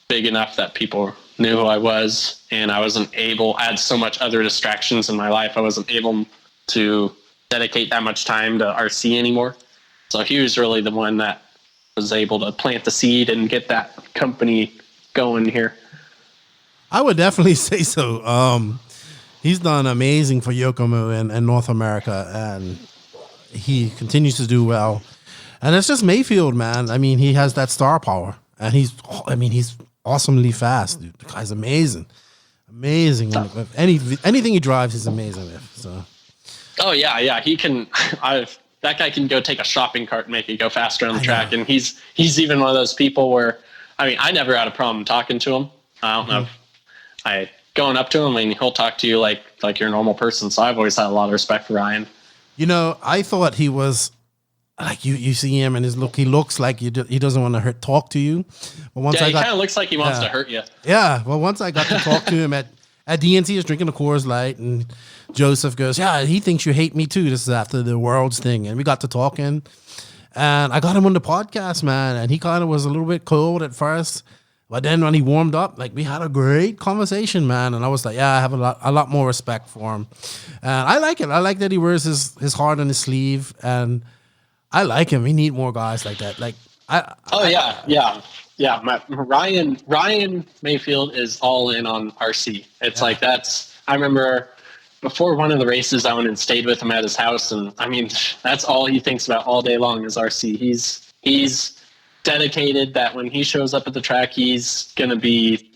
big enough that people knew who I was, and I wasn't able. I had so much other distractions in my life. I wasn't able to dedicate that much time to RC anymore. So he was really the one that was able to plant the seed and get that company going here. I would definitely say so. He's done amazing for Yokomo and North America, and he continues to do well. And it's just Mayfield, man. I mean, he has that star power, and he's awesomely fast, dude. The guy's amazing. Anything he drives, he's amazing with. So. Oh yeah, he can. That guy can go take a shopping cart and make it go faster on the track, and he's even one of those people where, I never had a problem talking to him. I don't know if going up to him, and he'll talk to you like you're a normal person. So I've always had a lot of respect for Ryan. I thought he was like you see him and he looks like he doesn't want to talk to you. But he kind of looks like he wants to hurt you. Yeah. Well, once I got to talk to him at DNC, he was drinking a Coors Light, and Joseph goes, yeah, he thinks you hate me too. This is after the Worlds thing. And we got to talking, and I got him on the podcast, man. And he kind of was a little bit cold at first, but then when he warmed up, we had a great conversation, man. And I was like, yeah, I have a lot more respect for him. And I like it. I like that he wears his heart on his sleeve, and I like him. We need more guys like that. Ryan Mayfield is all in on RC. It's I remember before one of the races, I went and stayed with him at his house, and I mean, that's all he thinks about all day long is RC. He's dedicated that when he shows up at the track, he's gonna be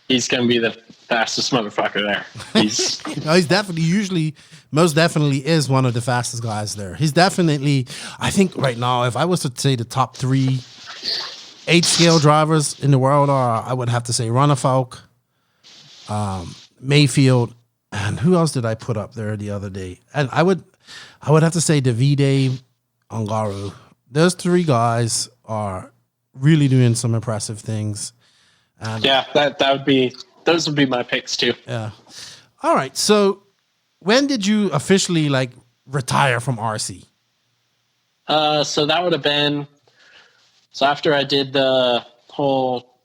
the fastest motherfucker there. He's definitely most definitely is one of the fastest guys there. He's definitely, I think right now, if I was to say the top 3 8-scale drivers in the world are, I would have to say Runafalk, Mayfield, and who else did I put up there the other day? And I would have to say Davide Ongaro. Those 3 guys are really doing some impressive things. And yeah, those would be my picks too. Yeah. All right. So when did you officially retire from RC? So that would have been, so after I did the whole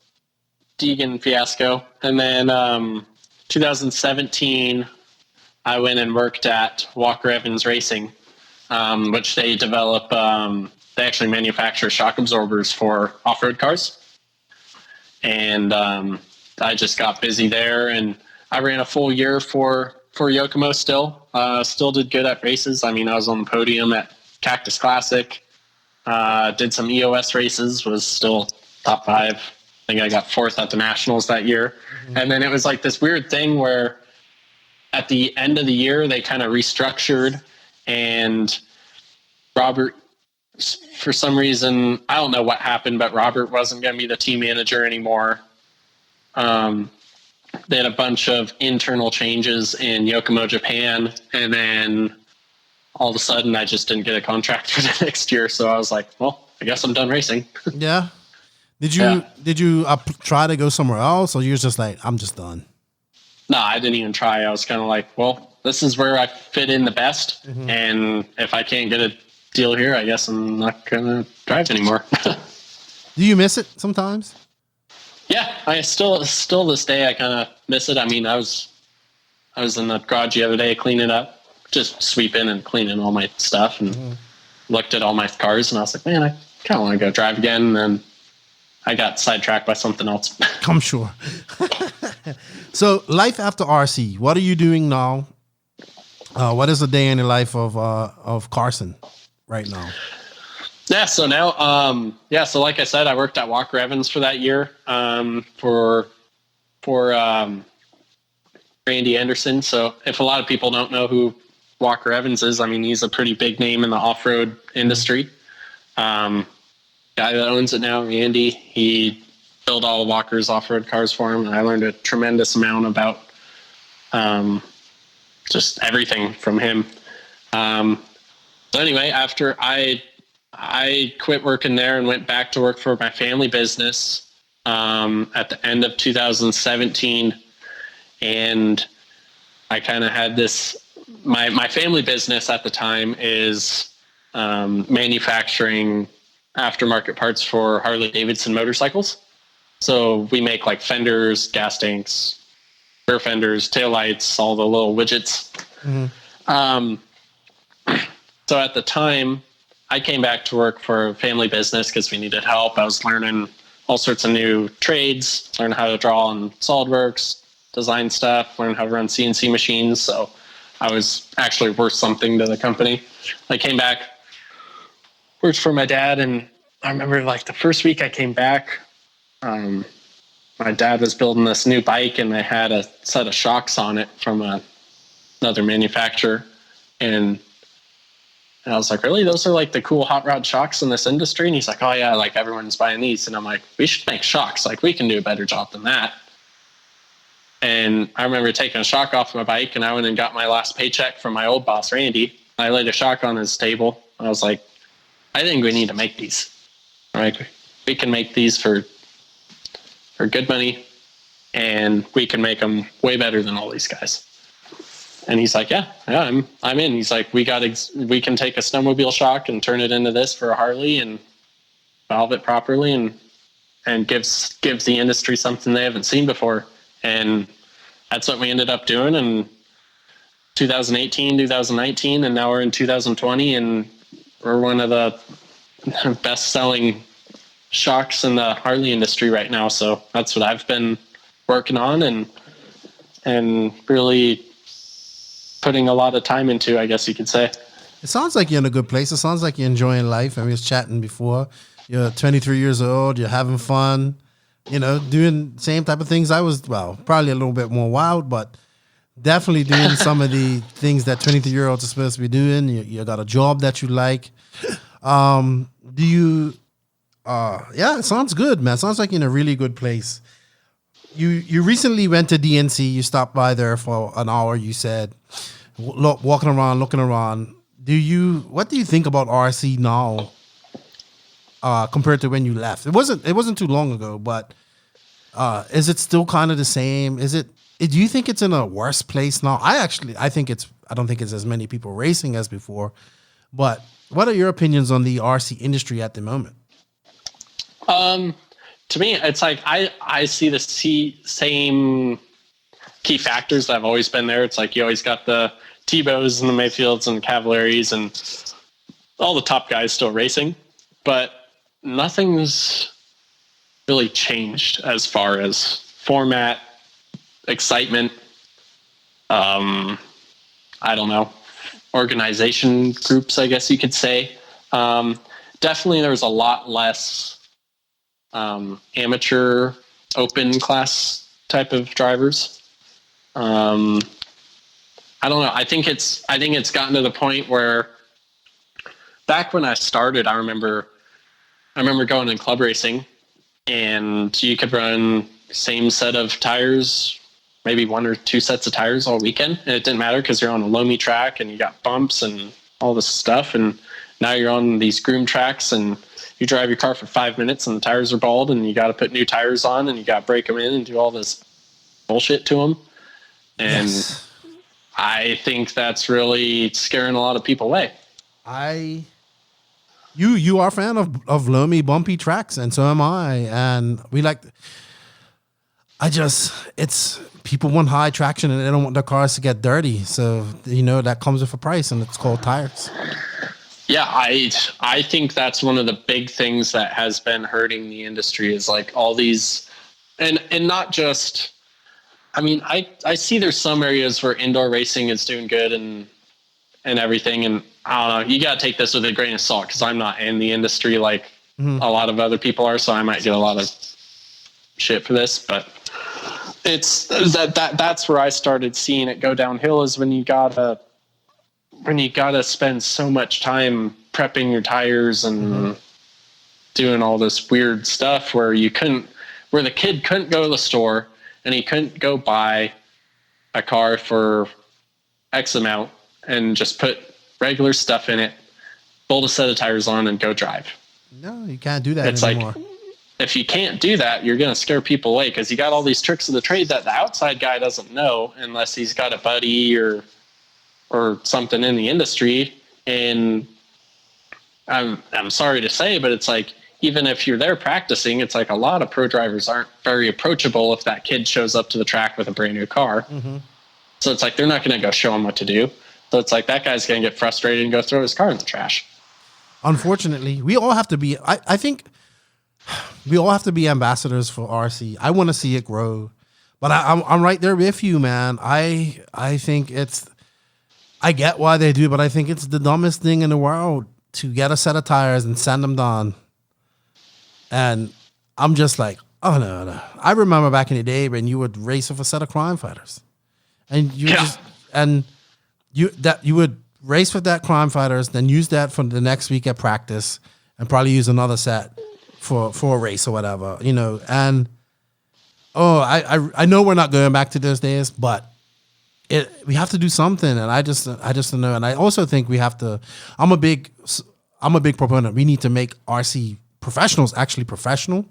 Deegan fiasco, and then 2017, I went and worked at Walker Evans Racing, which they develop, they actually manufacture shock absorbers for off-road cars. And I just got busy there, and I ran a full year for Yokomo still. Still did good at races. I mean, I was on the podium at Cactus Classic, did some EOS races, was still top 5. I think I got 4th at the Nationals that year. Mm-hmm. And then it was like this weird thing where at the end of the year, they kind of restructured, and Robert, for some reason, I don't know what happened, but Robert wasn't going to be the team manager anymore. They had a bunch of internal changes in Yokomo, Japan, and then all of a sudden I just didn't get a contract for the next year. So I was like, well, I guess I'm done racing. Yeah. Did you try to go somewhere else, or you're just like, I'm just done? No, I didn't even try. I was kind of like, well, this is where I fit in the best. Mm-hmm. And if I can't get a deal here, I guess I'm not gonna drive anymore. Do you miss it sometimes? Yeah, I still this day I kind of miss it. I mean, I was in the garage the other day cleaning up, just sweeping and cleaning all my stuff, and looked at all my cars, and I was like, man, I kind of want to go drive again. And then I got sidetracked by something else. I'm sure. So, life after RC, what are you doing now? What is a day in the life of Carson right now? Yeah, so now, so like I said, I worked at Walker Evans for that year, for Randy Anderson. So if a lot of people don't know who Walker Evans is, I mean, he's a pretty big name in the off-road industry. Guy that owns it now, Randy, he built all of Walker's off-road cars for him, and I learned a tremendous amount about just everything from him. So anyway, after I quit working there and went back to work for my family business at the end of 2017. And I kind of had this, my family business at the time is manufacturing aftermarket parts for Harley Davidson motorcycles. So we make like fenders, gas tanks, rear fenders, taillights, all the little widgets. Mm-hmm. So at the time, I came back to work for a family business because we needed help. I was learning all sorts of new trades, learn how to draw on SolidWorks, design stuff, learn how to run CNC machines. So I was actually worth something to the company. I came back, worked for my dad, and I remember like the first week I came back, my dad was building this new bike, and I had a set of shocks on it from another manufacturer. And I was like, really? Those are like the cool hot rod shocks in this industry? And he's like, oh yeah, like everyone's buying these. And I'm like, we should make shocks. Like we can do a better job than that. And I remember taking a shock off my bike, and I went and got my last paycheck from my old boss, Randy. I laid a shock on his table. I was like, I think we need to make these. Like we can make these for good money, and we can make them way better than all these guys. And he's like, yeah, I'm in. He's like, we can take a snowmobile shock and turn it into this for a Harley and valve it properly and gives the industry something they haven't seen before. And that's what we ended up doing in 2018, 2019, and now we're in 2020, and we're one of the best-selling shocks in the Harley industry right now. So that's what I've been working on and really putting a lot of time into, I guess you could say. It sounds like you're in a good place. It sounds like you're enjoying life. I mean, we was chatting before. You're 23 years old. You're having fun. You know, doing the same type of things I was. Well, probably a little bit more wild, but definitely doing some of the things that 23-year-olds are supposed to be doing. You got a job that you like. Do you? Yeah, it sounds good, man. It sounds like you're in a really good place. You recently went to DNC. You stopped by there for an hour. You said, walking around, looking around. What do you think about RC now, compared to when you left? It wasn't too long ago, but is it still kind of the same? Do you think it's in a worse place now? I don't think it's as many people racing as before. But what are your opinions on the RC industry at the moment? To me, it's like I see the same key factors that have always been there. It's like you always got the Tebows and the Mayfields and the Cavaliers and all the top guys still racing, but nothing's really changed as far as format, excitement, I don't know, organization groups, I guess you could say. Definitely there was a lot less amateur open class type of drivers. I don't know. I think it's gotten to the point where back when I started, I remember going in club racing and you could run same set of tires, maybe one or two sets of tires all weekend. And it didn't matter because you're on a loamy track and you got bumps and all this stuff. And now you're on these groom tracks and you drive your car for 5 minutes and the tires are bald and you got to put new tires on and you got to break them in and do all this bullshit to them. And yes. I think that's really scaring a lot of people away. You are a fan of loamy, bumpy tracks, and so am I. And it's people want high traction and they don't want their cars to get dirty. So, that comes with a price and it's called tires. Yeah, I think that's one of the big things that has been hurting the industry is like all these, and not just, I mean, I see there's some areas where indoor racing is doing good and everything. And I don't know, you got to take this with a grain of salt because I'm not in the industry like a lot of other people are. So I might get a lot of shit for this, but it's that's where I started seeing it go downhill is when you gotta spend so much time prepping your tires and doing all this weird stuff where the kid couldn't go to the store and he couldn't go buy a car for X amount and just put regular stuff in it, bolt a set of tires on and go drive. No, you can't do that anymore. Like, if you can't do that, you're going to scare people away because you got all these tricks of the trade that the outside guy doesn't know unless he's got a buddy or something in the industry. And I'm sorry to say, but it's like, even if you're there practicing, it's like a lot of pro drivers aren't very approachable if that kid shows up to the track with a brand new car. Mm-hmm. So it's like, they're not going to go show him what to do. So it's like, that guy's going to get frustrated and go throw his car in the trash. Unfortunately, we all have to be, I think we all have to be ambassadors for RC. I want to see it grow, but I'm right there with you, man. I think I get why they do, but I think it's the dumbest thing in the world to get a set of tires and send them down. And I'm just like, oh no. I remember back in the day when you would race with a set of crime fighters, and you would race with that crime fighters, then use that for the next week at practice, and probably use another set for a race or whatever, And I know we're not going back to those days, but we have to do something, and I just don't know. And I also think we have to. I'm a big proponent. We need to make RC professionals actually professional,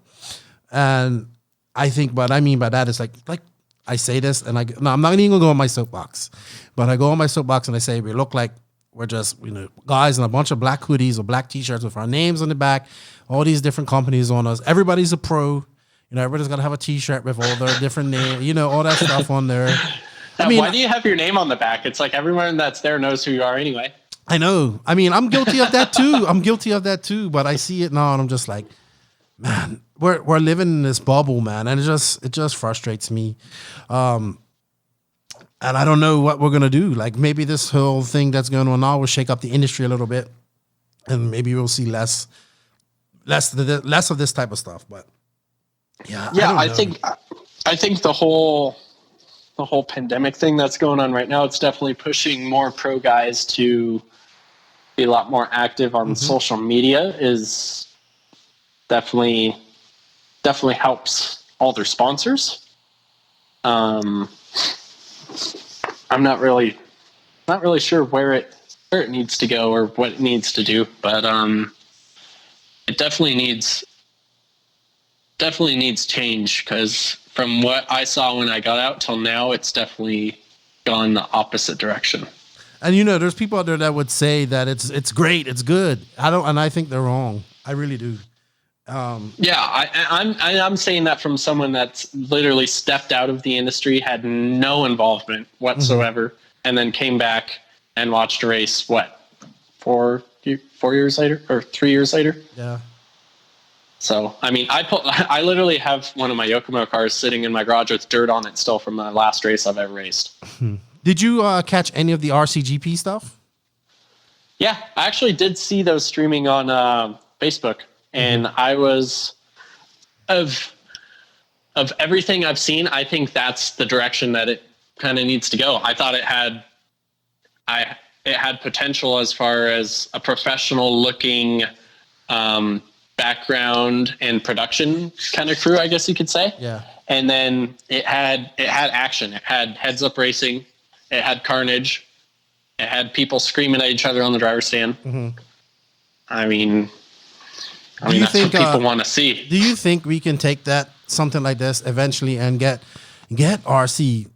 and I think what I mean by that is like I say this, and I'm not even gonna go on my soapbox, but I go on my soapbox and I say we look like we're just guys in a bunch of black hoodies or black t-shirts with our names on the back, all these different companies on us. Everybody's a pro, everybody's gotta have a t-shirt with all their different names, all that stuff on there. I mean, why do you have your name on the back? It's like everyone that's there knows who you are anyway. I know. I mean, I'm guilty of that too. But I see it now, and I'm just like, man, we're living in this bubble, man, and it just frustrates me. And I don't know what we're gonna do. Like maybe this whole thing that's going on now will shake up the industry a little bit, and maybe we'll see less of this type of stuff. But yeah, I think the whole pandemic thing that's going on right now, it's definitely pushing more pro guys to be a lot more active on social media. Is definitely helps all their sponsors. I'm not really sure where it needs to go or what it needs to do, but it definitely needs change, because from what I saw when I got out till now, it's definitely gone the opposite direction. And there's people out there that would say that it's great, it's good. I think they're wrong. I really do. I'm saying that from someone that's literally stepped out of the industry, had no involvement whatsoever, and then came back and watched a race. What, 4 years later or 3 years later? Yeah. So I mean, I literally have one of my Yokomo cars sitting in my garage with dirt on it still from the last race I've ever raced. Did you catch any of the RCGP stuff? Yeah, I actually did see those streaming on Facebook. And I was, of everything I've seen, I think that's the direction that it kind of needs to go. I thought it had potential as far as a professional looking background and production kind of crew, I guess you could say. Yeah. And then it had action. It had heads up racing. It had carnage. It had people screaming at each other on the driver's stand. I mean, that's what people want to see. Do you think we can take something like this eventually and get RC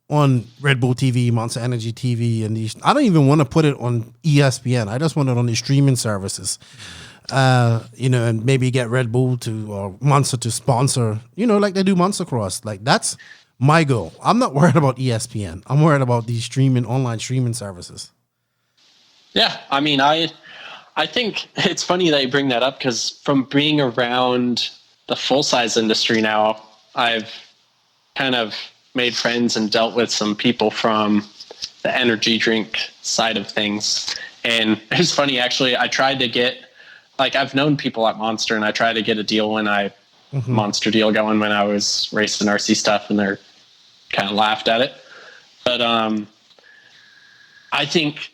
on Red Bull TV, Monster Energy TV, and these? I don't even want to put it on ESPN. I just want it on the streaming services. And maybe get Red Bull or Monster to sponsor, like they do Monster Cross. Like that's my goal. I'm not worried about ESPN. I'm worried about these online streaming services. Yeah, I mean, I think it's funny that you bring that up, because from being around the full-size industry now, I've kind of made friends and dealt with some people from the energy drink side of things. And it's funny, actually, I tried to get, I've known people at Monster, and I tried to get a deal Monster deal going when I was racing RC stuff, and they're kind of laughed at it. But I think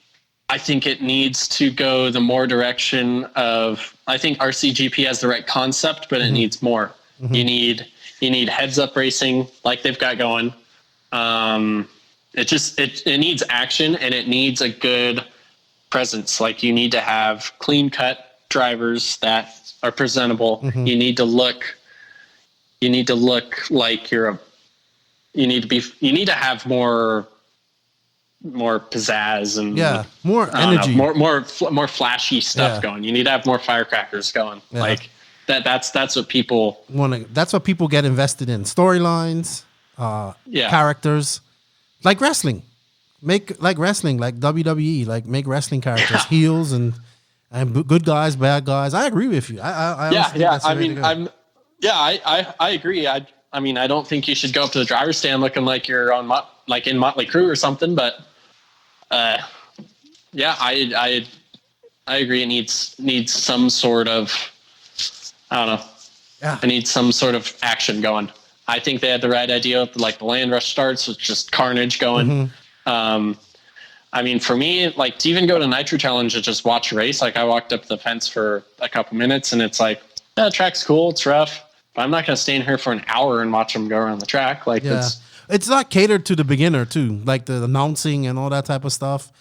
it needs to go the more direction of, I think RCGP has the right concept, but it needs more. You need heads up racing like they've got going. It needs action, and it needs a good presence. Like you need to have clean cut drivers that are presentable. You need to look like you need to have more pizzazz and more energy, more flashy stuff going. You need to have more firecrackers going. Like that's what people want. That's what people get invested in. Storylines, characters, like wrestling. Make like wrestling, like WWE. Like make wrestling characters, heels and good guys, bad guys. I agree with you. I agree. I mean, I don't think you should go up to the driver's stand looking like you're on in Motley Crue or something, but I agree. It needs some sort of, I don't know. Yeah. It needs some sort of action going. I think they had the right idea. Like the land rush starts with just carnage going. I mean, for me, like to even go to Nitro Challenge and just watch a race, like I walked up the fence for a couple minutes and it's like, the track's cool. It's rough. But I'm not going to stay in here for an hour and watch them go around the track. Like it's not catered to the beginner too, like the announcing and all that type of stuff.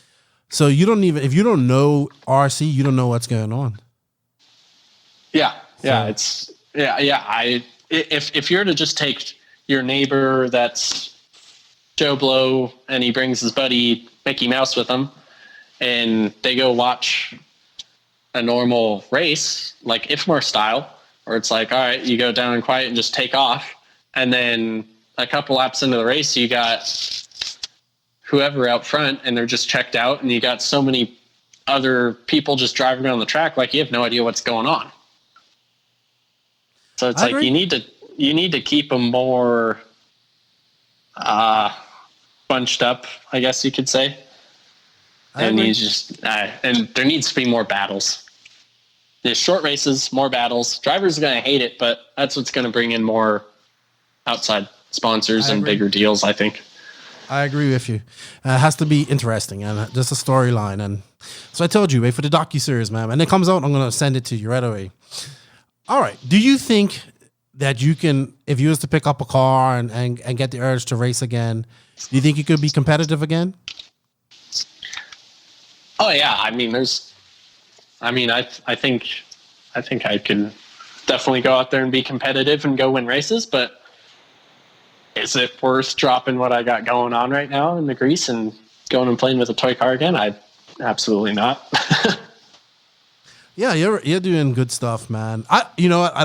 So you don't even, if you don't know RC, you don't know what's going on. If you're to just take your neighbor that's Joe Blow and he brings his buddy Mickey Mouse with him and they go watch a normal race, like Ifmore style, where it's like, all right, you go down and quiet and just take off. And then a couple laps into the race, you got whoever out front and they're just checked out. And you got so many other people just driving around the track. Like you have no idea what's going on. So it's you need to keep them more, bunched up, I guess you could say. And he's just, and there needs to be more battles. There's short races, more battles. Drivers are going to hate it, but that's what's going to bring in more outside sponsors and bigger deals, I think. I agree with you. It has to be interesting and just a storyline. And so I told you, wait for the docuseries, man. And it comes out, I'm going to send it to you right away. All right. Do you think that you can, if you was to pick up a car and get the urge to race again, do you think you could be competitive again? Oh yeah. I think I can definitely go out there and be competitive and go win races, but is it worth dropping what I got going on right now in the grease and going and playing with a toy car again? Absolutely not. Yeah, you're doing good stuff, man. I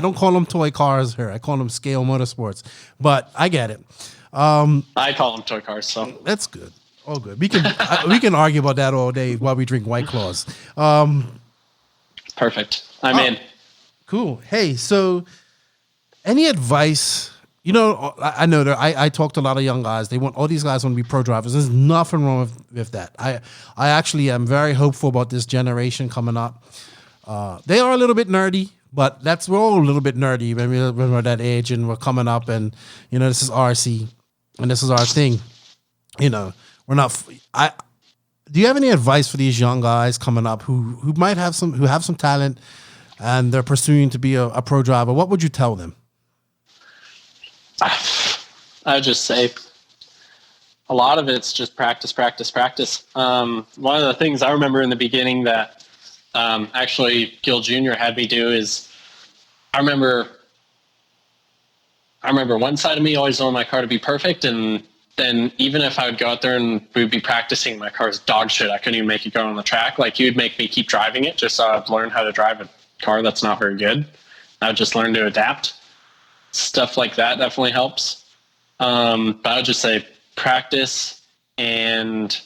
don't call them toy cars here. I call them scale motorsports, but I get it. I call them toy cars, so that's good. All good. We can argue about that all day while we drink White Claws. Perfect. I'm in. Cool. Hey, so any advice? I know that I talk to a lot of young guys. All these guys want to be pro drivers. There's nothing wrong with that. I actually am very hopeful about this generation coming up. They are a little bit nerdy, but we're all a little bit nerdy when we're that age and we're coming up and, this is RC and this is our thing. We're not, do you have any advice for these young guys coming up who might have some talent and they're pursuing to be a pro driver? What would you tell them? I would just say a lot of it's just practice. One of the things I remember in the beginning that actually Gil Jr. had me do is I remember one side of me always wanted my car to be perfect, and then even if I would go out there and we'd be practicing, my car's dog shit. I couldn't even make it go on the track. Like, he would make me keep driving it just so I'd learn how to drive a car that's not very good. I would just learn to adapt. Stuff like that definitely helps. But I would just say practice, and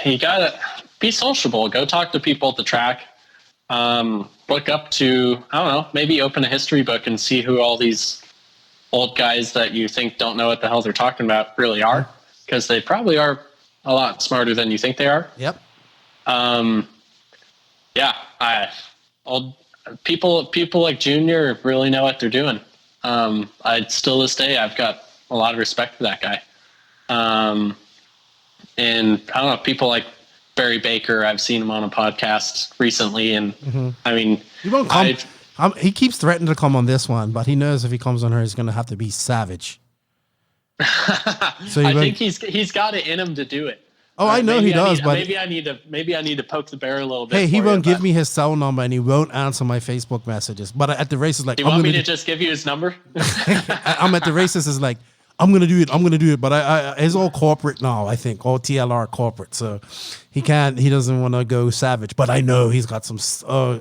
you gotta be sociable. Go talk to people at the track. Look up to, I don't know, maybe open a history book and see who all these old guys that you think don't know what the hell they're talking about really are, because they probably are a lot smarter than you think they are. Yep. People like Junior really know what they're doing. I'd still this day, I've got a lot of respect for that guy. And I don't know, people like Barry Baker, I've seen him on a podcast recently, and I mean, he won't come. He keeps threatening to come on this one, but he knows if he comes on her, he's going to have to be savage. So I think he's got it in him to do it. Oh, I know he does, but maybe I need to poke the bear a little bit. Hey, he won't give me his cell number, and he won't answer my Facebook messages. But at the races, like, do you want me to just give you his number? I'm at the races, is like, I'm gonna do it. But it's all corporate now. I think all TLR corporate, so he doesn't want to go savage. But I know he's got some.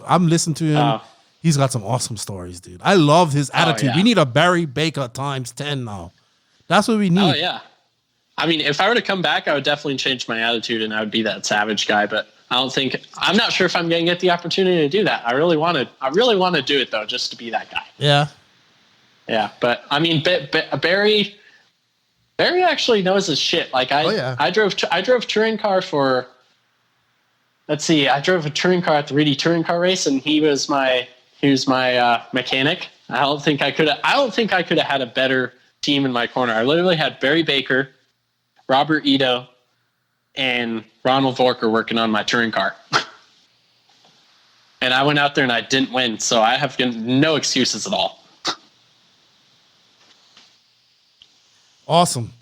I'm listening to him. He's got some awesome stories, dude. I love his attitude. We need a Barry Baker times 10 now. That's what we need. Oh yeah. I mean, if I were to come back, I would definitely change my attitude and I would be that savage guy, but I'm not sure if I'm going to get the opportunity to do that. I really want to do it though, just to be that guy. Yeah. Yeah. But I mean, Barry actually knows his shit. Like I drove touring car for, I drove a touring car at the Reedy touring car race, and he was my mechanic. I don't think I could have had a better team in my corner. I literally had Barry Baker, Robert Ito, and Ronald Vorker working on my touring car. And I went out there and I didn't win, so I have no excuses at all. Awesome.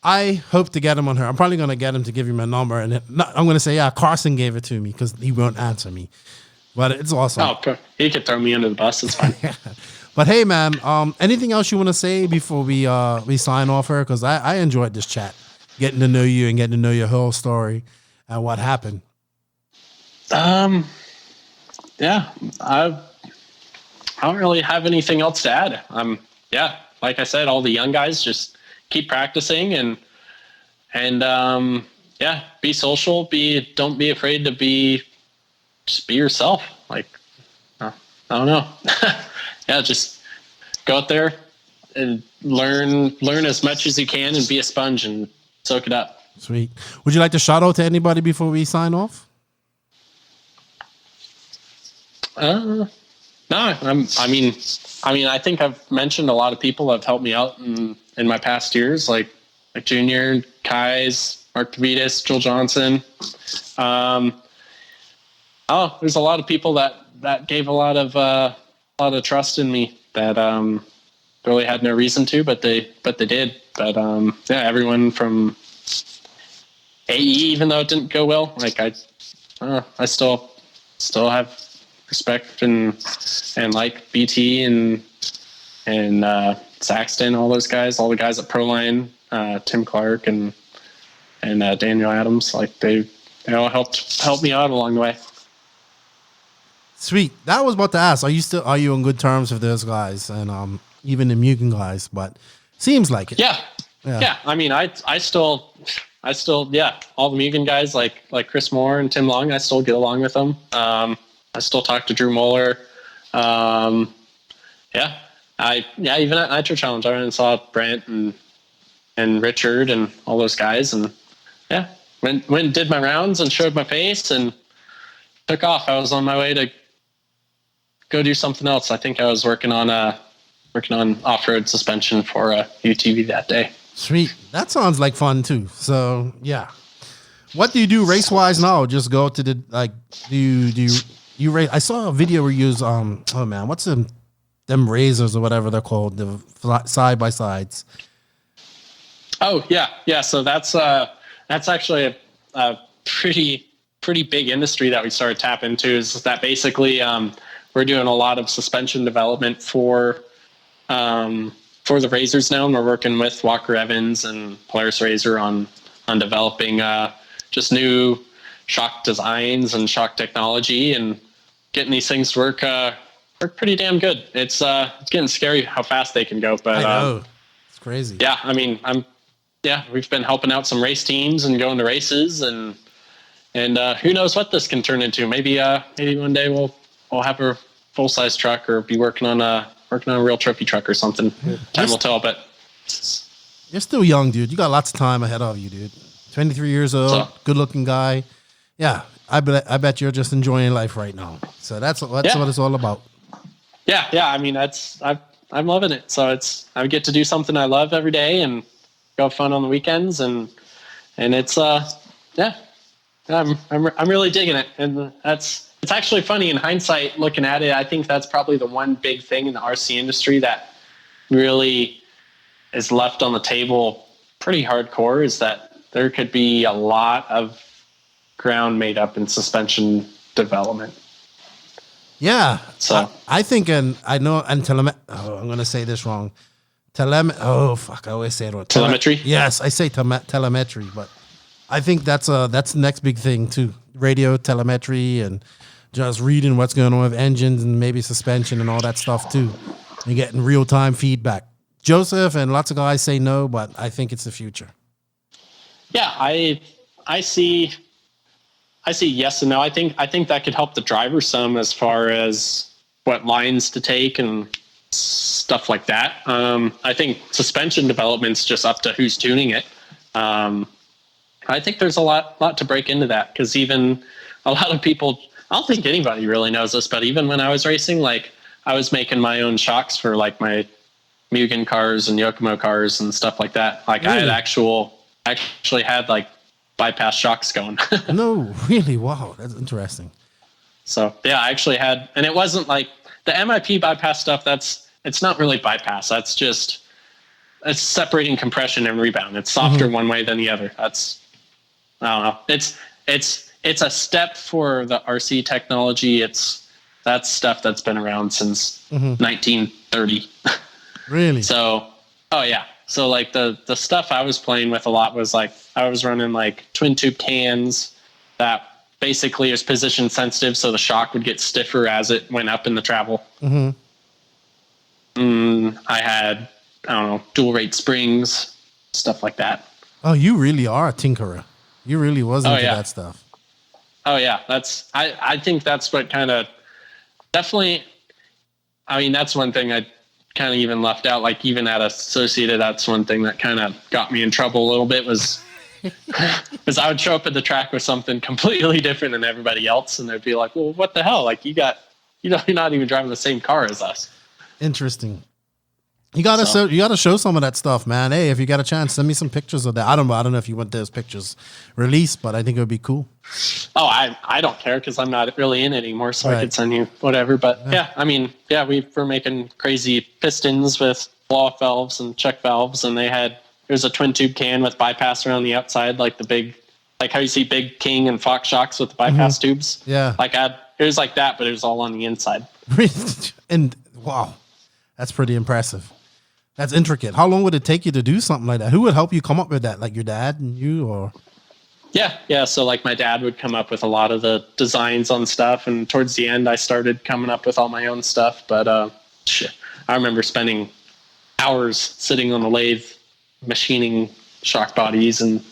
I hope to get him on her. I'm probably going to get him to give you my number, and I'm going to say, Carson gave it to me because he won't answer me. But it's awesome. Oh, he could throw me under the bus. It's fine. But hey, man, anything else you want to say before we sign off her? Because I enjoyed this chat, getting to know you and getting to know your whole story and what happened. Yeah, I don't really have anything else to add. Like I said, all the young guys just keep practicing and be social. Don't be afraid to just be yourself. Like, I don't know. Yeah, just go out there and learn as much as you can and be a sponge and soak it up. Sweet. Would you like to shout out to anybody before we sign off? No, I mean, I think I've mentioned a lot of people have helped me out in my past years, like Junior, Kais, Mark DeVitas, Joel Johnson. There's a lot of people that gave a lot of trust in me that really had no reason to, but they did. But yeah, everyone from AE, even though it didn't go well, like I still have respect and like BT and Saxton, all those guys, all the guys at Proline, Tim Clark and Daniel Adams, like they all helped me out along the way. Sweet. That was about to ask. Are you on good terms with those guys and even the Mugen guys? But seems like it. Yeah. I mean, I still yeah, all the Mugen guys like Chris Moore and Tim Long, I still get along with them. I still talk to Drew Moeller. Even at Nitro Challenge, I went and saw Brent and Richard and all those guys, and yeah, went and did my rounds and showed my pace and took off. I was on my way to go do something else. I think I was working on off-road suspension for UTV that day. Sweet. That sounds like fun too. So yeah. What do you do race wise now? Just go to the do you race? I saw a video where you use what's them razors or whatever they're called, the side by sides. Oh yeah. So that's actually a pretty big industry that we started to tap into. Is that basically we're doing a lot of suspension development for the razors now, and we're working with Walker Evans and Polaris Razor on developing just new shock designs and shock technology and getting these things to work pretty damn good. It's getting scary how fast they can go, but I know. It's crazy. Yeah, I mean, we've been helping out some race teams and going to races and who knows what this can turn into. Maybe one day we'll have a full size truck or be working on a real trophy truck or something. Time will tell, but you're still young, dude. You got lots of time ahead of you, dude. 23 years old, good looking guy. Yeah, I bet you're just enjoying life right now. So that's what it's all about. Yeah. I mean, I'm loving it. So I get to do something I love every day and go have fun on the weekends, and it's I'm really digging it, and it's actually funny in hindsight looking at it. I think that's probably the one big thing in the RC industry that really is left on the table pretty hardcore, is that there could be a lot of ground made up in suspension development. Yeah. So I think, and I know, and I'm going to say this wrong. I always say it wrong. Telemetry? Yes, I say telemetry, but I think that's the next big thing too. Radio telemetry and just reading what's going on with engines and maybe suspension and all that stuff too. And getting real-time feedback. Joseph and lots of guys say no, but I think it's the future. Yeah, I see yes and no. I think that could help the driver some as far as what lines to take and stuff like that. I think suspension development's just up to who's tuning it. I think there's a lot to break into that, because even a lot of people, I don't think anybody really knows this, but even when I was racing, like I was making my own shocks for like my Mugen cars and Yokomo cars and stuff like that. Like really? I had actually had like bypass shocks going. No, really? Wow, that's interesting. So yeah, I actually had, and it wasn't like the MIP bypass stuff. It's not really bypass. That's just, it's separating compression and rebound. It's softer one way than the other. I don't know. It's a step for the RC technology. That's stuff that's been around since 1930. Really? So, oh yeah. So like the stuff I was playing with a lot was like, I was running like twin tube cans that basically is position sensitive, so the shock would get stiffer as it went up in the travel. I had, I don't know, dual rate springs, stuff like that. Oh, you really are a tinkerer. You really was into that stuff. Oh yeah, I think that's what kind of definitely. I mean, that's one thing I kind of even left out. Like even at Associated, that's one thing that kind of got me in trouble a little bit. Was Because I would show up at the track with something completely different than everybody else, and they'd be like, "Well, what the hell? Like you're not even driving the same car as us." Interesting. You gotta show some of that stuff, man. Hey, if you got a chance, send me some pictures of that. I don't know if you want those pictures released, but I think it would be cool. Oh, I don't care because I'm not really in it anymore, so I could send you whatever. But we were making crazy pistons with blow-off valves and check valves, and there's a twin tube can with bypass around the outside, like the big, like how you see Big King and Fox shocks with the bypass tubes. Yeah, it was like that, but it was all on the inside. And wow, that's pretty impressive. That's intricate. How long would it take you to do something like that? Who would help you come up with that? Like your dad and you, or? Yeah. So like my dad would come up with a lot of the designs on stuff, and towards the end I started coming up with all my own stuff. But I remember spending hours sitting on the lathe machining shock bodies and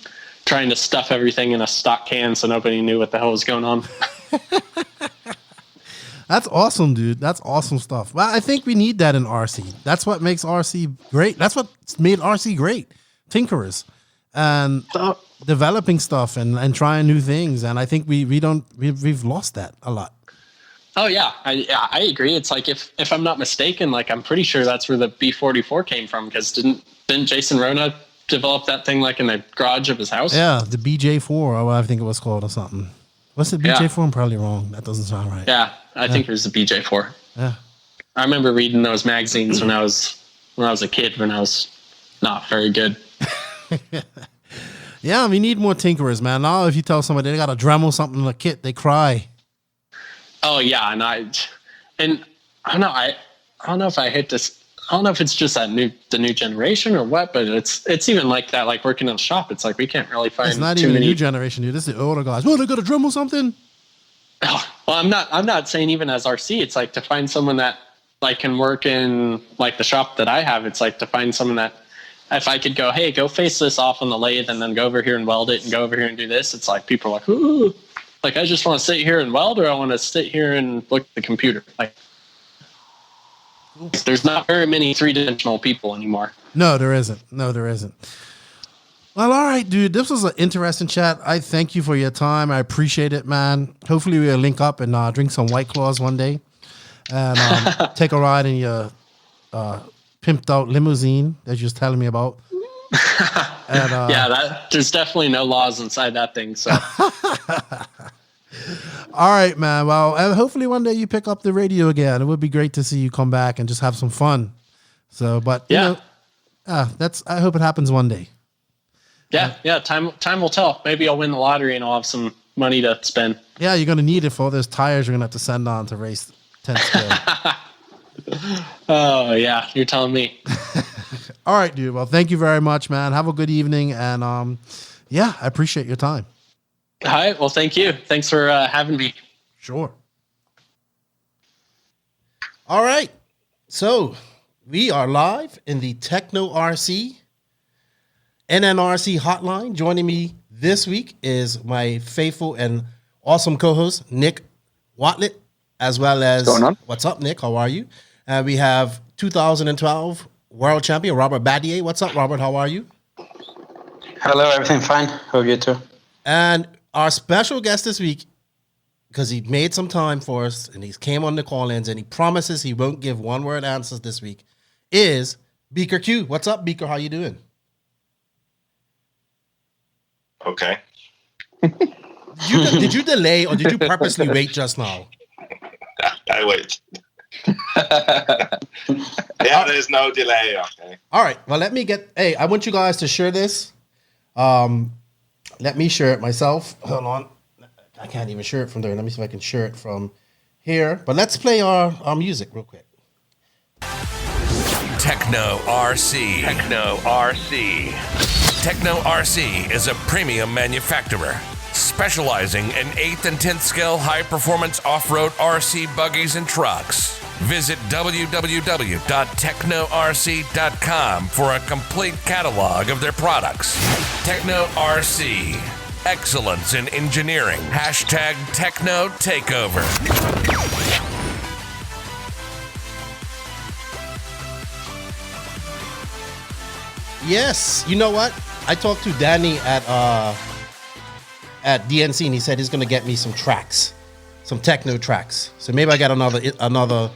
trying to stuff everything in a stock can so nobody knew what the hell was going on. That's awesome, dude. That's awesome stuff. Well, I think we need that in RC. That's what makes RC great. That's what made RC great. Tinkerers and developing stuff and trying new things. And I think we've lost that a lot. Oh yeah, I agree. It's like if I'm not mistaken, like I'm pretty sure that's where the B44 came from, because didn't Jason Rona develop that thing like in the garage of his house? Yeah, the BJ4, or I think it was called, or something. What's the BJ4? Yeah. I'm probably wrong. That doesn't sound right. Yeah, I think it was the BJ4. Yeah, I remember reading those magazines when I was a kid, when I was not very good. Yeah, we need more tinkerers, man. Now, if you tell somebody they got a Dremel something in a kit, they cry. Oh yeah, and I don't know if I hit this. I don't know if it's just the new generation or what, but it's even like that. Like working in a shop, it's like we can't really find. It's not even a new generation, dude. This is the older guys. Well, they got a Dremel something. Oh, well, I'm not saying even as RC. It's like to find someone that like can work in like the shop that I have. It's like to find someone that if I could go, hey, go face this off on the lathe and then go over here and weld it and go over here and do this. It's like people are like, ooh. Like, I just want to sit here and weld, or I want to sit here and look at the computer. Like, there's not very many three-dimensional people anymore. No, there isn't. Well, all right, dude. This was an interesting chat. I thank you for your time. I appreciate it, man. Hopefully we'll link up and drink some White Claws one day and take a ride in your pimped-out limousine that you was telling me about. And, there's definitely no laws inside that thing. So, all right, man. Well, hopefully one day you pick up the radio again. It would be great to see you come back and just have some fun. So, but you know, I hope it happens one day. Yeah. Time will tell. Maybe I'll win the lottery and I'll have some money to spend. Yeah, you're gonna need it for all those tires you're gonna have to send on to race 10 scale. Oh yeah, you're telling me. All right, dude. Well, thank you very much, man. Have a good evening. And I appreciate your time. All right. Well, thank you. Thanks for having me. Sure. All right. So we are live in the Tekno RC NNRC Hotline. Joining me this week is my faithful and awesome co-host, Nick Watlet, as well as... What's going on? What's up, Nick? How are you? We have 2012 World Champion Robert Batlle. What's up, Robert? How are you? Hello, everything fine. Hope you too. And our special guest this week, because he made some time for us and he came on the call-ins and he promises he won't give one-word answers this week, is Beaker Q. What's up, Beaker? How you doing? Okay. Did you delay or did you purposely wait just now? I wait. Yeah, there's no delay. Okay. All right. Well, I want you guys to share this. Let me share it myself. Hold on. I can't even share it from there. Let me see if I can share it from here. But let's play our music real quick. Tekno RC. Tekno RC. Tekno RC is a premium manufacturer specializing in 8th and 10th scale high-performance off-road RC buggies and trucks. Visit www.teknorc.com for a complete catalog of their products. Tekno RC. Excellence in engineering. Hashtag Tekno Takeover. Yes. You know what? I talked to Danny at DNC, and he said he's gonna get me some tracks, some techno tracks. So maybe I got another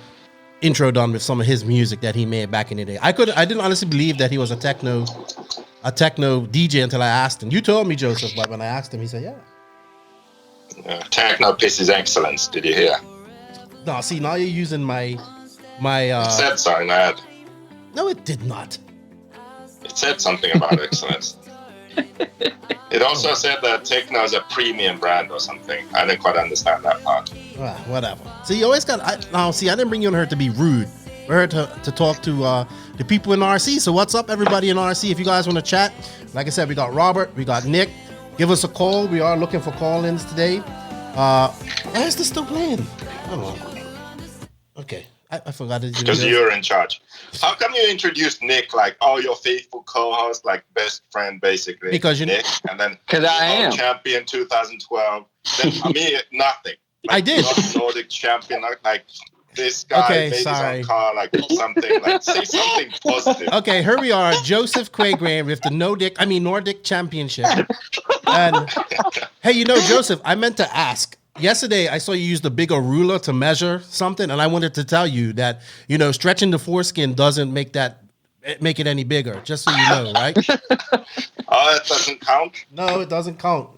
intro done with some of his music that he made back in the day. I didn't honestly believe that he was a techno DJ until I asked him. You told me, Joseph, but when I asked him, he said, "Yeah." Techno pisses excellence. Did you hear? No, see, now you're using my. It said so, man. No, it did not. It said something about excellence. It also said that Tekno is a premium brand or something. I didn't quite understand that part. Well, whatever. See, you always got. I didn't bring you on here to be rude. We're here to talk to the people in RC. So what's up, everybody in RC? If you guys want to chat, like I said, we got Robert, we got Nick. Give us a call. We are looking for call-ins today. Why is this still playing? I don't know. Okay. I forgot it. Because you're in charge. How come you introduced Nick like, your faithful co-host, like best friend, basically? Because you Nick, and then because I am champion 2012. Then nothing. Like, I did Nordic champion, like this guy made his own car, like something. Like say something positive. Okay, here we are, Joseph Quagram with the Nordic Championship. And hey, Joseph, I meant to ask. Yesterday, I saw you use the bigger ruler to measure something, and I wanted to tell you that, stretching the foreskin doesn't make it any bigger, just so you know, right? It doesn't count? No, it doesn't count.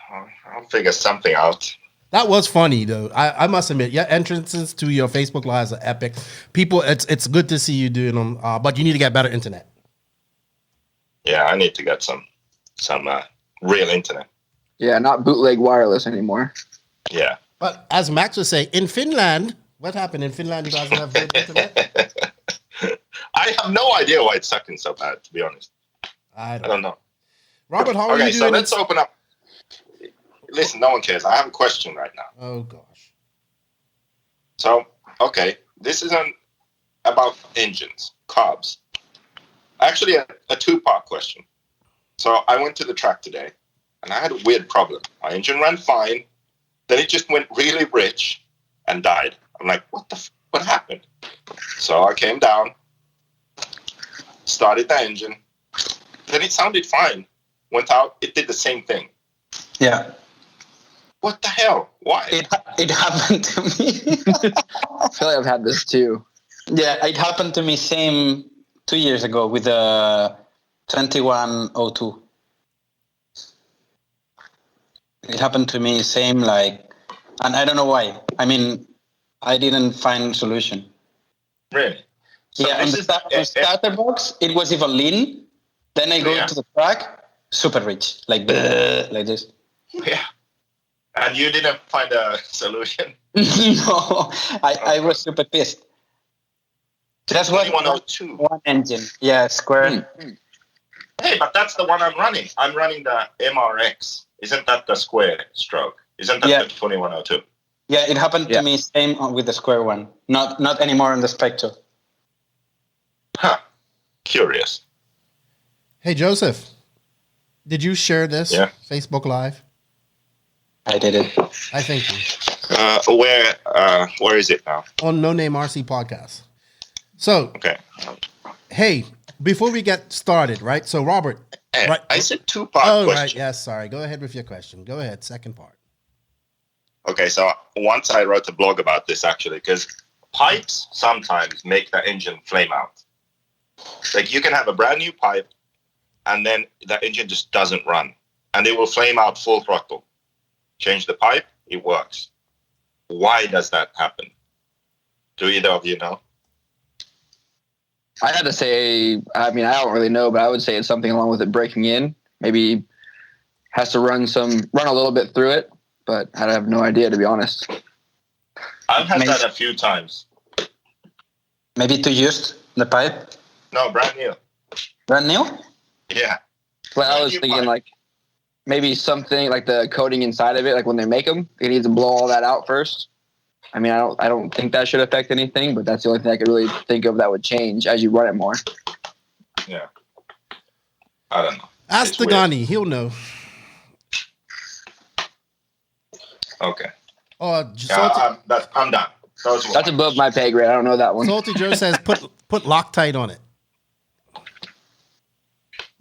I'll figure something out. That was funny, though. I must admit, your entrances to your Facebook Lives are epic. People, it's good to see you doing them, but you need to get better internet. Yeah, I need to get some real internet. Yeah, not bootleg wireless anymore. Yeah. But as Max would say, in Finland, what happened in Finland? You guys don't have good internet? I have no idea why it's sucking so bad, to be honest. I don't know. Robert, how are you doing? Okay, so let's open up. Listen, no one cares. I have a question right now. Oh, gosh. So, okay, this isn't about engines, carbs. Actually, a two-part question. So I went to the track today. And I had a weird problem. My engine ran fine. Then it just went really rich and died. I'm like, what happened? So I came down, started the engine. Then it sounded fine. Went out, it did the same thing. Yeah. What the hell? Why? It happened to me. I feel like I've had this too. Yeah, it happened to me same 2 years ago with the 2102. It happened to me same and I don't know why. I mean, I didn't find solution. Really? So yeah, on the starter box, it was even lean. Then I go to the track, super rich, like this. Yeah. And you didn't find a solution? No, I was super pissed. That's what 2102. One engine. Yeah, square. Hey, but that's the one I'm running. I'm running the MRX. Isn't that the square stroke? Isn't that the 2102? Yeah, it happened to me same with the square one. Not anymore on the Spectre. Huh. Curious. Hey, Joseph, did you share this Facebook Live? I did it. I thank you. Where is it now? On No Name RC Podcast. So, hey, before we get started, right? So, Robert. Right. I said two-part question. Right. Yes, sorry. Go ahead with your question. Go ahead. Second part. Okay, so once I wrote a blog about this, actually, because pipes sometimes make the engine flame out. Like, you can have a brand new pipe, and then the engine just doesn't run. And it will flame out full throttle. Change the pipe, it works. Why does that happen? Do either of you know? I had to say, I mean, I don't really know, but I would say it's something along with it breaking in. Maybe has to run a little bit through it, but I have no idea, to be honest. I've had that a few times. Maybe to use the pipe? No, brand new. Brand new? Yeah. Well, I was thinking maybe something like the coating inside of it, like when they make them, they need to blow all that out first. I mean, I don't think that should affect anything, but that's the only thing I could really think of that would change as you run it more. Yeah. I don't know. Ask the Ghani. He'll know. Okay. I'm done. That's above my pay grade. I don't know that one. Salty Joe says put Loctite on it.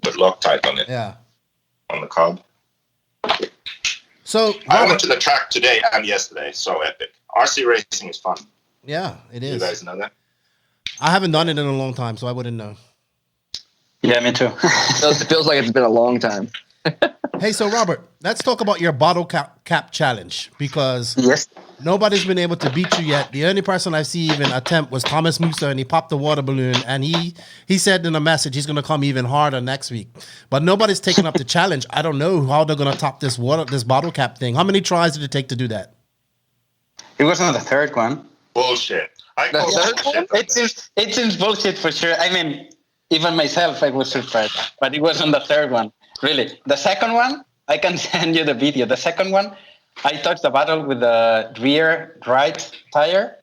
Put Loctite on it. Yeah. On the cob. So I went to the track today and yesterday. So epic. RC racing is fun. Yeah, it is. You guys know that? I haven't done it in a long time, so I wouldn't know. Yeah, me too. It feels like it's been a long time. Hey, so Robert, let's talk about your bottle cap challenge, because yes, nobody's been able to beat you yet. The only person I see even attempt was Thomas Musa, and he popped the water balloon, and he said in a message he's going to come even harder next week. But nobody's taken up the challenge. I don't know how they're going to top this bottle cap thing. How many tries did it take to do that? It wasn't the third one. Bullshit. It seems bullshit for sure. I mean, even myself, I was surprised, but it wasn't the third one. Really, the second one, I can send you the video. The second one, I touched the bottle with the rear right tire,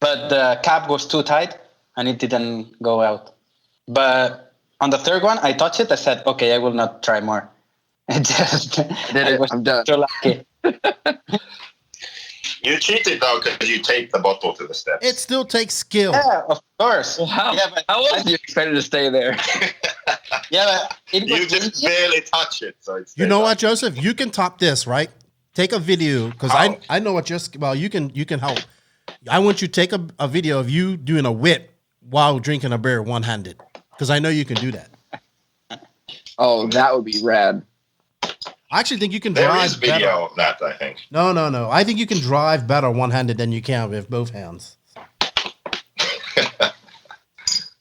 but the cap was too tight and it didn't go out. But on the third one, I touched it. I said, okay, I will not try more. It just I'm done. So lucky. You cheated though because you taped the bottle to the steps. It still takes skill. Yeah, of course. Wow. Yeah, but How else do you expect it to stay there? Yeah, but you just barely touch it, so it's. You know what, Joseph? You can top this, right? Take a video, because I know what you can help. I want you to take a video of you doing a whip while drinking a beer one-handed, because I know you can do that. Oh, that would be rad. I actually think you can drive. There is video better. of that, I think. No. I think you can drive better one-handed than you can with both hands.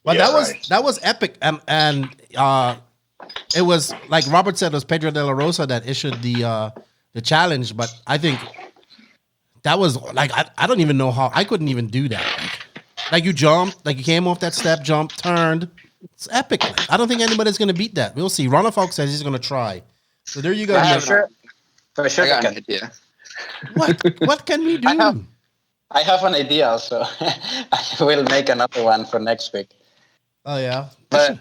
But Yeah, that was epic, and it was like Robert said, it was Pedro de la Rosa that issued the challenge. But I think that was like I don't even know how I couldn't even do that. Like you jumped, like you came off that step, jumped, turned. It's epic. Like, I don't think anybody's gonna beat that. We'll see. Ronald Falk says he's gonna try. So there you go. For sure, I got an idea. What can we do? I have an idea also. I will make another one for next week. Oh yeah. But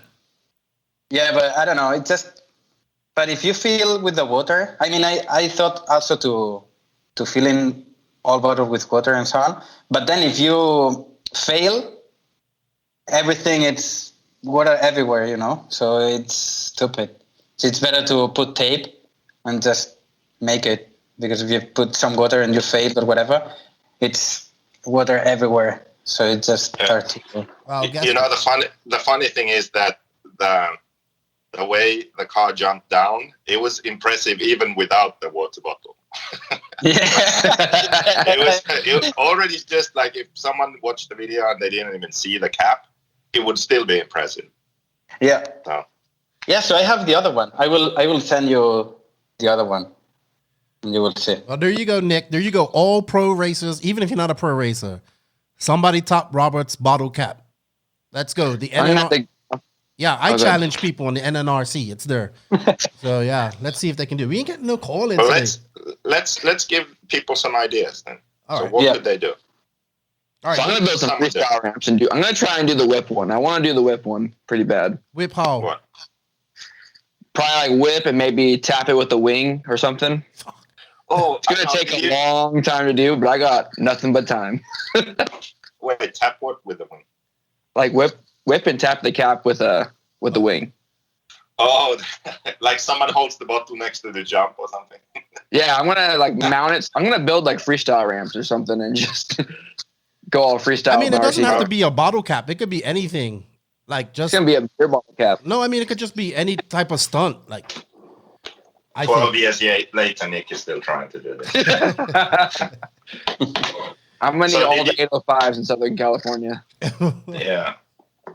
I don't know. It just. But if you feel with the water, I mean, I thought also to fill in all bottle with water and so on. But then if you fail, everything it's water everywhere, you know. So it's stupid. So it's better to put tape and just make it, because if you put some water and you fail or whatever, it's water everywhere. So it just starts to. Well, you know, the funny thing is that the way the car jumped down, it was impressive even without the water bottle. Yeah. it was already just like if someone watched the video and they didn't even see the cap, it would still be impressive. Yeah. So. Yeah, so I have the other one. I will send you the other one. And you will see. Well, there you go, Nick. There you go. All pro racers, even if you're not a pro racer, somebody top Robert's bottle cap. Let's go. The NNRC. Yeah, I challenge people on the NNRC. It's there. So yeah, let's see if they can do it. We ain't getting no call in. Well, let's give people some ideas then. All right. What could they do? All right. So I'm gonna build some freestyle ramps and I'm gonna try and do the whip one. I want to do the whip one pretty bad. Whip how? What? Probably like whip and maybe tap it with the wing or something. Oh, it's gonna take a long time to do, but I got nothing but time. Wait, tap what with the wing? Like whip and tap the cap with the wing. Oh, like someone holds the bottle next to the jump or something. Yeah, I'm gonna like mount it. I'm gonna build like freestyle ramps or something and just go all freestyle. I mean, it doesn't have to be a bottle cap. It could be anything. Like just it's gonna be a beer bottle cap. No, I mean it could just be any type of stunt. Like 12 years later, Nick is still trying to do this. I'm gonna need all the 805s in Southern California. Yeah.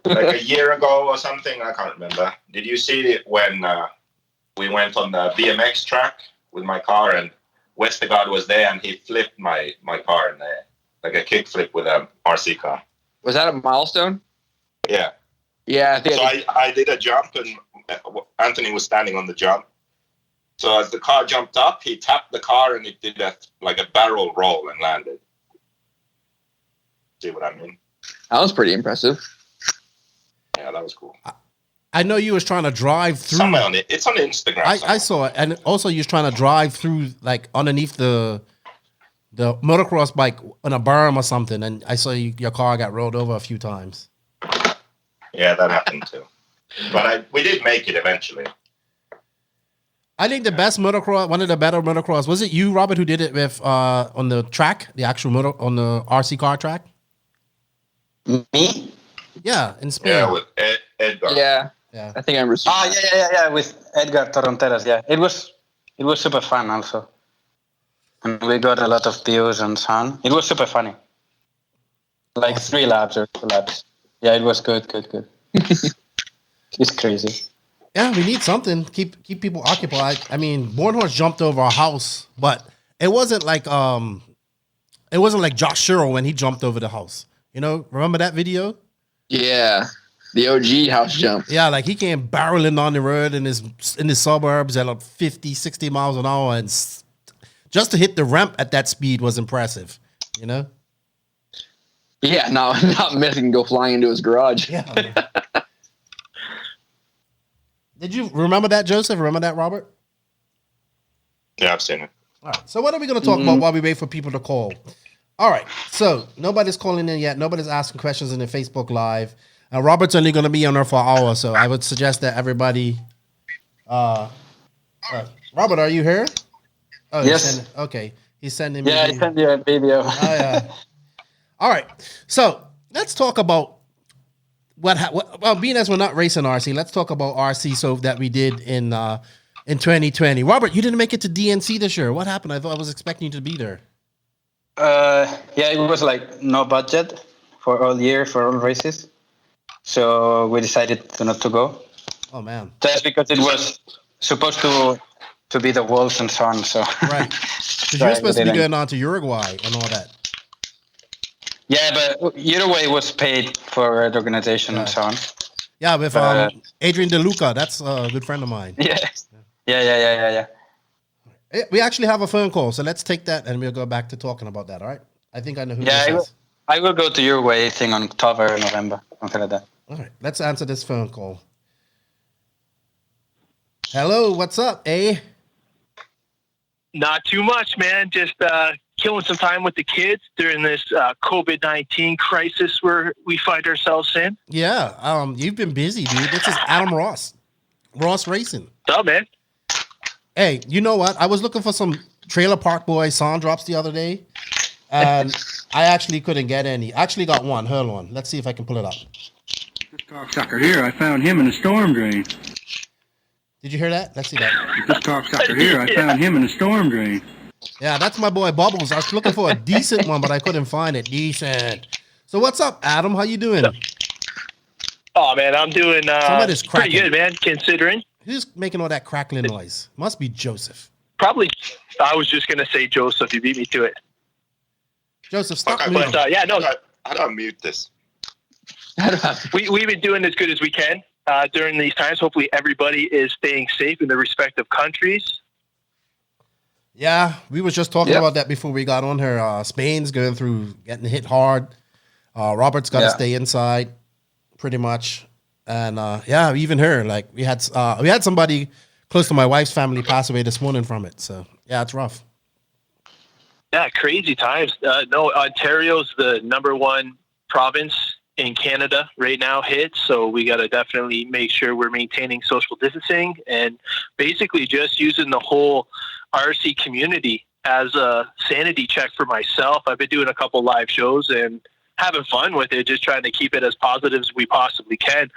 Like a year ago or something, I can't remember. Did you see it when we went on the BMX track with my car and Westergaard was there and he flipped my car in there, like a kick flip with a RC car. Was that a milestone? Yeah. Yeah. I think so I did a jump and Anthony was standing on the jump. So as the car jumped up, he tapped the car and it did a barrel roll and landed. See what I mean? That was pretty impressive. Yeah, that was cool. I know you was trying to drive through. Somewhere on it. It's on Instagram. I saw it, and also you was trying to drive through like underneath the motocross bike on a berm or something, and I saw your car got rolled over a few times. Yeah, that happened too. But we did make it eventually. I think the best motocross, one of the better motocross, was it you, Robert, who did it with on the track, the actual on the RC car track? Me? Yeah, in Spain. Yeah, with Edgar. Yeah. I think I remember. Yeah, with Edgar Toronteras. Yeah, it was super fun also, and we got a lot of views and so on. It was super funny. Like 3 laps or 2 laps. Yeah, it was good. It's crazy. Yeah, we need something keep people occupied. I mean, Bornhorst jumped over our house, but it wasn't like Josh Sherrill when he jumped over the house. You know, remember that video? Yeah, the OG house jump. Yeah, like he came barreling on the road in his suburbs at like 50, 60 miles an hour, and just to hit the ramp at that speed was impressive. You know? Yeah, not missing and go flying into his garage. Yeah. Did you remember that, Joseph? Remember that, Robert? Yeah, I've seen it. All right. So what are we going to talk about while we wait for people to call? All right. So nobody's calling in yet. Nobody's asking questions in the Facebook Live. Robert's only going to be on there for an hour, so I would suggest that everybody. Robert, are you here? Oh, yes. Okay. He's sending me. Yeah, I sent you a video. Oh, yeah. All right. So let's talk about well, being as we're not racing RC, let's talk about RC so that we did in 2020. Robert, you didn't make it to DNC this year. What happened? I thought I was expecting you to be there. Yeah, it was like no budget for all year for all races, so we decided not to go. Oh man! Just because it was supposed to be the Worlds and so on. So right, because you're supposed to be going on to Uruguay and all that. Yeah, but Uruguay was paid for the organization and so on. Yeah, with Adrian DeLuca. That's a good friend of mine. Yeah. We actually have a phone call, so let's take that and we'll go back to talking about that, all right? I think I know who this is. I will go to Uruguay, I think, on October, November, something like that. All right, let's answer this phone call. Hello, what's up, eh? Not too much, man. Just killing some time with the kids during this COVID-19 crisis where we find ourselves in. Yeah, you've been busy, dude. This is Adam Ross Racing. What's up, man? Hey, you know what? I was looking for some Trailer Park Boy sound drops the other day, and I actually couldn't get any. I actually got one. Hold on. Let's see if I can pull it up. This cocksucker here, I found him in a storm drain. Did you hear that? Let's see that. This cocksucker here, I found him in a storm drain. Yeah, that's my boy Bubbles. I was looking for a decent one, but I couldn't find it. Decent. So what's up, Adam? How you doing? Oh, man, I'm doing pretty good, man, considering. Who's making all that crackling noise? Must be Joseph. Probably. I was just going to say Joseph. You beat me to it. Joseph, stop moving. But, yeah, no. How do I mute this? We've been doing as good as we can during these times. Hopefully everybody is staying safe in their respective countries. Yeah, we was just talking about that before we got on here. Spain's going through getting hit hard. Robert's got to stay inside pretty much. And even her, like we had somebody close to my wife's family pass away this morning from it. So yeah, it's rough. Yeah, crazy times. No, Ontario's the #1 province in Canada right now hit. So we got to definitely make sure we're maintaining social distancing and basically just using the whole RC community as a sanity check for myself. I've been doing a couple live shows and having fun with it, just trying to keep it as positive as we possibly can.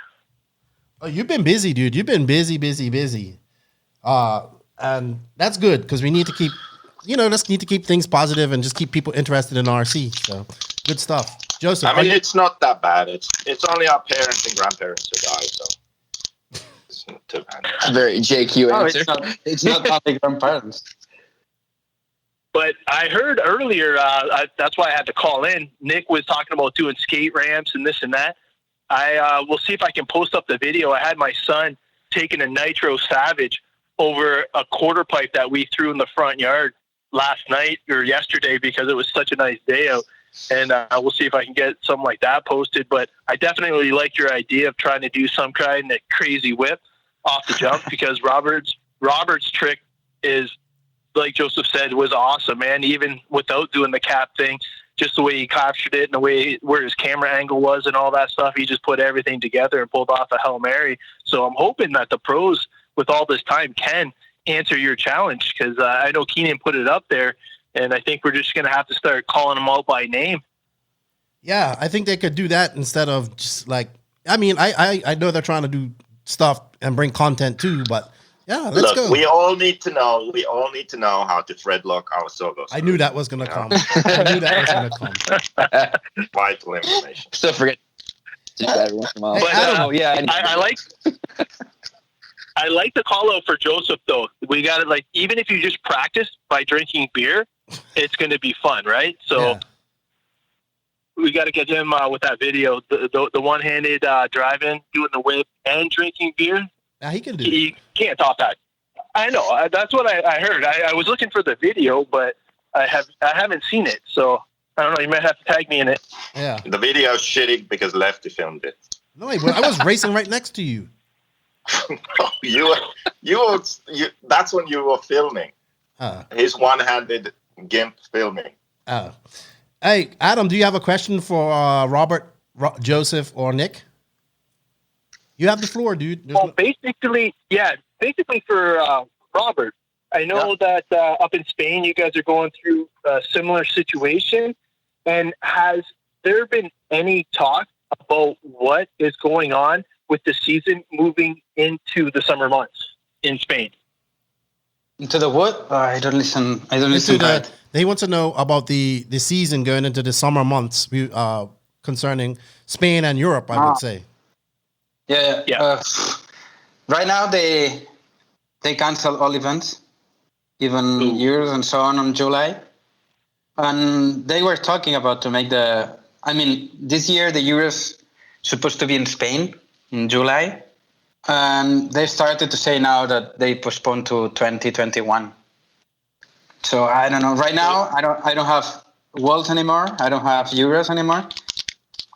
Oh, you've been busy, dude. You've been busy. And that's good because we need to keep, just need to keep things positive and just keep people interested in RC. So good stuff. Joseph. I mean, it's not that bad. It's only our parents and grandparents who die, so it's not too bad. Very JQ answer. It's not only grandparents. But I heard earlier, that's why I had to call in. Nick was talking about doing skate ramps and this and that. I will see if I can post up the video. I had my son taking a Nitro Savage over a quarter pipe that we threw in the front yard last night or yesterday because it was such a nice day out. And we'll see if I can get something like that posted. But I definitely like your idea of trying to do some kind of crazy whip off the jump because Robert's trick is, like Joseph said, was awesome, man. Even without doing the cap thing, just the way he captured it and the way where his camera angle was and all that stuff. He just put everything together and pulled off a Hail Mary. So I'm hoping that the pros with all this time can answer your challenge, because I know Keenan put it up there, and I think we're just going to have to start calling them out by name. Yeah, I think they could do that instead of just like, I mean, I know they're trying to do stuff and bring content too, but yeah, let's go. We all need to know how to threadlock our servos. I knew that was going to come. I knew that was going to come. Vital information. Still forget. Just every once in a while. But I like the call out for Joseph though. We got to, like, even if you just practice by drinking beer, it's going to be fun, right? So we got to get him with that video, the one-handed driving, doing the whip, and drinking beer. Yeah, he can do. He can't top that. I know. That's what I heard. I was looking for the video, but I haven't seen it. So I don't know. You might have to tag me in it. Yeah. The video is shitty because Lefty filmed it. No, but I was racing right next to you. you. That's when you were filming. His one-handed GIMP filming. Hey, Adam, do you have a question for Robert, Joseph, or Nick? You have the floor, dude. Well, basically for Robert, I know that up in Spain, you guys are going through a similar situation. And has there been any talk about what is going on with the season moving into the summer months in Spain? Into the what? I don't listen. They want to know about the season going into the summer months concerning Spain and Europe, I would say. Yeah. Right now, they cancel all events, even Euros and so on July. And they were talking about to make this year the Euros supposed to be in Spain in July. And they started to say now that they postponed to 2021. So I don't know. Right now, I don't have Worlds anymore. I don't have Euros anymore.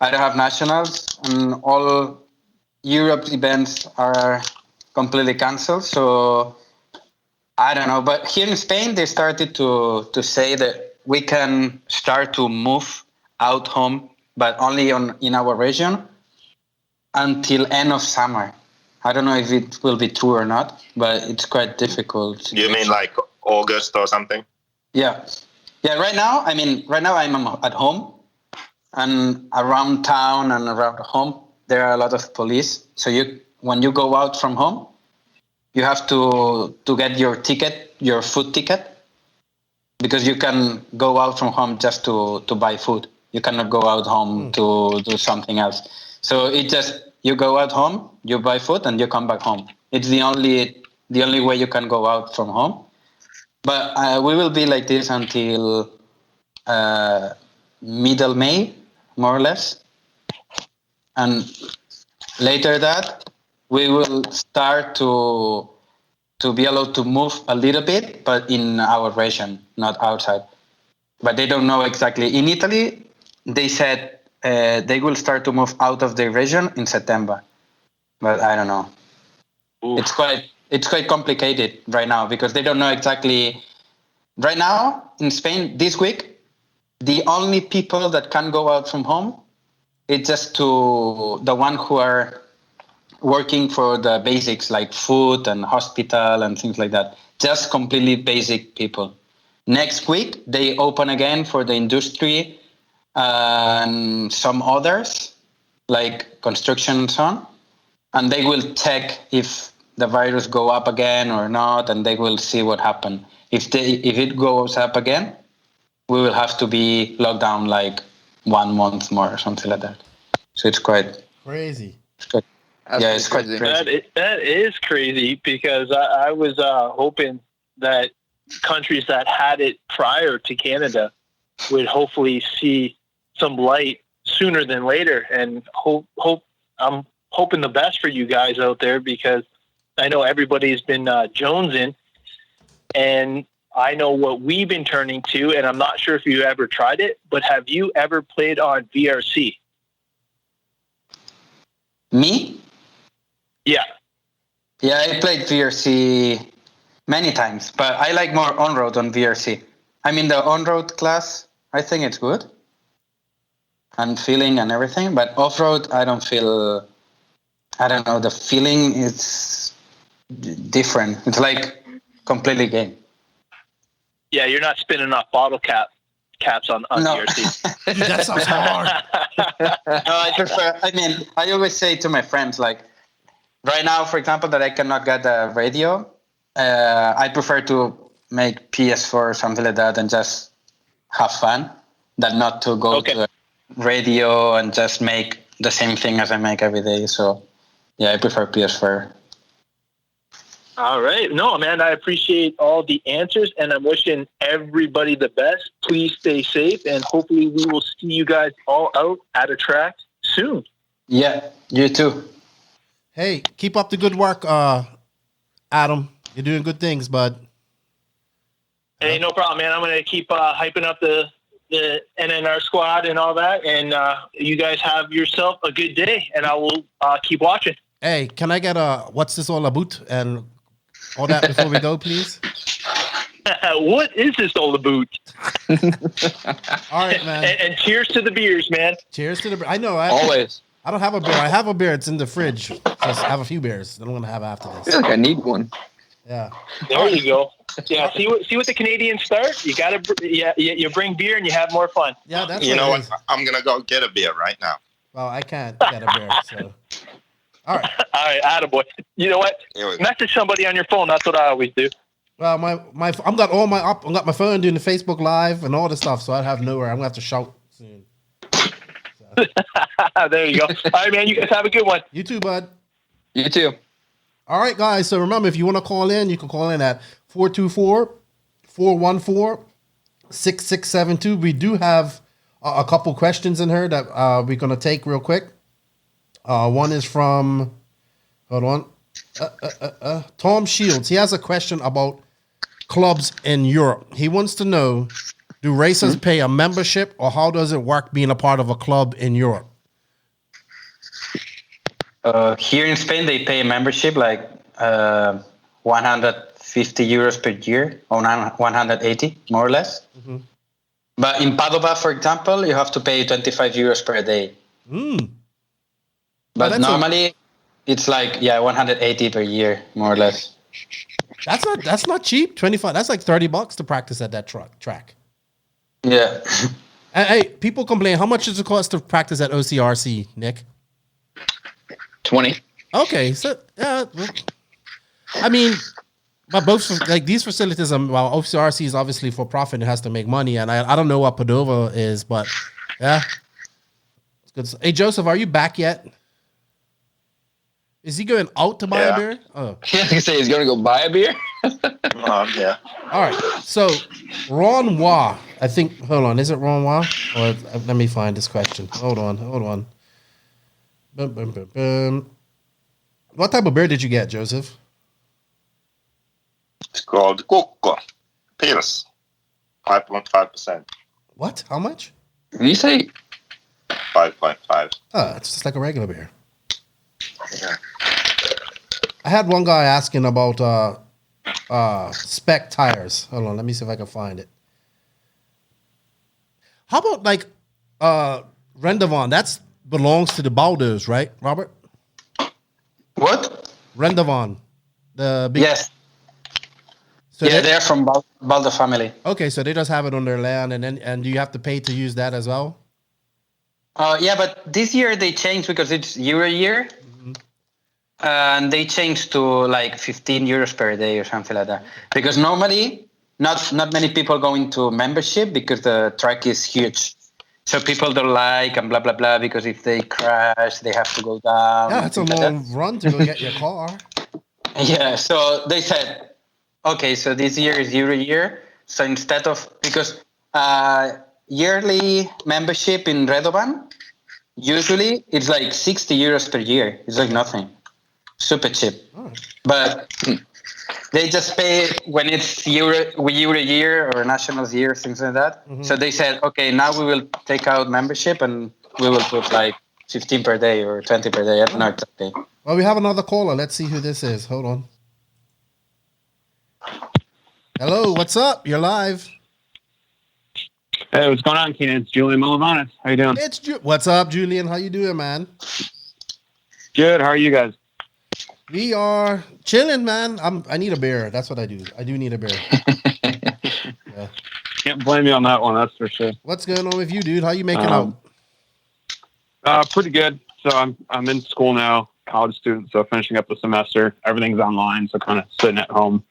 I don't have Nationals, and all Europe events are completely canceled. So I don't know. But here in Spain, they started to say that we can start to move out home, but only in our region until end of summer. I don't know if it will be true or not, but it's quite difficult. You mean like August or something? Yeah. Right now I'm at home, and around town and around home there are a lot of police. So when you go out from home, you have to get your ticket, your food ticket, because you can go out from home just to buy food. You cannot go out home to do something else. So it just, you go out home, you buy food, and you come back home. It's the only way you can go out from home. But we will be like this until middle May, more or less. And later that, we will start to be allowed to move a little bit, but in our region, not outside. But they don't know exactly. In Italy, they said they will start to move out of the region in September. But I don't know. Ooh. It's quite complicated right now because they don't know exactly. Right now, in Spain, this week, the only people that can go out from home, it's just to the one who are working for the basics like food and hospital and things like that. Just completely basic people. Next week, they open again for the industry and some others, like construction and so on. And they will check if the virus go up again or not, and they will see what happened. If it goes up again, we will have to be locked down like 1 month more or something like that. So it's quite crazy. It's quite crazy. That is crazy because I was hoping that countries that had it prior to Canada would hopefully see some light sooner than later, and I'm hoping the best for you guys out there because I know everybody's been jonesing, and I know what we've been turning to, and I'm not sure if you ever tried it, but have you ever played on VRC? Me? Yeah. Yeah, I played VRC many times, but I like more on-road on VRC. I mean, the on-road class, I think it's good. and feeling and everything. But off-road, I don't feel, I don't know, the feeling is different. It's like completely game. Yeah, you're not spinning off bottle caps on No. the RC. That sounds hard. No, I prefer, I mean, I always say to my friends, like, right now, for example, that I cannot get a radio, I prefer to make PS4 or something like that and just have fun than not to go to a radio and just make the same thing as I make every day. So, yeah, I prefer PS4. All right. No, man, I appreciate all the answers, and I'm wishing everybody the best. Please stay safe, and hopefully we will see you guys all out at a track soon. Yeah, you too. Hey, keep up the good work, Adam. You're doing good things, bud. Hey, no problem, man. I'm going to keep hyping up the NNR squad and all that, and you guys have yourself a good day, and I will keep watching. Hey, can I get a what's this all about and all that before we go, please? What is this all about? All right, man. And cheers to the beers, man. Cheers to the. I know. Always. I don't have a beer. I have a beer. It's in the fridge. Just have a few beers. That I'm gonna have after this. I feel like I need one. Yeah. There you go. Yeah. See what the Canadians start. You gotta. Yeah. You bring beer and you have more fun. Yeah. That's. You know what? I'm gonna go get a beer right now. Well, I can't get a beer. So. All right. All right, attaboy. You know what? Message somebody on your phone. That's what I always do. Well, I've got all my up. I got my phone doing the Facebook Live and all the stuff, so I have nowhere. I'm gonna have to shout soon. So. There you go. All right, man. You guys have a good one. You too, bud. You too. All right, guys. So remember, if you want to call in, you can call in at 424-414-6672. We do have a couple questions in here that we're gonna take real quick. One is from, hold on, Tom Shields. He has a question about clubs in Europe. He wants to know, do racers pay a membership, or how does it work being a part of a club in Europe? Here in Spain, they pay a membership like 150 euros per year, or 180, more or less. Mm-hmm. But in Padova, for example, you have to pay 25 euros per day. But normally, it's like 180 per year, more or less. That's not cheap. 25. That's like $30 to practice at that track. Yeah. And, hey, people complain. How much does it cost to practice at OCRC, Nick? 20. Okay, so I mean, but both like these facilities. Well, OCRC is obviously for profit. It has to make money, and I don't know what Padova is, but yeah, it's good. Hey, Joseph, are you back yet? Is he going out to buy a beer? Oh, yeah, I say he's going to go buy a beer. Yeah. All right. So, Ron Wah, I think. Hold on. Is it Ron Wah? Or let me find this question. Hold on. Boom, boom, boom, boom. What type of beer did you get, Joseph? It's called Coco Pils, 5.5%. What? How much? Did you say 5.5? Oh, it's just like a regular beer. Yeah. I had one guy asking about spec tires. Hold on, let me see if I can find it. How about like Rendavon? That belongs to the Balders, right, Robert? What? Rendavon. The big... Yes. So they're from Balder family. Okay, so they just have it on their land, and do you have to pay to use that as well? Yeah, but this year they changed because it's Euro year. And they changed to like 15 euros per day or something like that. Because normally, not many people go into membership because the track is huge. So people don't like and blah, blah, blah, because if they crash, they have to go down. Yeah, it's a long run to go get your car. Yeah, so they said, okay, so this year is Euro year. So instead of, because yearly membership in Radovan, usually it's like 60 euros per year. It's like nothing. Super cheap. But they just pay when it's Euro year or Nationals year, things like that. Mm-hmm. So they said, okay, now we will take out membership and we will put like 15 per day or 20 per day. I don't know exactly. Well, we have another caller. Let's see who this is. Hold on. Hello, what's up? You're live. Hey, what's going on, Keenan? It's Julian Milavanis. How you doing? What's up, Julian? How you doing, man? Good. How are you guys? We are chilling, man. I need a beer. That's what I do. I do need a beer. Yeah. Can't blame you on that one. That's for sure. What's going on with you, dude? How you making out? Pretty good. So I'm in school now, college student. So finishing up the semester. Everything's online. So kind of sitting at home,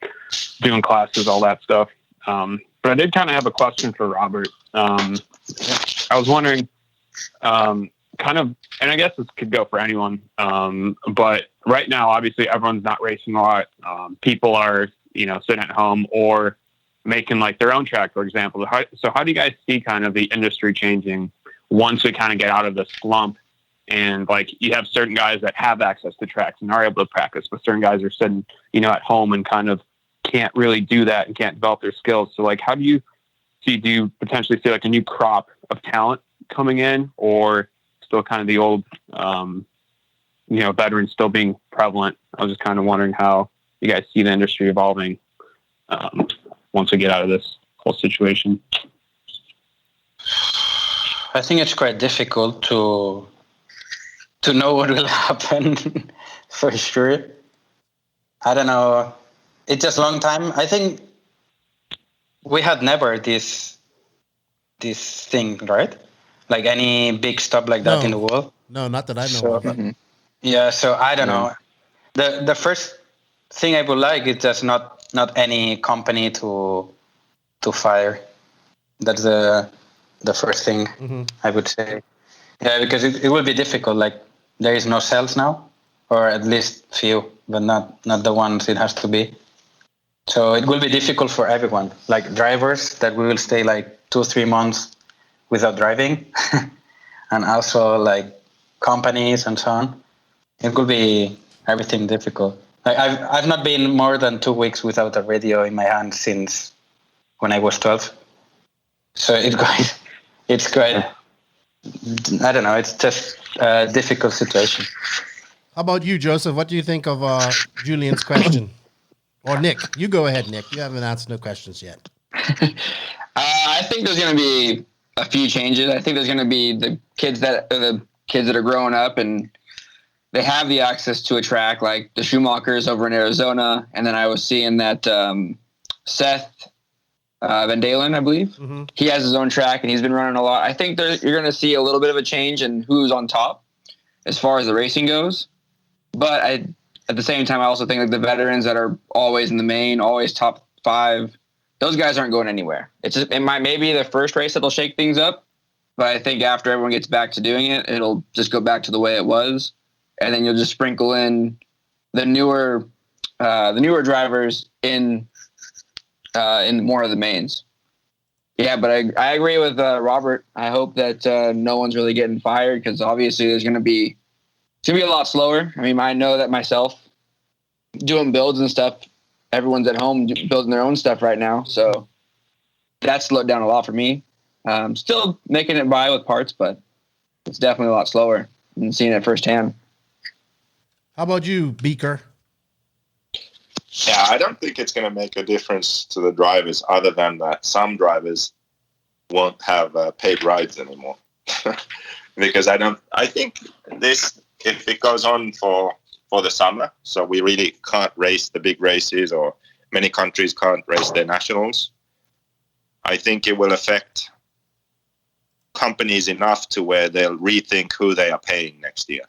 doing classes, all that stuff. But I did kind of have a question for Robert. I was wondering, kind of, and I guess this could go for anyone. But right now, obviously, everyone's not racing a lot. People are, sitting at home or making like their own track, for example. So how do you guys see kind of the industry changing once we kind of get out of this slump? And like you have certain guys that have access to tracks and are able to practice, but certain guys are sitting, at home and kind of can't really do that and can't develop their skills. So like, how do you potentially see like a new crop of talent coming in, or still kind of the old, veterans still being prevalent? I was just kind of wondering how you guys see the industry evolving once we get out of this whole situation. I think it's quite difficult to know what will happen for sure. I don't know. It's just a long time. I think we had never this thing, right? Like any big stop like that in the world. No, not that I know of. Yeah, so I don't know. The first thing I would like is just not any company to fire. That's the first thing I would say. Yeah, because it will be difficult. Like there is no sales now, or at least few, but not the ones it has to be. So it will be difficult for everyone, like drivers that we will stay like 2-3 months without driving, and also like companies and so on. It will be everything difficult. Like I've not been more than 2 weeks without a radio in my hand since when I was 12. So it's quite. I don't know. It's just a difficult situation. How about you, Joseph? What do you think of Julian's question? Or Nick, you go ahead, Nick. You haven't answered no questions yet. I think there's going to be a few changes. I think there's going to be the kids that are growing up and they have the access to a track, like the Schumachers over in Arizona. And then I was seeing that Seth Van Dalen, I believe, he has his own track and he's been running a lot. I think you're going to see a little bit of a change in who's on top as far as the racing goes. But at the same time, I also think like the veterans that are always in the main, always top 5, those guys aren't going anywhere. It might maybe the first race that'll shake things up, but I think after everyone gets back to doing it, it'll just go back to the way it was, and then you'll just sprinkle in the newer drivers in more of the mains. Yeah, but I agree with Robert. I hope that no one's really getting fired, because obviously it's going to be a lot slower. I mean, I know that myself, doing builds and stuff, everyone's at home building their own stuff right now. So that slowed down a lot for me. Still making it by with parts, but it's definitely a lot slower than seeing it firsthand. How about you, Beaker? Yeah, I don't think it's going to make a difference to the drivers, other than that some drivers won't have paid rides anymore. Because I think this, if it goes on for the summer, so we really can't race the big races, or many countries can't race their nationals, I think it will affect companies enough to where they'll rethink who they are paying next year.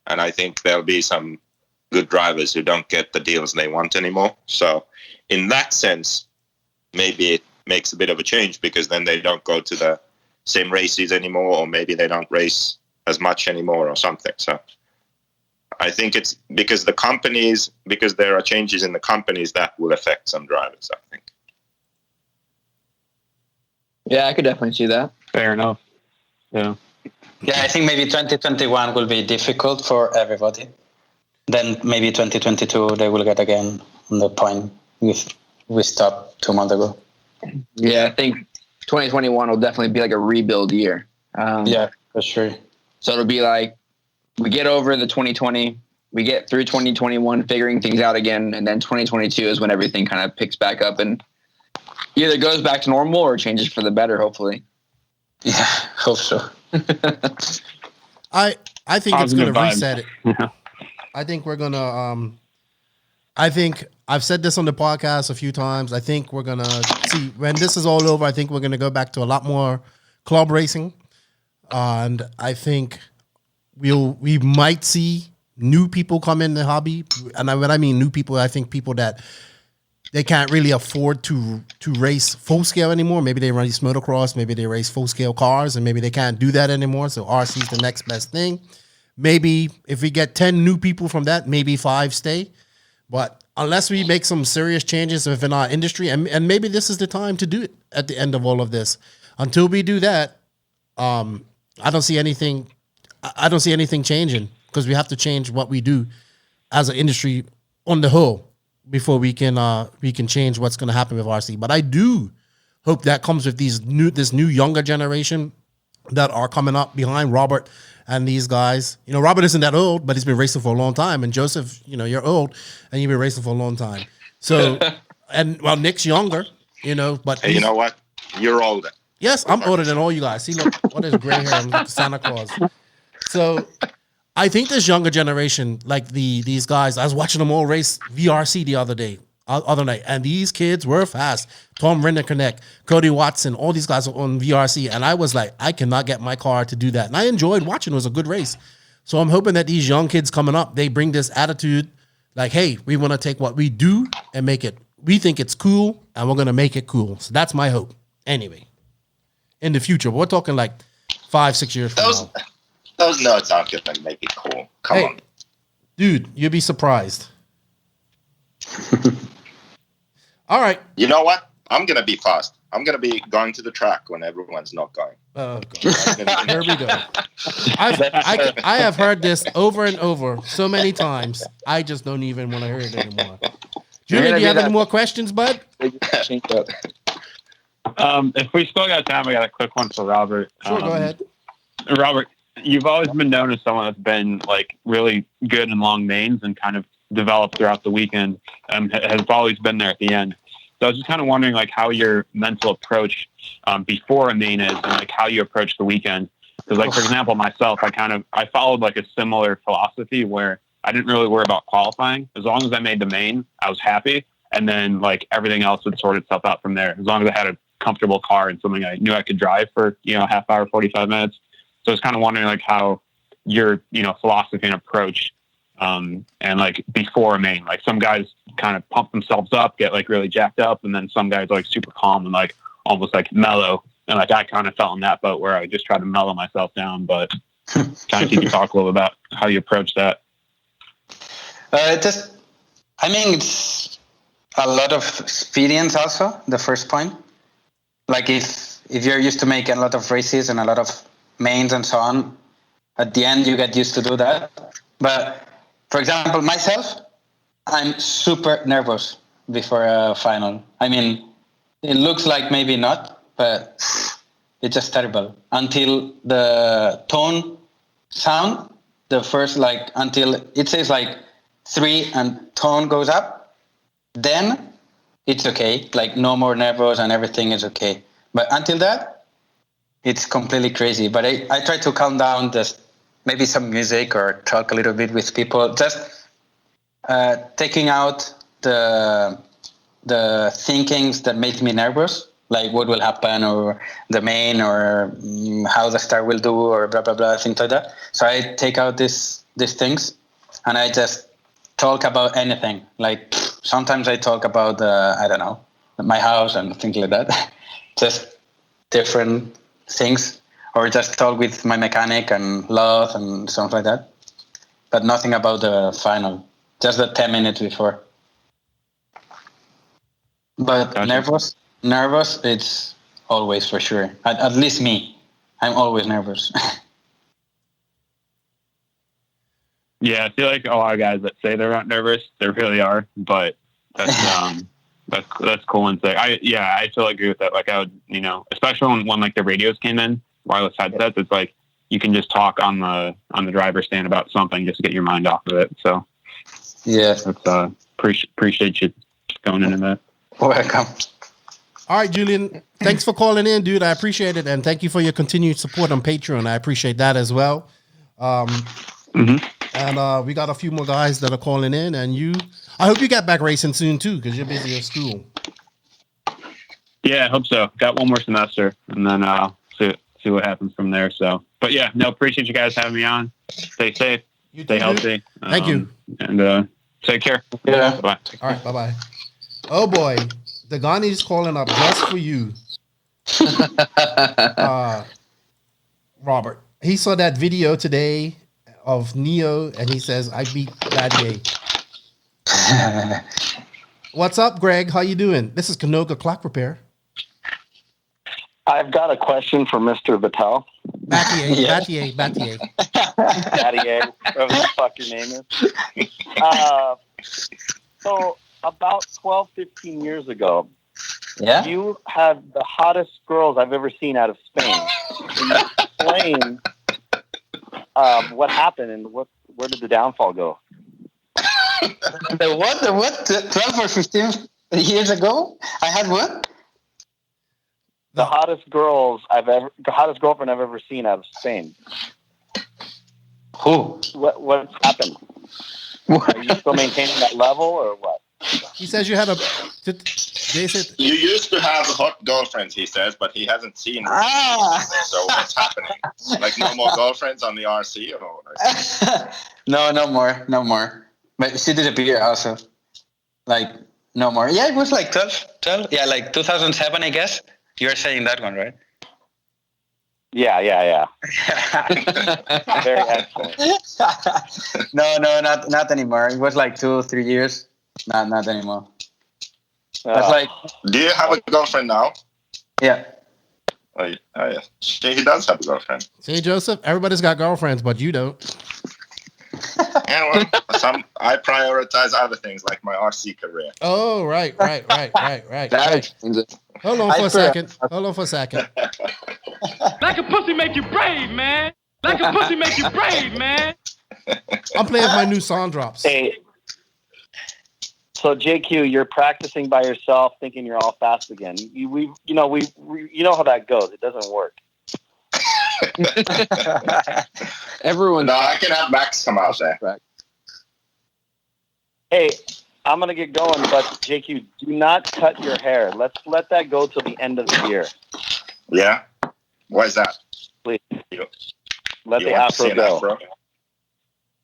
And I think there'll be some good drivers who don't get the deals they want anymore. So in that sense, maybe it makes a bit of a change, because then they don't go to the same races anymore, or maybe they don't race as much anymore or something. So I think it's because there are changes in the companies that will affect some drivers, I think. Yeah, I could definitely see that. Fair enough. Yeah. Yeah, I think maybe 2021 will be difficult for everybody. Then maybe 2022 they will get again on the point we stopped 2 months ago. Yeah, I think 2021 will definitely be like a rebuild year. Yeah, for sure. So it'll be like we get over the 2020, we get through 2021 figuring things out again, and then 2022 is when everything kind of picks back up and Either goes back to normal or changes for the better, hopefully. Yeah, hope so. I think it's Positive going to vibes. reset it. I think we're going to I think I've said this on the podcast a few times. I think we're going to see when this is all over, I think we're going to go back to a lot more club racing. And I think we might see new people come in the hobby. And when I mean new people, I think people that they can't really afford to race full scale anymore. Maybe they race motocross, maybe they race full scale cars, and maybe they can't do that anymore. So RC is the next best thing. Maybe if we get 10 new people from that, maybe 5 stay. But unless we make some serious changes within our industry, and maybe this is the time to do it at the end of all of this. Until we do that, I don't see anything. I don't see anything changing because we have to change what we do as an industry on the whole before we can change what's going to happen with RC. But I do hope that comes with this new younger generation that are coming up behind Robert and these guys. You know, Robert isn't that old, but he's been racing for a long time. And Joseph, you know, you're old and you've been racing for a long time. So, and well, Nick's younger, you know, but Hey, you know what? You're older. Yes, I'm older than all you guys. See, look, what is gray hair? I'm like Santa Claus. So I think this younger generation, like these guys, I was watching them all race VRC the other night, and these kids were fast. Tom Renner-Connect, Cody Watson, all these guys were on VRC, and I was like, I cannot get my car to do that. And I enjoyed watching. It was a good race. So I'm hoping that these young kids coming up, they bring this attitude like, hey, we want to take what we do and make it, we think it's cool, and we're going to make it cool. So that's my hope. Anyway, in the future, we're talking like 5-6 years from now. Those notes aren't going to make it cool. Come on. Dude, you'll be surprised. All right. You know what? I'm going to be fast. I'm going to be going to the track when everyone's not going. Oh, God. Here we go. I have heard this over and over so many times. I just don't even want to hear it anymore. Julian, do you have any more questions, bud? If we still got time, I got a quick one for Robert. Sure, go ahead. Robert, you've always been known as someone that's been like really good in long mains and kind of developed throughout the weekend, has always been there at the end. So I was just kind of wondering like how your mental approach before a main is and like how you approach the weekend. Because like, for example, myself, I followed like a similar philosophy where I didn't really worry about qualifying. As long as I made the main, I was happy. And then like everything else would sort itself out from there. As long as I had a comfortable car and something I knew I could drive for, a half hour, 45 minutes. So I was kind of wondering like how your, philosophy and approach and like before a main, like some guys kind of pump themselves up, get like really jacked up. And then some guys are like super calm and like almost like mellow. And like I kind of fell in that boat where I just try to mellow myself down, but kind of keep you talk a little about how you approach that. It's a lot of experience also, the first point. Like if you're used to make a lot of races and a lot of mains and so on, at the end you get used to do that. But for example, myself, I'm super nervous before a final. I mean, it looks like maybe not, but it's just terrible. Until the tone sound, the first until it says 3 and tone goes up, then it's okay. Like no more nervous and everything is okay. But until that, it's completely crazy. But I try to calm down, just maybe some music or talk a little bit with people, just taking out the thinkings that make me nervous, like what will happen or the main or how the start will do or blah, blah, blah, things like that. So I take out these things and I just talk about anything. Like sometimes I talk about, I don't know, my house and things like that. Just different things. Or just talk with my mechanic and love and something like that. But nothing about the final. Just the 10 minutes before. But gotcha. Nervous, it's always for sure. At least me. I'm always nervous. Yeah, I feel like a lot of guys that say they're not nervous, they really are. But that's cool and sick. I totally agree with that. Like I would, especially when like the radios came in, wireless headsets, it's like you can just talk on the driver's stand about something just to get your mind off of it. So yeah, that's appreciate you going into that. Welcome. All right, Julian. Thanks for calling in, dude. I appreciate it, and thank you for your continued support on Patreon. I appreciate that as well. And we got a few more guys that are calling in, and I hope you get back racing soon too, because you're busy at school. Yeah, I hope so. Got one more semester, and then see what happens from there. So, but yeah, no, appreciate you guys having me on. Stay safe, stay healthy. Thank you, and take care. Yeah. Bye. All right, bye. Oh boy, the Ghani's calling up just for you, Robert. He saw that video today of Neo, and he says, "I beat Batlle." What's up, Greg? How you doing? This is Canoga Clock Repair. I've got a question for Mr. Batlle. Batlle. Batlle, whatever the fuck your name is. So about 12, 15 years ago, you had the hottest girls I've ever seen out of Spain. Can you explain what happened and where did the downfall go? The what? 12 or 15 years ago? I had what? The hottest girlfriend I've ever seen out of Spain. Who? What's happened? Are you still maintaining that level or what? He says you had a. You used to have hot girlfriends, he says, but he hasn't seen her. So what's happening? Like no more girlfriends on the RC or? No more. But she did a beer also. Like no more. Yeah, it was like 12. Yeah, like 2007, I guess. You're saying that one, right? Yeah. Very excellent. No, not anymore. It was like 2-3 years. Not anymore. That's like. Do you have a girlfriend now? Yeah. Oh, yeah. He does have a girlfriend. See, Joseph, everybody's got girlfriends, but you don't. Yeah, well, I prioritize other things like my RC career. Oh, right. Hold on for a second. Like a pussy make you brave, man. Like a pussy make you brave, man. I'm playing with my new song drops. Hey, so JQ, you're practicing by yourself, thinking you're all fast again. You know how that goes. It doesn't work. Everyone. No, I can have Max come out there. Hey, I'm gonna get going, but JQ, do not cut your hair. Let's let that go till the end of the year. Yeah. Why is that? Please. Let the afro go. Afro?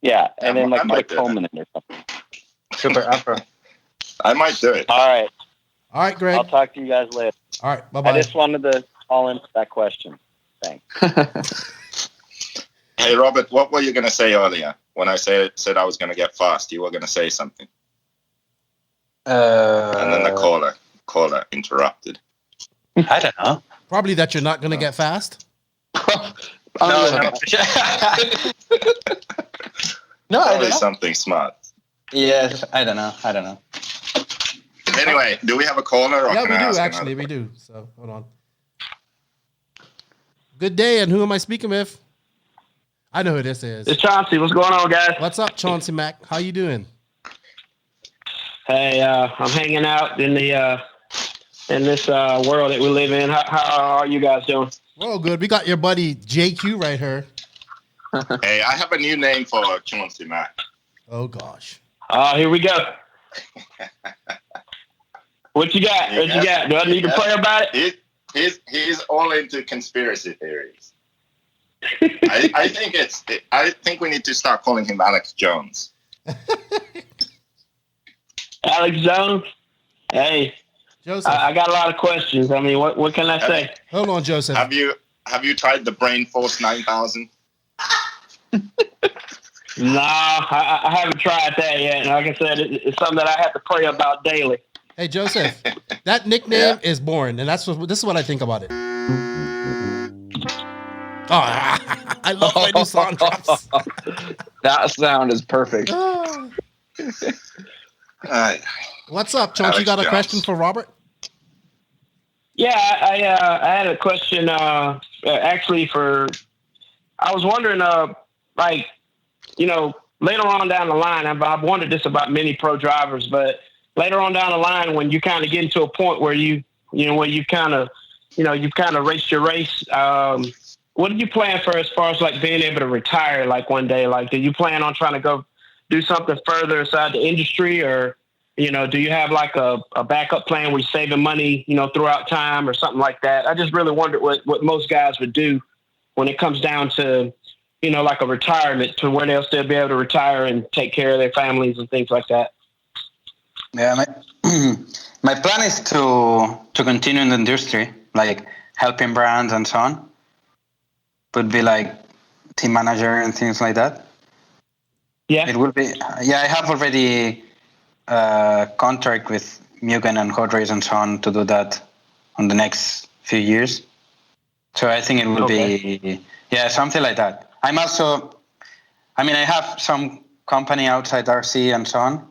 Yeah, and then like put a comb in it or something. Super afro. I might do it. All right, Greg. I'll talk to you guys later. All right, bye-bye. I just wanted to call into that question. Thanks. Hey, Robert, what were you going to say earlier? When I said I was going to get fast, you were going to say something. And then the caller interrupted. I don't know. Probably that you're not going to get fast. No, Probably something smart. Yes, I don't know. Anyway, do we have a caller? Or yeah, we do, actually. We do. So, hold on. Good day, and who am I speaking with? I know who this is. It's Chauncey. What's going on, guys? What's up, Chauncey Mac? How you doing? Hey, I'm hanging out in this world that we live in. How are you guys doing? Well, good. We got your buddy JQ right here. Hey, I have a new name for Chauncey Mac. Oh gosh. Here we go. What you got? Do I need to pray about it? He's all into conspiracy theories. I think we need to start calling him Alex Jones. Alex Jones? Hey, Joseph. I got a lot of questions. I mean, what can I say? Hold on, Joseph. Have you tried the Brain Force 9000? No, I haven't tried that yet. Like I said, it's something that I have to pray about daily. Hey, Joseph, that nickname is born, and this is what I think about it. Oh, I love my new song drops. That sound is perfect. What's up, Chonch? You got a question for Robert? Yeah, I had a question. Actually, I was wondering, later on down the line, I've wondered this about many pro drivers, but later on down the line, when you kind of get into a point where you When you kind of, you've kind of raced your race. What do you plan for as far as like being able to retire like one day? Like, do you plan on trying to go do something further inside the industry, or, do you have like a backup plan where you're saving money, throughout time or something like that? I just really wondered what most guys would do when it comes down to, like a retirement, to where they'll still be able to retire and take care of their families and things like that. Yeah, my plan is to continue in the industry, like helping brands and so on. Would be like team manager and things like that. Yeah, it will be. Yeah, I have already contract with Mugen and Hot Race and so on to do that on the next few years. So I think it will be something like that. I have some company outside RC and so on,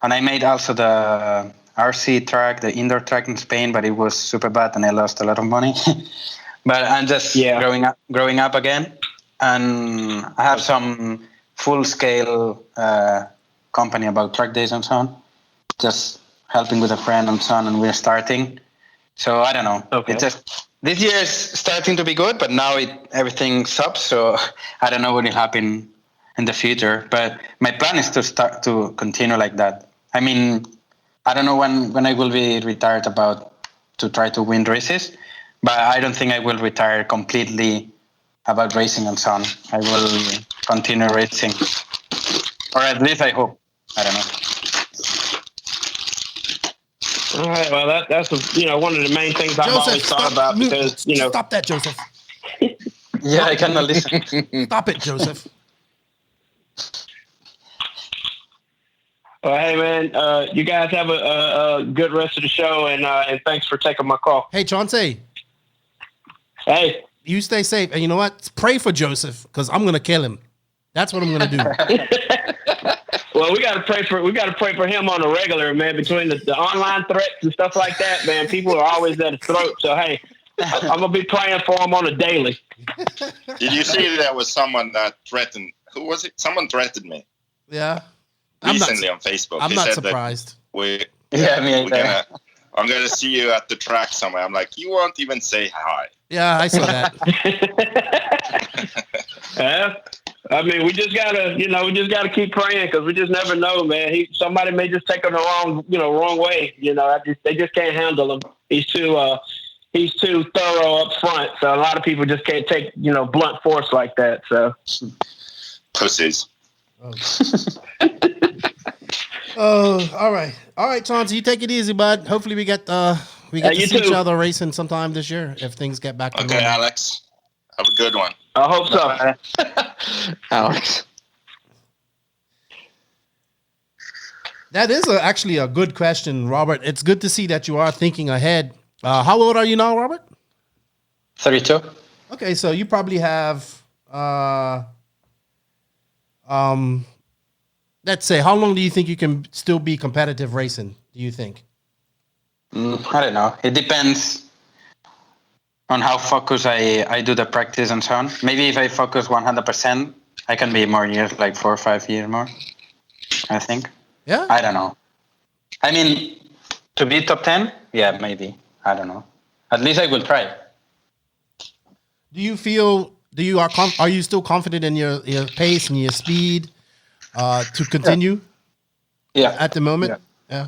and I made also the RC track, the indoor track in Spain, but it was super bad and I lost a lot of money. But I'm just growing up again, and I have some full-scale company about track days and so on, just helping with a friend and so on, and we're starting. So I don't know. Okay. It's just this year is starting to be good, but now everything stops. So I don't know what will happen in the future. But my plan is to start to continue like that. I mean, I don't know when I will be retired to try to win races. But I don't think I will retire completely about racing and so on. I will continue racing. Or at least I hope. I don't know. All right. Well, that's one of the main things I've always thought about because, Stop that, Joseph. Yeah, I cannot listen. Stop it, Joseph. Well, hey, man, you guys have a good rest of the show, and thanks for taking my call. Hey, Chauncey. Hey, you stay safe, and you know what? Pray for Joseph because I'm gonna kill him. That's what I'm gonna do. Well, we gotta pray for him on a regular, man. Between the online threats and stuff like that, man, people are always at his throat. So hey, I'm gonna be praying for him on a daily. Did you see there was someone that threatened? Who was it? Someone threatened me. Yeah. Recently on Facebook. I'm not surprised. I'm gonna see you at the track somewhere. I'm like, you won't even say hi. Yeah, I saw that. Yeah, I mean, we just gotta keep praying because we just never know, man. Somebody may just take him the wrong way. They just can't handle him. He's too thorough up front. So a lot of people just can't take blunt force like that. So pussies. Oh, all right, Chauncey, you take it easy, bud. Hopefully we get to see each other racing sometime this year if things get back to normal. Okay, Alex, have a good one. I hope so. Alex. That is actually a good question, Robert. It's good to see that you are thinking ahead. How old are you now, Robert? 32. Okay, so you probably have let's say, how long do you think you can still be competitive racing, do you think? I don't know. It depends on how focused I do the practice and so on. Maybe if I focus 100%, I can be more years, like 4 or 5 years more, I think. Yeah? I don't know. I mean, to be top 10? Yeah, maybe. I don't know. At least I will try. Do you feel, are you still confident in your pace and your speed to continue? Yeah. At the moment? Yeah.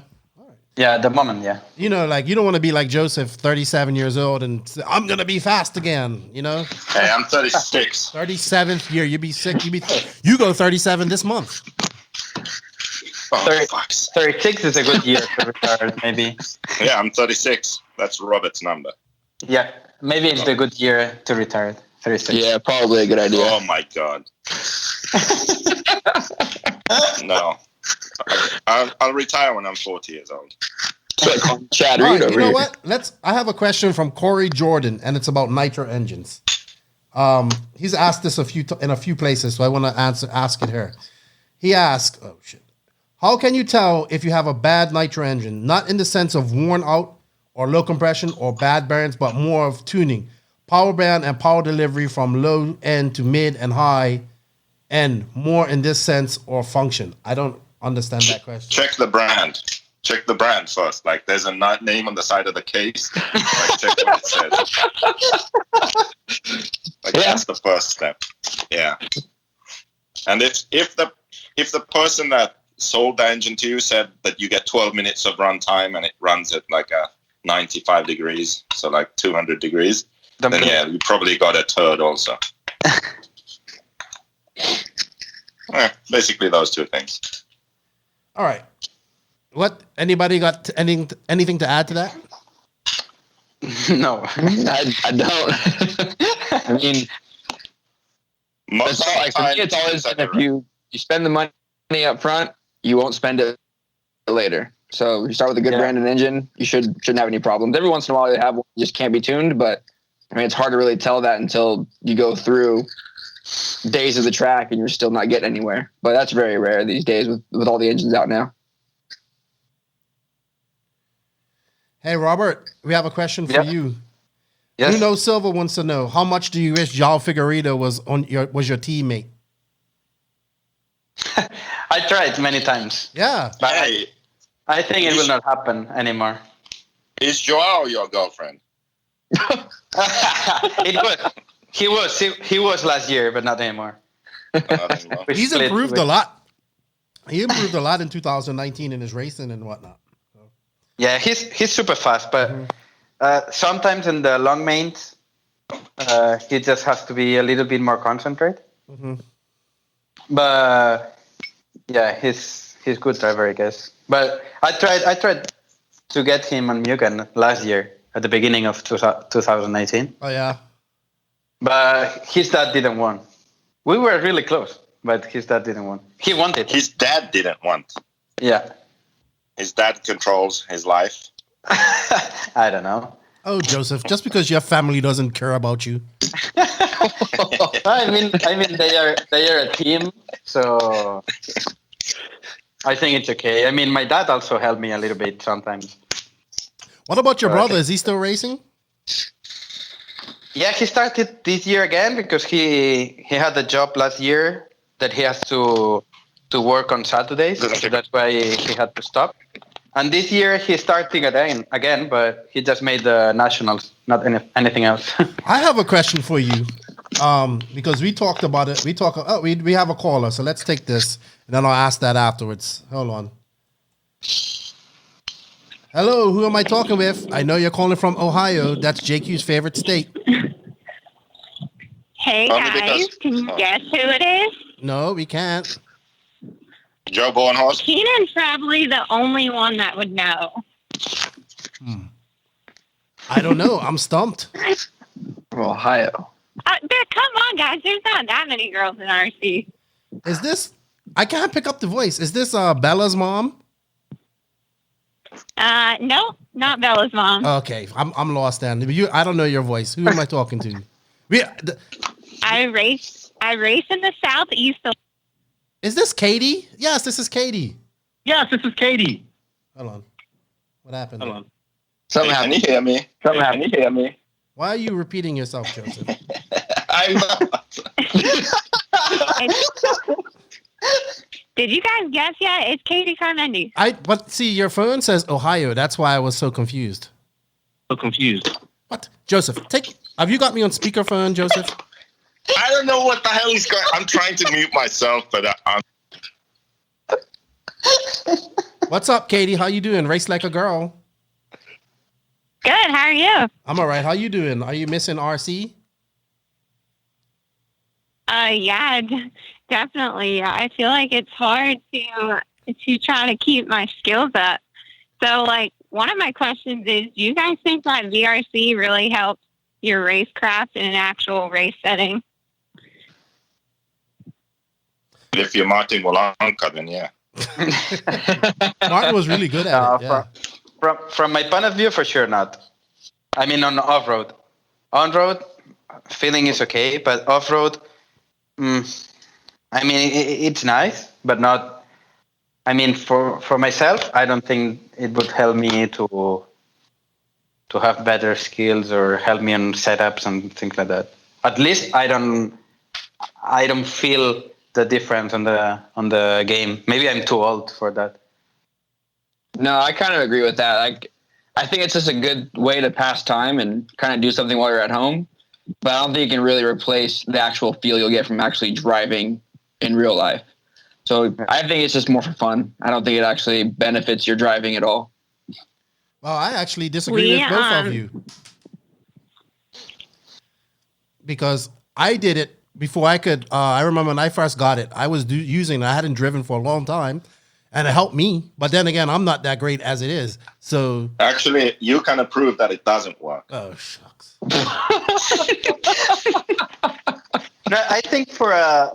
Yeah, at the moment, yeah. You know, like, you don't want to be like Joseph, 37 years old, and say, I'm going to be fast again, you know? Hey, I'm 36. 37th year, you'd be sick. You go 37 this month. 36 is a good year to retire, maybe. Yeah, I'm 36. That's Robert's number. Yeah, maybe it's a good year to retire. 36. Yeah, probably a good idea. Oh, my God. No. I'll retire when I'm 40 years old. Chad All Reed right, over you know here. what? I have a question from Corey Jordan, and it's about nitro engines. He's asked this in a few places, so I want to ask it here. He asked, "Oh shit! How can you tell if you have a bad nitro engine? Not in the sense of worn out or low compression or bad bearings, but more of tuning, power band, and power delivery from low end to mid and high, and more in this sense or function." I don't understand that question. Check the brand. check the brand first. Like, there's a name on the side of the case. Like, check what it says. Like, that's the first step. Yeah. And if the person that sold the engine to you said that you get 12 minutes of runtime and it runs at like a 95 degrees, so like 200 degrees, then yeah, you probably got a turd also. Basically those two things. All right. What? Anybody got anything to add to that? No, I don't. I mean, most for me, it's always if you spend the money up front, you won't spend it later. So if you start with a good brand and engine, you shouldn't have any problems. Every once in a while, you have one that just can't be tuned, but I mean, it's hard to really tell that until you go through days of the track and you're still not getting anywhere. But that's very rare these days with all the engines out now. Hey, Robert, we have a question for you. Yes. Bruno Silva wants to know, how much do you wish João Figueiredo was your teammate? I tried many times. Yeah. But I think it will not happen anymore. Is João your girlfriend? He was last year, but not anymore. He's improved a lot. He improved a lot in 2019 in his racing and whatnot. Yeah, he's super fast, but sometimes in the long mains, he just has to be a little bit more concentrated. Mm-hmm. But yeah, he's good driver, I guess. But I tried to get him on Mugen last year at the beginning of 2018. Oh yeah. But his dad didn't want. We were really close, but his dad didn't want. He wanted. His dad didn't want. Yeah. His dad controls his life. I don't know. Oh, Joseph, just because your family doesn't care about you. I mean, they are a team, so I think it's okay. I mean, my dad also helped me a little bit sometimes. What about your brother? Is he still racing? Yeah, he started this year again because he had a job last year that he has to work on Saturdays, so that's why he had to stop. And this year he's starting again, but he just made the nationals, not anything else. I have a question for you, because we talked about it. We have a caller, so let's take this, and then I'll ask that afterwards. Hold on. Hello, who am I talking with? I know you're calling from Ohio. That's JQ's favorite state. Hey guys, can you guess who it is? No, we can't. Joe Bornhorst? Keenan's probably the only one that would know. I don't know. I'm stumped. Ohio. But come on, guys. There's not that many girls in RC. Is this... I can't pick up the voice. Is this Bella's mom? No, not Bella's mom. Okay, I'm lost then. I don't know your voice. Who am I talking to? I race in the southeast. Is this Katie? Yes, this is Katie. Yes, this is Katie. Hold on. What happened? Hold on. Something Can you hear me? Can you hear me? Why are you repeating yourself, Joseph? I'm not. Did you guys guess yet? It's Katie Carmendi. But see, your phone says Ohio. That's why I was so confused. What? Joseph, have you got me on speakerphone, Joseph? I don't know what the hell he's going. I'm trying to mute myself, but I'm. What's up, Katie? How you doing? Race like a girl. Good. How are you? I'm all right. How you doing? Are you missing RC? Yeah, definitely. I feel like it's hard to try to keep my skills up. So, like, one of my questions is, do you guys think that VRC really helps your racecraft in an actual race setting? If you're Martin Wolanka, then yeah. Martin was really good at it. Yeah. From my point of view, for sure not. I mean, on off-road. On-road, feeling is okay, but off-road, I mean, it's nice, but not... I mean, for myself, I don't think it would help me to have better skills or help me on setups and things like that. At least I don't feel the difference on the game. Maybe I'm too old for that. No, I kind of agree with that. Like, I think it's just a good way to pass time and kind of do something while you're at home. But I don't think it can really replace the actual feel you'll get from actually driving in real life. So I think it's just more for fun. I don't think it actually benefits your driving at all. Well, I actually disagree with both of you. Because I did it before I could. I remember when I first got it, I was using it. I hadn't driven for a long time, and it helped me. But then again, I'm not that great as it is. So actually, you kind of proved that it doesn't work. Oh, shucks. No, I think for a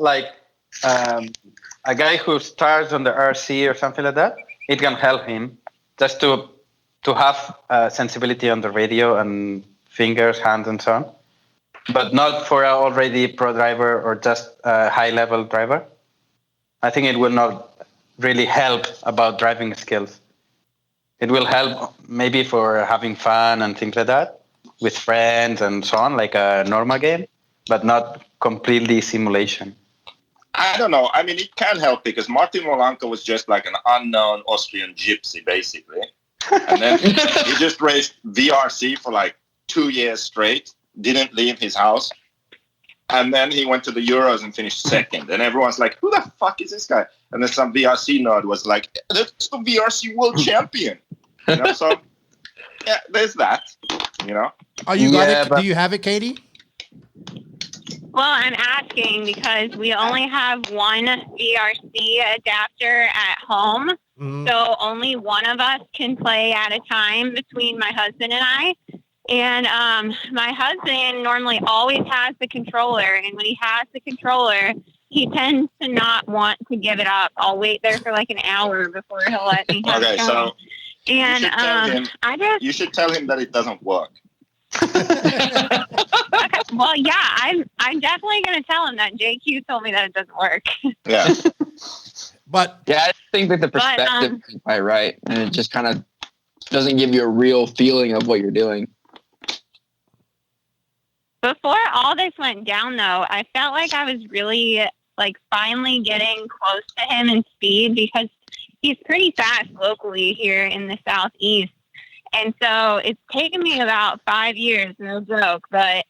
guy who starts on the RC or something like that, it can help him just to have sensibility on the radio and fingers, hands, and so on. But not for an already pro driver or just a high-level driver. I think it will not really help about driving skills. It will help maybe for having fun and things like that with friends and so on, like a normal game, but not completely simulation. I don't know. I mean, it can help because Martin Molanco was just like an unknown Austrian gypsy, basically. And then he just raced VRC for like 2 years straight. Didn't leave his house, and then he went to the Euros and finished second. And everyone's like, "Who the fuck is this guy?" And then some VRC nerd was like, "That's the VRC world champion." You know, so yeah, there's that. You know, do you have it, Katie? Well, I'm asking because we only have one VRC adapter at home, so only one of us can play at a time between my husband and I. And my husband normally always has the controller, and when he has the controller, he tends to not want to give it up. I'll wait there for like an hour before he'll let me have it. So and you should tell him that it doesn't work. Okay, well, yeah, I'm definitely going to tell him that JQ told me that it doesn't work. Yeah. But yeah, I think that the perspective is quite right, and it just kind of doesn't give you a real feeling of what you're doing. Before all this went down, though, I felt like I was really, like, finally getting close to him in speed because he's pretty fast locally here in the Southeast. And so it's taken me about 5 years, no joke, but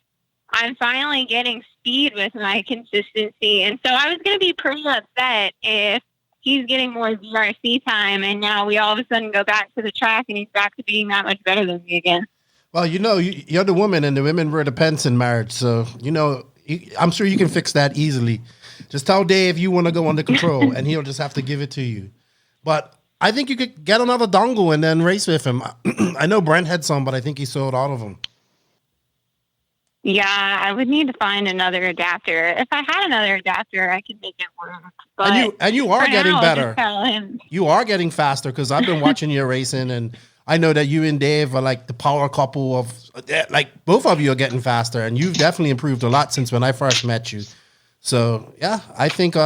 I'm finally getting speed with my consistency. And so I was going to be pretty upset if he's getting more VRC time and now we all of a sudden go back to the track and he's back to being that much better than me again. Well, you know, you're the woman, and the women were the pence in marriage. So, you know, I'm sure you can fix that easily. Just tell Dave you want to go under control, and he'll just have to give it to you. But I think you could get another dongle and then race with him. I know Brent had some, but I think he sold all of them. Yeah, I would need to find another adapter. If I had another adapter, I could make it work. But and you are getting now, better. I'll just tell him. You are getting faster because I've been watching your racing, and I know that you and Dave are like the power couple of, like, both of you are getting faster, and you've definitely improved a lot since when I first met you. So yeah, I think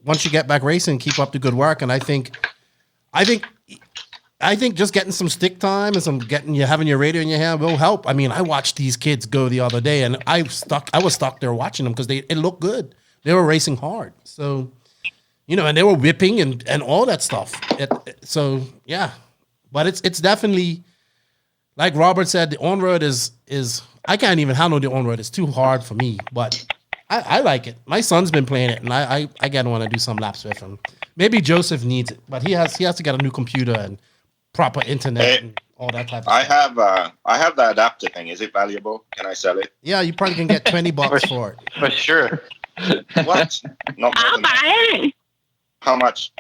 once you get back racing, keep up the good work, and I think just getting some stick time and having your radio in your hand will help. I mean, I watched these kids go the other day, and I was stuck there watching them because it looked good. They were racing hard, so you know, and they were whipping and all that stuff. So yeah. But it's definitely, like Robert said, the on-road is I can't even handle the on-road. It's too hard for me, but I like it. My son's been playing it, and I gotta want to do some laps with him. Maybe Joseph needs it, but he has to get a new computer and proper internet and all that type of stuff. I have the adapter thing. Is it valuable? Can I sell it? Yeah, you probably can get $20 for it. For sure. What? Not more I'll than buy that. it. How much?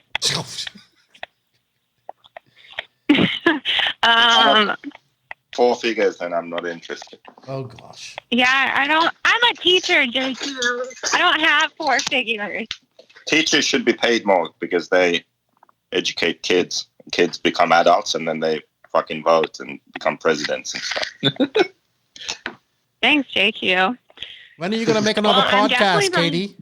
4 figures, then I'm not interested. Oh gosh. Yeah, I'm a teacher, JQ. I don't have 4 figures. Teachers should be paid more because they educate kids. Kids become adults and then they fucking vote and become presidents and stuff. Thanks, JQ. When are you going to make another podcast, Katie?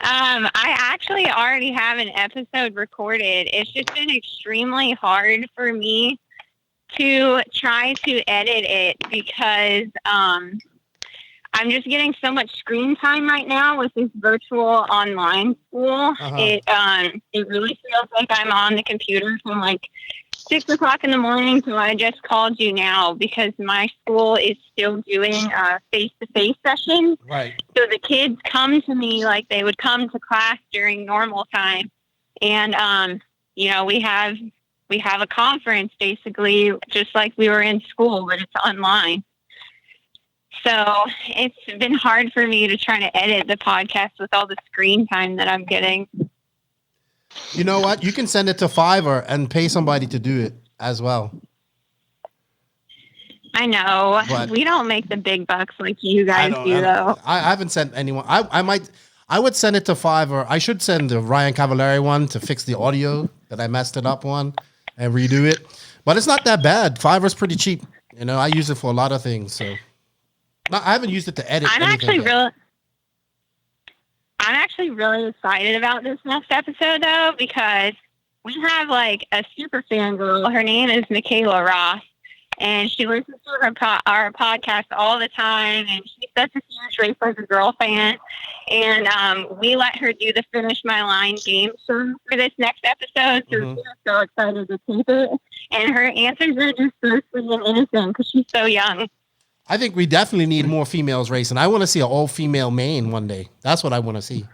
I actually already have an episode recorded. It's just been extremely hard for me to try to edit it because I'm just getting so much screen time right now with this virtual online school. It really feels like I'm on the computer from like 6 o'clock in the morning. So I just called you now because my school is still doing face-to-face sessions. Right. So the kids come to me like they would come to class during normal time. And, you know, we have a conference basically just like we were in school, but it's online. So it's been hard for me to try to edit the podcast with all the screen time that I'm getting. You know what? You can send it to Fiverr and pay somebody to do it as well. I know. But we don't make the big bucks like you guys do, though. I haven't sent anyone. I would send it to Fiverr. I should send the Ryan Cavallari one to fix the audio that I messed it up on and redo it. But it's not that bad. Fiverr's pretty cheap. You know, I use it for a lot of things. So I haven't used it to edit. I'm actually really excited about this next episode, though, because we have like a super fan girl. Her name is Michaela Ross, and she listens to our podcast all the time, and she's such a huge Race Like a Girl fan. And we let her do the Finish My Line game show for this next episode, so we're so excited to tape it. And her answers are just so sweet and innocent because she's so young. I think we definitely need more females racing. I want to see an all-female main one day. That's what I want to see.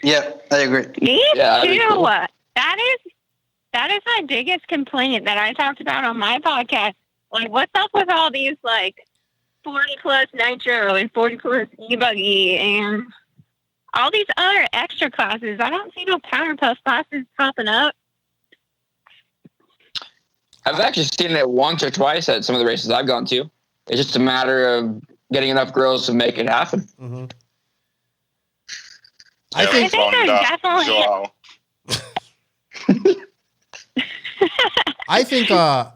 Yeah, I agree. Me too. Cool. That is my biggest complaint that I talked about on my podcast. Like, what's up with all these like 40 plus nitro and 40 plus e-buggy and all these other extra classes? I don't see no Power Puff classes popping up. I've actually seen it once or twice at some of the races I've gone to. It's just a matter of getting enough girls to make it happen. Mm-hmm. I think there's definitely.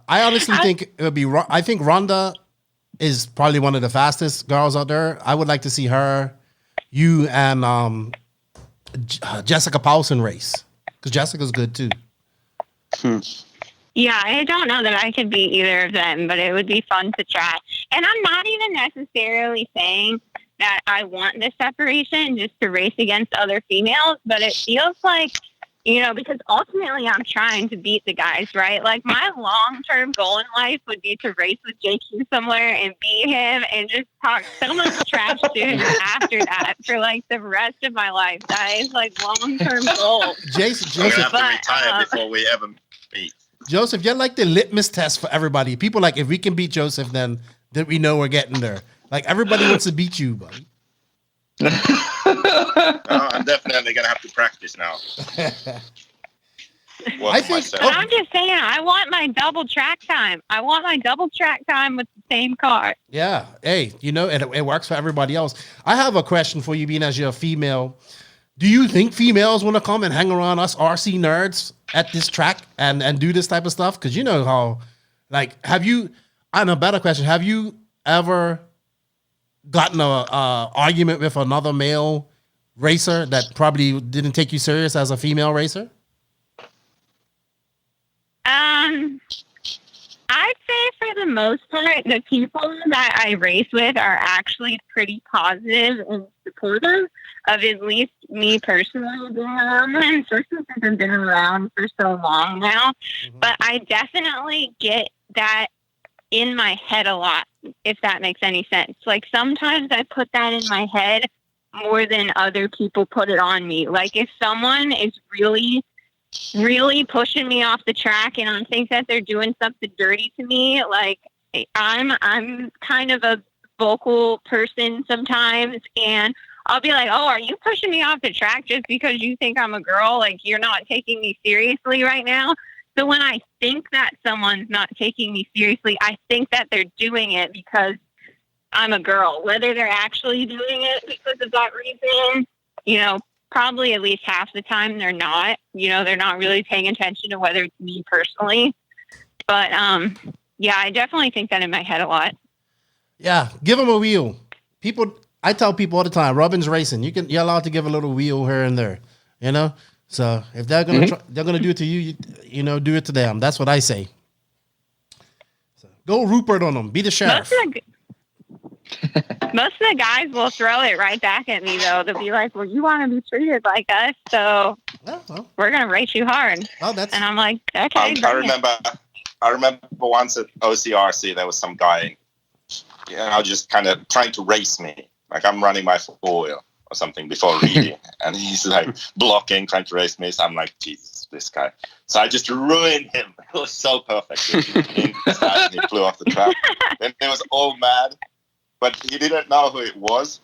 I honestly think it would be. I think Rhonda is probably one of the fastest girls out there. I would like to see her, you, and Jessica Paulson race because Jessica's good too. Yeah, I don't know that I could beat either of them, but it would be fun to try. And I'm not even necessarily saying that I want this separation just to race against other females, but it feels like, you know, because ultimately I'm trying to beat the guys, right? Like my long-term goal in life would be to race with JQ somewhere and beat him and just talk so much trash to him after that for like the rest of my life. That is like long-term goal. Joseph, we have to retire before we ever meet. Joseph, you're like the litmus test for everybody. People like, if we can beat Joseph, then we know we're getting there. Like everybody wants to beat you, buddy. I'm definitely gonna have to practice now. I'm just saying, I want my double track time. I want my double track time with the same car. Yeah. Hey, you know, it works for everybody else. I have a question for you, being as you're a female. Do you think females want to come and hang around us RC nerds at this track and do this type of stuff? Because you know how, like, I know a better question. Have you ever gotten a argument with another male racer that probably didn't take you serious as a female racer? I'd say for the most part, the people that I race with are actually pretty positive and supportive of at least me personally being around them, especially since I've been around for so long now. Mm-hmm. But I definitely get that in my head a lot, if that makes any sense. Like sometimes I put that in my head more than other people put it on me. Like if someone is really pushing me off the track and I think that they're doing something dirty to me, like I'm kind of a vocal person sometimes, and I'll be like, oh, are you pushing me off the track just because you think I'm a girl? Like you're not taking me seriously right now. So when I think that someone's not taking me seriously, I think that they're doing it because I'm a girl. Whether they're actually doing it because of that reason, you know, probably at least half the time they're not. You know, they're not really paying attention to whether it's me personally. But yeah, I definitely think that in my head a lot. Yeah, give them a wheel. I tell people all the time, Robin's racing. You're allowed to give a little wheel here and there, you know. So if they're gonna they're gonna do it to you, you know, do it to them. That's what I say. So go Rupert on them. Be the sheriff. Most of the guys will throw it right back at me, though. They'll be like, well, you want to be treated like us, so we're going to race you hard. And I'm like, okay, I remember once at OCRC, there was some guy, just kind of trying to race me. Like I'm running my four-wheel or something before reading. And he's like blocking, trying to race me. So I'm like, Jesus, this guy. So I just ruined him. It was so perfect. He flew off the track. Then he was all mad, but he didn't know who it was.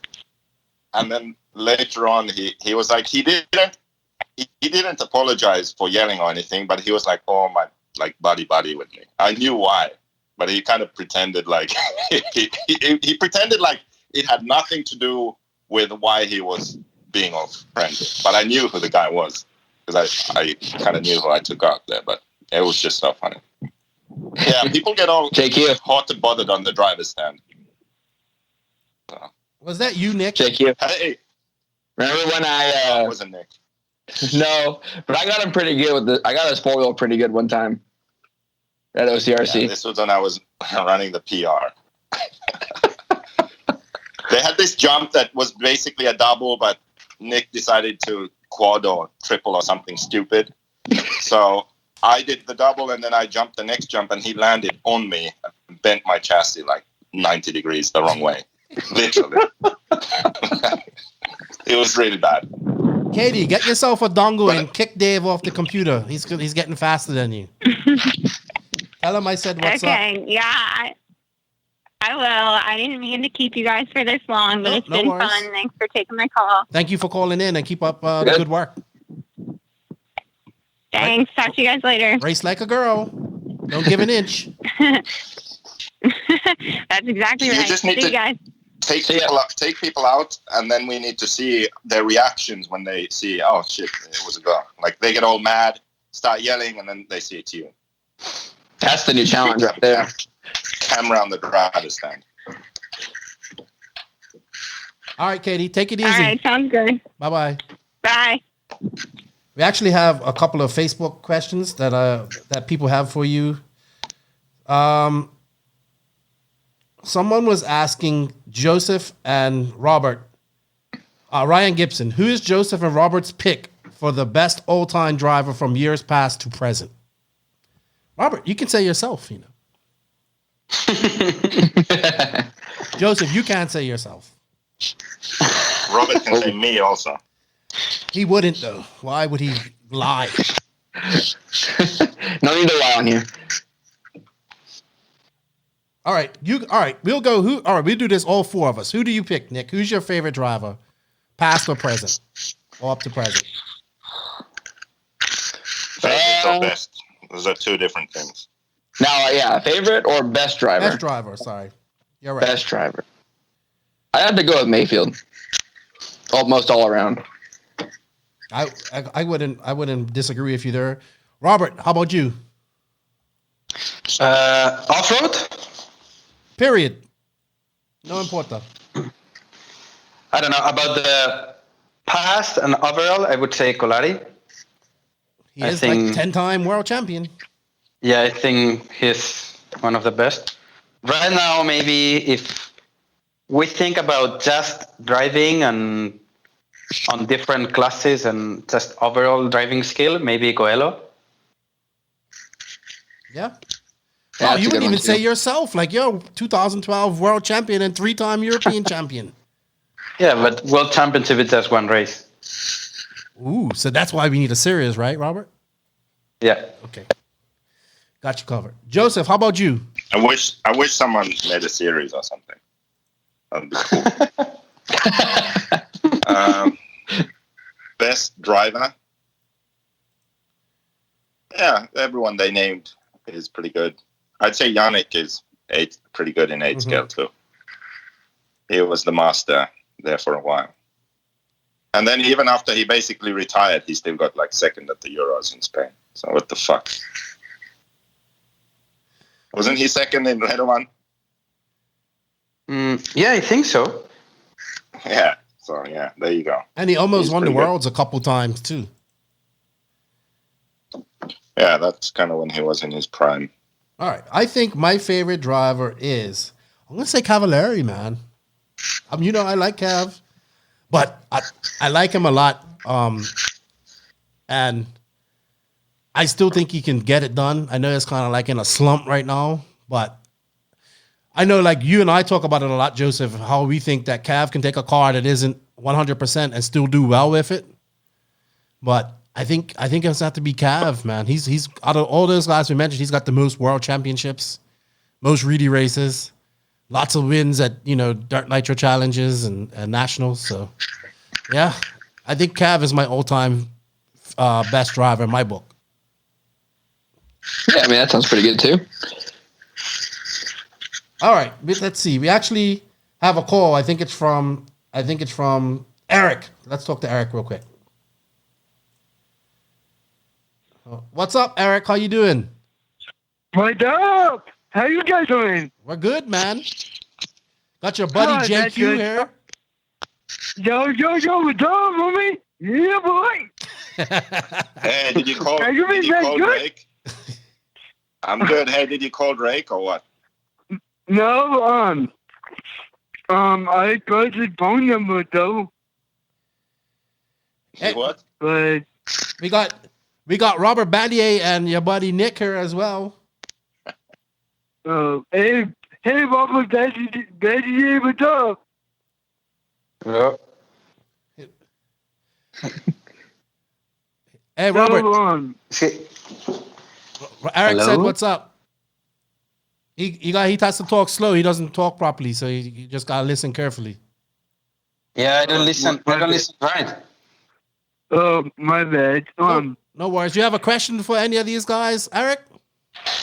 And then later on, he was like, he didn't apologize for yelling or anything, but he was like, oh my, like buddy with me. I knew why, but he kind of pretended like he pretended like it had nothing to do with why he was being all friendly. But I knew who the guy was because I kind of knew who I took out there. But it was just so funny. Yeah, people get all hot and bothered on the driver's stand. So. Was that you, Nick? JQ. Hey, remember when I wasn't Nick? No, but I got him pretty good I got his 4-wheel pretty good one time at OCRC. Yeah, this was when I was running the PR. They had this jump that was basically a double, but Nick decided to quad or triple or something stupid. So I did the double, and then I jumped the next jump, and he landed on me and bent my chassis like 90 degrees the wrong way. Literally. It was really bad. Katie, get yourself a dongle and kick Dave off the computer. He's getting faster than you. Tell him I said what's up. Okay, yeah, I will. I didn't mean to keep you guys for this long, but it's been fun. Thanks for taking my call. Thank you for calling in and keep up the good work. Thanks. Talk to you guys later. Race like a girl. Don't give an inch. That's exactly right. You just need See to you guys. take people out, and then we need to see their reactions when they see, oh shit, it was a girl. Like they get all mad, start yelling, and then they see it's you. That's the new challenge right there. Camera on the driver's stand. All right, Katie, take it easy. All right, sounds good. Bye-bye. Bye. We actually have a couple of Facebook questions that people have for you. Someone was asking Joseph and Robert, Ryan Gibson, who is Joseph and Robert's pick for the best old-time driver from years past to present? Robert, you can say yourself, Joseph, you can't say yourself. Robert can say me also. He wouldn't, though. Why would he lie? No need to lie on here. All right, we'll go. We'll do this, all four of us. Who do you pick, Nick? Who's your favorite driver? Past or present? Or up to present? Favorite or best? Those are two different things. Now, favorite or best driver? Best driver, sorry. You're right. Best driver. I had to go with Mayfield. Almost all around. I wouldn't disagree with you there. Robert, how about you? Off-road? Period. No importa. I don't know. About the past and overall, I would say Colari. He is like 10-time world champion. Yeah, I think he's one of the best. Right now, maybe if we think about just driving and on different classes and just overall driving skill, maybe Coelho. Yeah. Oh, you wouldn't even say yourself. Like, you're 2012 world champion and 3-time European champion. Yeah, but world championship is just one race. Ooh, so that's why we need a series, right, Robert? Yeah. Okay. Got you covered. Joseph, how about you? I wish someone made a series or something. That'd be cool. Best driver. Yeah, everyone they named is pretty good. I'd say Yannick is pretty good in 8 scale too. He was the master there for a while. And then even after he basically retired, he still got like second at the Euros in Spain. So what the fuck? Wasn't he second in Red One? Yeah, I think so. Yeah. So yeah, there you go. And he almost won the Worlds a couple times too. Yeah, that's kind of when he was in his prime. All right. I think my favorite driver is, I'm going to say Cavalieri, man. I like Cav, but I like him a lot. And I still think he can get it done. I know it's kind of like in a slump right now, but I know like you and I talk about it a lot, Joseph, how we think that Cav can take a car that isn't 100% and still do well with it. But I think it's going to have to be Cav, man. He's out of all those guys we mentioned, he's got the most world championships, most Reedy races, lots of wins at, Dirt Nitro challenges and nationals. So, yeah, I think Cav is my all-time best driver in my book. Yeah, I mean, that sounds pretty good, too. All right, let's see. We actually have a call. I think it's from Eric. Let's talk to Eric real quick. What's up, Eric? How you doing? What's up? How you guys doing? We're good, man. Got your buddy JQ here. Yo, what's up, homie? Yeah, boy. Hey, did you call Are you Drake? I'm good. Hey, did you call Drake or what? No, I got his phone number though. Hey, what? But we got Robert Batlle and your buddy Nick here as well. Hey, Robert Batlle, what's up? Yep. Hey, Robert. Eric Hello? said, "What's up?" He has to talk slow. He doesn't talk properly, so you just gotta listen carefully. Yeah, I don't listen right. Oh, my bad. No worries. You have a question for any of these guys, Eric?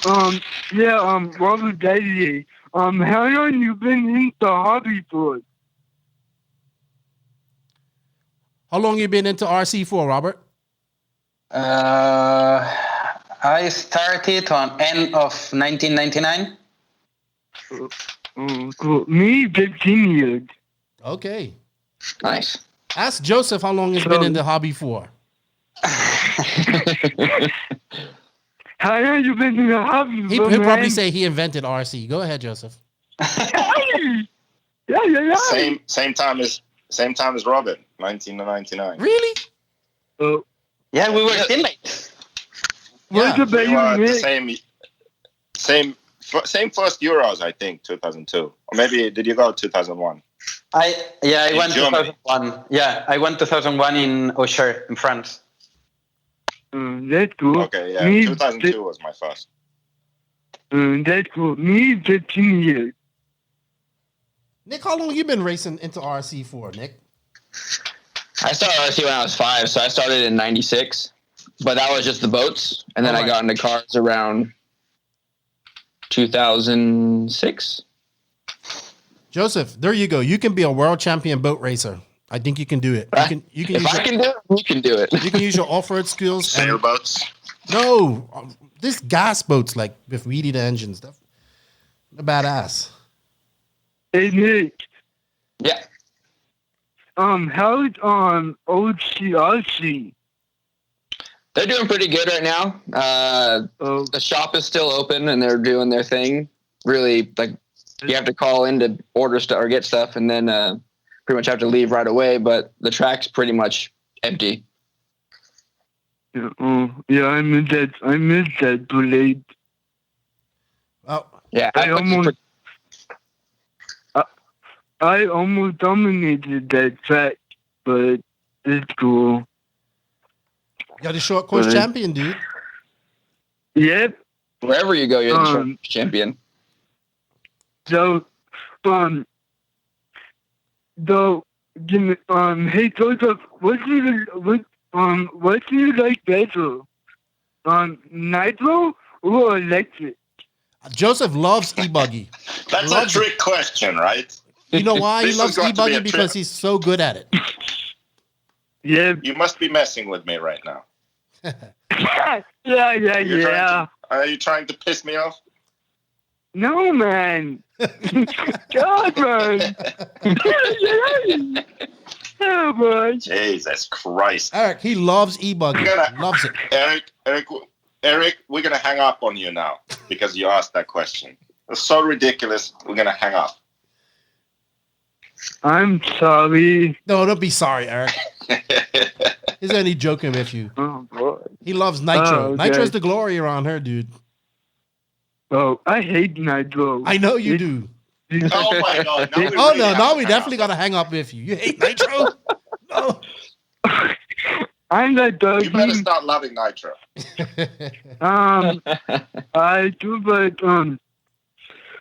Yeah, Robert Batlle. How long you been in the hobby for? How long you been into RC for, Robert? I started on end of 1999. Cool. Me, 15 years. Okay. Nice. Ask Joseph how long he's been in the hobby for. How long you been in the hobby for, He'll man? probably say he invented RC. Go ahead, Joseph. Yeah. Same time as Robert, 1999. Really? Yeah, we were teammates. Yeah, we were the same first Euros, I think, 2002. Or maybe, did you go 2001? I went Germany. 2001. Yeah, I went 2001 in Auxerre, in France. That's cool. Okay, yeah, 2002 was my first. That's cool. Me, 15 years. Nick, how long you been racing into RC for, Nick? I started RC when I was 5, so I started in 96. But that was just the boats. And then I got into cars around 2006. Joseph, there you go. You can be a world champion boat racer. I think you can do it. You can If I can do it, you can do it. You can use your off-road skills. Sailboats? No, this gas boats like with weedy the engines. They're badass. Hey, Nick. Yeah. How's OCRC? They're doing pretty good right now. The shop is still open and they're doing their thing. Really, like you have to call in to order stuff or get stuff, and then pretty much have to leave right away. But the track's pretty much empty. Yeah, I miss that blade. Oh, yeah. I almost dominated that track, but it's cool. You're the short course champion, dude. Yep. Wherever you go, you're the short course champion. So, hey Joseph, what do you like better? Nitro or electric? Joseph loves e-buggy. That's a trick question, right? You know why he This loves has got to be e-buggy? a Because trick. he's so good at it. Yeah. You must be messing with me right now. Yeah. Are you trying to piss me off? No, man. God, man. Oh, man. Jesus Christ. Eric, he loves e-buggy. Loves it. Eric, we're going to hang up on you now because you asked that question. It's so ridiculous. We're going to hang up. I'm sorry. No, don't be sorry, Eric. He's only joking with you. Oh, boy. He loves Nitro. Oh, okay. Nitro's the glory around her, dude. Oh, I hate Nitro. I know you do. Oh my God! Now we definitely gotta hang up with you. You hate Nitro? No. I'm the dog. You better start loving Nitro. I do, but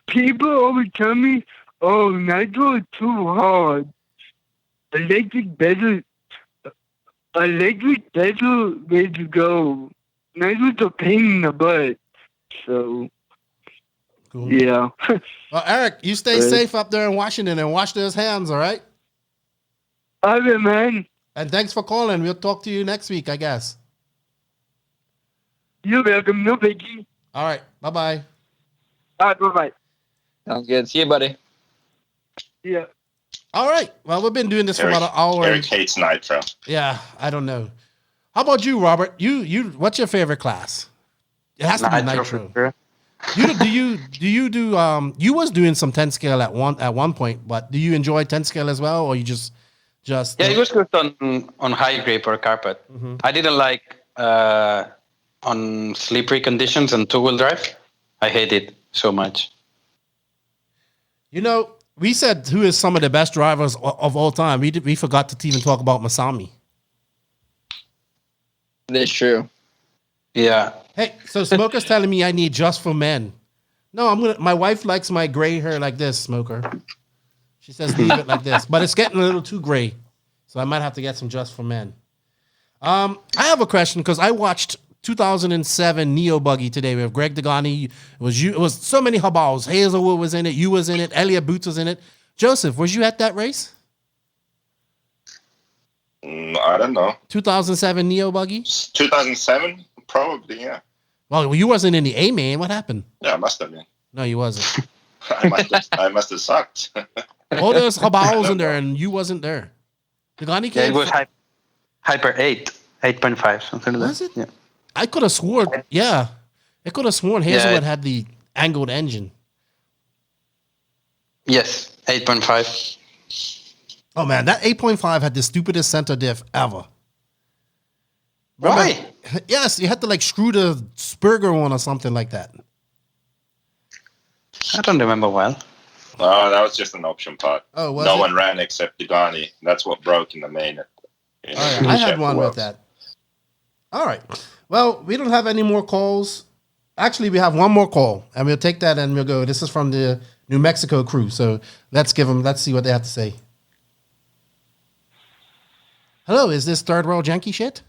people always tell me, "Oh, Nitro is too hard. Electric better way to go. Nitro's a pain in the butt." So. Cool. Yeah. Well, Eric, you stay safe up there in Washington and wash those hands, all right? All right, man. And thanks for calling. We'll talk to you next week, I guess. You're welcome. No biggie. All right. Bye-bye. All right, bye-bye. Sounds good. See you, buddy. Yeah. All right. Well, we've been doing this for about an hour. Eric hates Nitro. Yeah, I don't know. How about you, Robert? You what's your favorite class? It has to be Nitro. Sure. You was doing some 10 scale at one point, but do you enjoy 10 scale as well, or you just Yeah, it was good on high grip or carpet. Mm-hmm. I didn't like on slippery conditions and two-wheel drive. I hate it so much. You know, we said who is some of the best drivers of all time. We forgot to even talk about Masami. That's true. Yeah. Hey, so Smoker's telling me I need Just for Men. No, my wife likes my gray hair like this, Smoker. She says leave it like this, but it's getting a little too gray, so I might have to get some Just for Men. I have a question because I watched 2007 Neo Buggy today with Greg Degani. It was so many habals. Hazelwood was in it. You was in it. Elliot Boots was in it. Joseph, was you at that race? I don't know. 2007 Neo Buggy? 2007? Probably, yeah. Well, you wasn't in the A main. What happened? Yeah, I must have been. No, you wasn't. I must have sucked. All those habals in there, and you wasn't there. Degani came. Yeah, it was Hyper 8.5, something like that. Was it? Yeah. I could have sworn. Yeah, I could have sworn Hazelwood had the angled engine. Yes, 8.5. Oh man, that 8.5 had the stupidest center diff ever. Why? Yes, you had to like screw the Spurger on or something like that. I don't remember well. No, that was just an option part. Oh, was no it? one ran except Degani. That's what broke in the main. I had one with that. All right. Well, we don't have any more calls. Actually, we have one more call, and we'll take that and we'll go. This is from the New Mexico crew, so let's see what they have to say. Hello, is this third world janky shit?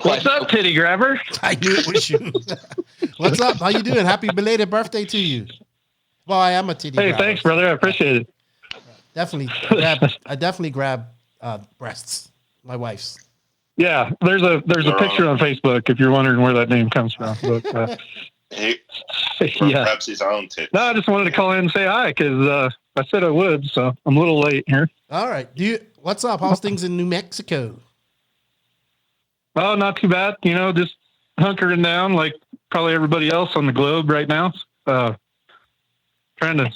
What's up, titty grabber? I knew it was you. What's up? How you doing? Happy belated birthday to you. Well, I am a titty grabber. Thanks, brother. I appreciate it. I definitely grab breasts. My wife's. Yeah, there's a picture on Facebook if you're wondering where that name comes from. But, He yeah. grabs his own tits. No, I just wanted to call in and say hi because I said I would, so I'm a little late here. All right. What's up? How's things in New Mexico? Oh, not too bad. You know, just hunkering down like probably everybody else on the globe right now. Trying to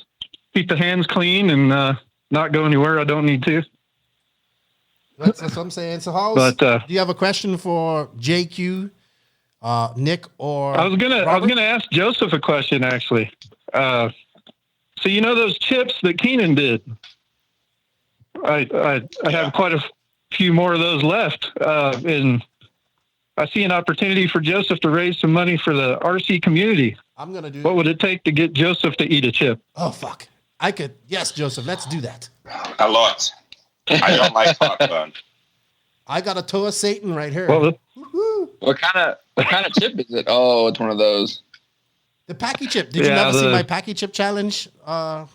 keep the hands clean and not go anywhere I don't need to. That's what I'm saying. So, do you have a question for JQ, Nick, or I was gonna ask Joseph a question actually. So you know those chips that Keenan did? I have quite a few more of those left, and I see an opportunity for Joseph to raise some money for the RC community. I'm gonna do. What would it take to get Joseph to eat a chip? Oh fuck! I could. Yes, Joseph. Let's do that. A lot. I don't like heartburn. I got a toe of Satan right here. What kind of chip is it? Oh, it's one of those. The Packy chip. Did you never see my Packy chip challenge? I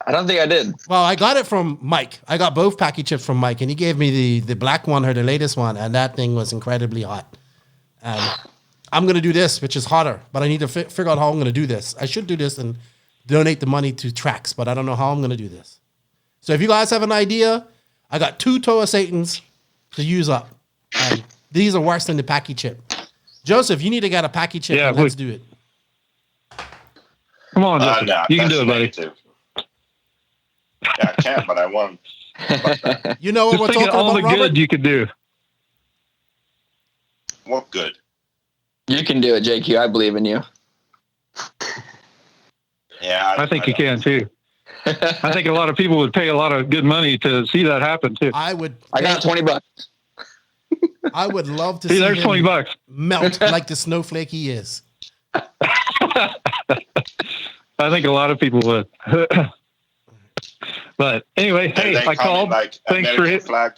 don't think I did. Well, I got it from Mike. I got both Packy chips from Mike, and he gave me the black one or the latest one, and that thing was incredibly hot. I'm going to do this, which is hotter, but I need to figure out how I'm going to do this. I should do this and donate the money to Trax, but I don't know how I'm going to do this. So if you guys have an idea, I got 2 Toe of Satans to use up. And these are worse than the Packy chip. Joseph, you need to get a Packy chip and let's do it. Come on, Joseph. Nah, you can do it, buddy. can, but I won't. You know what Just we're think talking of all about, the Robert? good you could do. What good? You can do it, JQ. I believe in you. Yeah, I think you can too. I think a lot of people would pay a lot of good money to see that happen too. I would. I got $20. I would love to See, see there's him $20. melt like the snowflake he is. I think a lot of people would. But anyway, Do hey, they I come called. in like Thanks for American flag,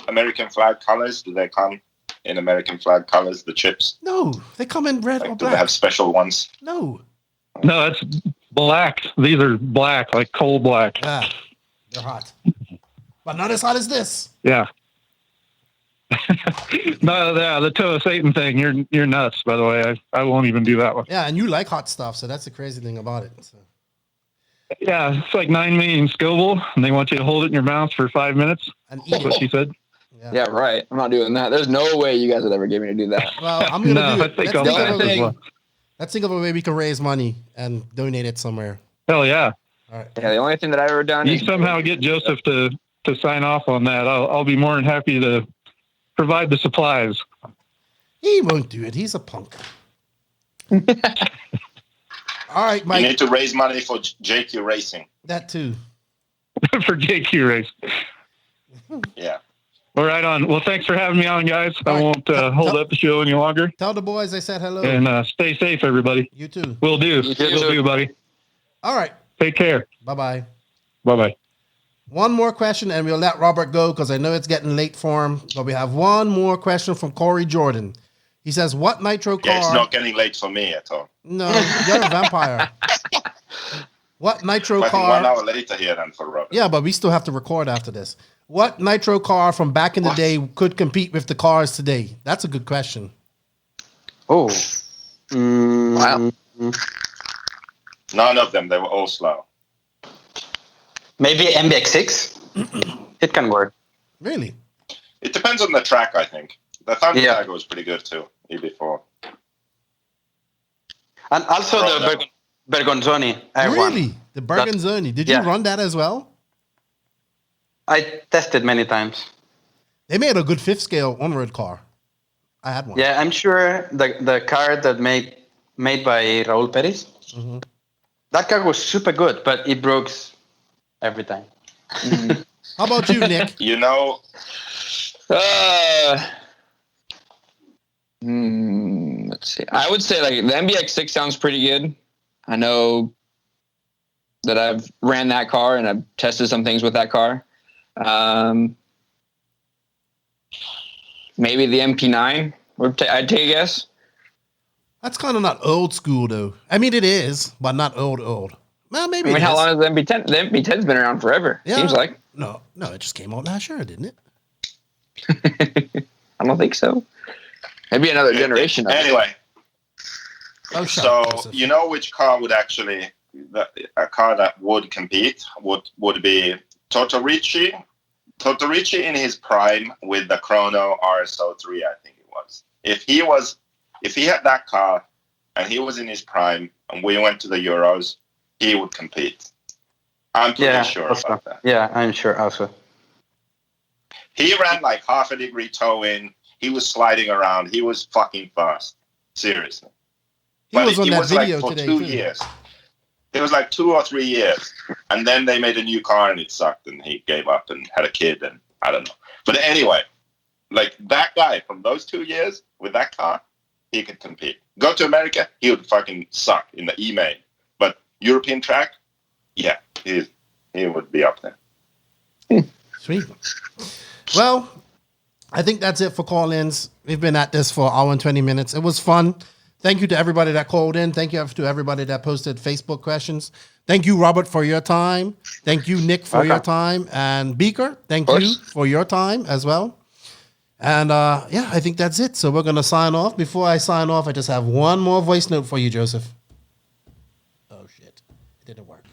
American flag colors? Do they come in American flag colors? The chips? No, they come in red or Do black. they have special ones? No. No, that's black. These are black, like coal black. Yeah, they're hot, but not as hot as this. Yeah. No, yeah, the toe of Satan thing. You're nuts. By the way, I won't even do that one. Yeah, and you like hot stuff, so that's the crazy thing about it. So. Yeah, it's like 9 million Scoville, and they want you to hold it in your mouth for 5 minutes. And eat That's what she said. Yeah, right. I'm not doing that. There's no way you guys would ever get me to do that. Well, I'm gonna do I it. think I'll pass as well. Let's think of a way we can raise money and donate it somewhere. Hell yeah. All right. Yeah, the only thing that I've ever done You is somehow get Joseph to sign off on that. I'll be more than happy to provide the supplies. He won't do it. He's a punk. All right, Mike. You need to raise money for JQ Racing. That too. For JQ Race. Yeah. All right on. Well, thanks for having me on, guys. I won't hold up the show any longer. Tell the boys I said hello. And stay safe, everybody. You too. Will do. You too. Will do, buddy. All right. Take care. Bye-bye. Bye-bye. One more question, and we'll let Robert go because I know it's getting late for him. But we have one more question from Corey Jordan. He says, what nitro car... Yeah, it's not getting late for me at all. No, you're a vampire. What nitro I think car... 1 hour later here than for Robert. Yeah, but we still have to record after this. What nitro car from back in the day could compete with the cars today? That's a good question. Oh. Wow. None of them. They were all slow. Maybe MBX6? It can work. Really? It depends on the track, I think. The Thunder Yeah. Tiger was pretty good too, EB4. And also the Bergonzoni R1. Really? The Bergonzoni. Did you Yeah. run that as well? I tested many times. They made a good fifth scale on-road car. I had one. Yeah, I'm sure the car that made by Raul Perez, Mm-hmm. that car was super good, but it broke every time. How about you, Nick? You know, let's see. I would say like the MBX6 sounds pretty good. I know that I've ran that car and I've tested some things with that car. Maybe the MP9. I'd take a guess. That's kind of not old school, though. I mean, it is, but not old. Well, maybe. I mean, how long has the MP10? The MP10's been around forever. Yeah. Seems like. No, it just came out last year, didn't it? I don't think so. Maybe another generation. Of anyway. Oh, So you know which car would actually a car that would compete would be Totorici. Totorici in his prime with the Chrono RS03, I think it was. If he had that car and he was in his prime and we went to the Euros, he would compete. I'm pretty sure about that. Yeah, I'm sure also. He ran like half a degree toe in. He was sliding around. He was fucking fast. Seriously. He was on that video for today, 2 too. years. It was like 2 or 3 years. And then they made a new car and it sucked and he gave up and had a kid and I don't know. But anyway, like that guy from those 2 years with that car, he could compete. Go to America, he would fucking suck in the E-main. But European track, yeah, he would be up there. Sweet. Well, I think that's it for call-ins. We've been at this for an hour and 20 minutes. It was fun. Thank you to everybody that called in. Thank you to everybody that posted Facebook questions. Thank you, Robert, for your time. Thank you, Nick, for your time. And Beaker, thank you for your time as well. And yeah, I think that's it. So we're going to sign off. Before I sign off, I just have one more voice note for you, Joseph. Oh, shit. It didn't work.